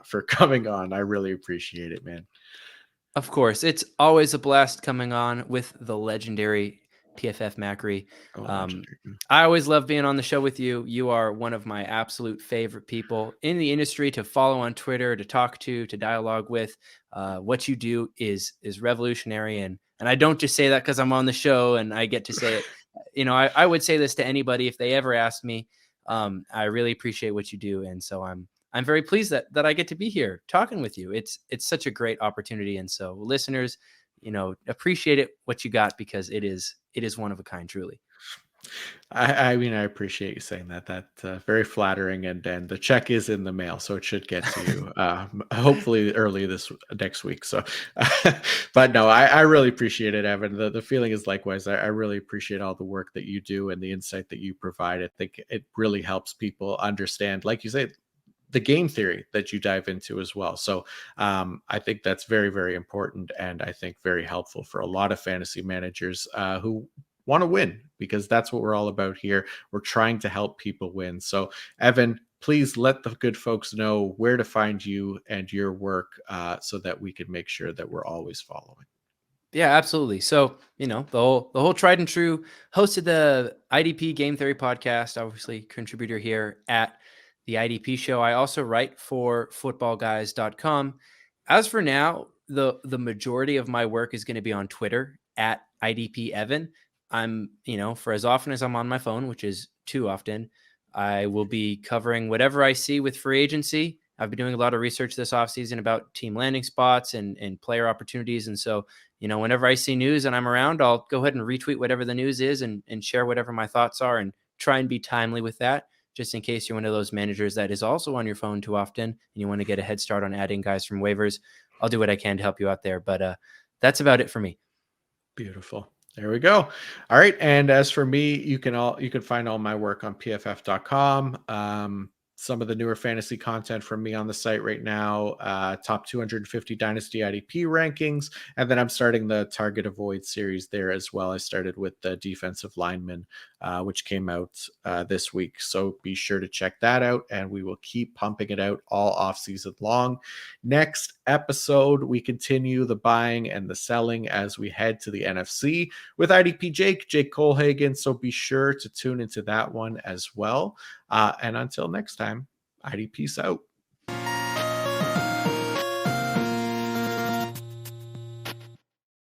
for coming on. I really appreciate it, man. Of course, it's always a blast coming on with the legendary PFF Macri. Oh, Um, legendary. I always love being on the show with you. You are one of my absolute favorite people in the industry to follow on Twitter, to talk to dialogue with. What you do is revolutionary, and I don't just say that because I'm on the show and I get to say it. I would say this to anybody if they ever asked me. I really appreciate what you do, and so I'm very pleased that I get to be here talking with you. It's such a great opportunity, and so listeners, appreciate it what you got because it is one of a kind, truly. I mean, I appreciate you saying that. That's very flattering, and the check is in the mail, so it should get to you hopefully early this next week. So, but no, I really appreciate it, Evan. The feeling is likewise. I really appreciate all the work that you do and the insight that you provide. I think it really helps people understand, like you say, the game theory that you dive into as well. So I think that's very, very important, and I think very helpful for a lot of fantasy managers who want to win, because that's what we're all about here. We're trying to help people win. So Evan, please let the good folks know where to find you and your work so that we can make sure that we're always following. Yeah, absolutely. So, the whole tried and true hosted the IDP Game Theory podcast, obviously contributor here at the IDP show. I also write for footballguys.com. As for now, the majority of my work is going to be on Twitter at IDP Evan. I'm, for as often as I'm on my phone, which is too often, I will be covering whatever I see with free agency. I've been doing a lot of research this offseason about team landing spots and player opportunities. And so, whenever I see news and I'm around, I'll go ahead and retweet whatever the news is and share whatever my thoughts are and try and be timely with that, just in case you're one of those managers that is also on your phone too often and you want to get a head start on adding guys from waivers. I'll do what I can to help you out there. But that's about it for me. Beautiful. There we go. All right. And as for me, you can find all my work on pff.com. Some of the newer fantasy content from me on the site right now, top 250 Dynasty IDP rankings. And then I'm starting the Target Avoid series there as well. I started with the defensive lineman, which came out this week. So be sure to check that out. And we will keep pumping it out all off season long. Next episode, we continue the buying and the selling as we head to the NFC with IDP Jake Colhagen. So be sure to tune into that one as well. And until next time, IDP's out.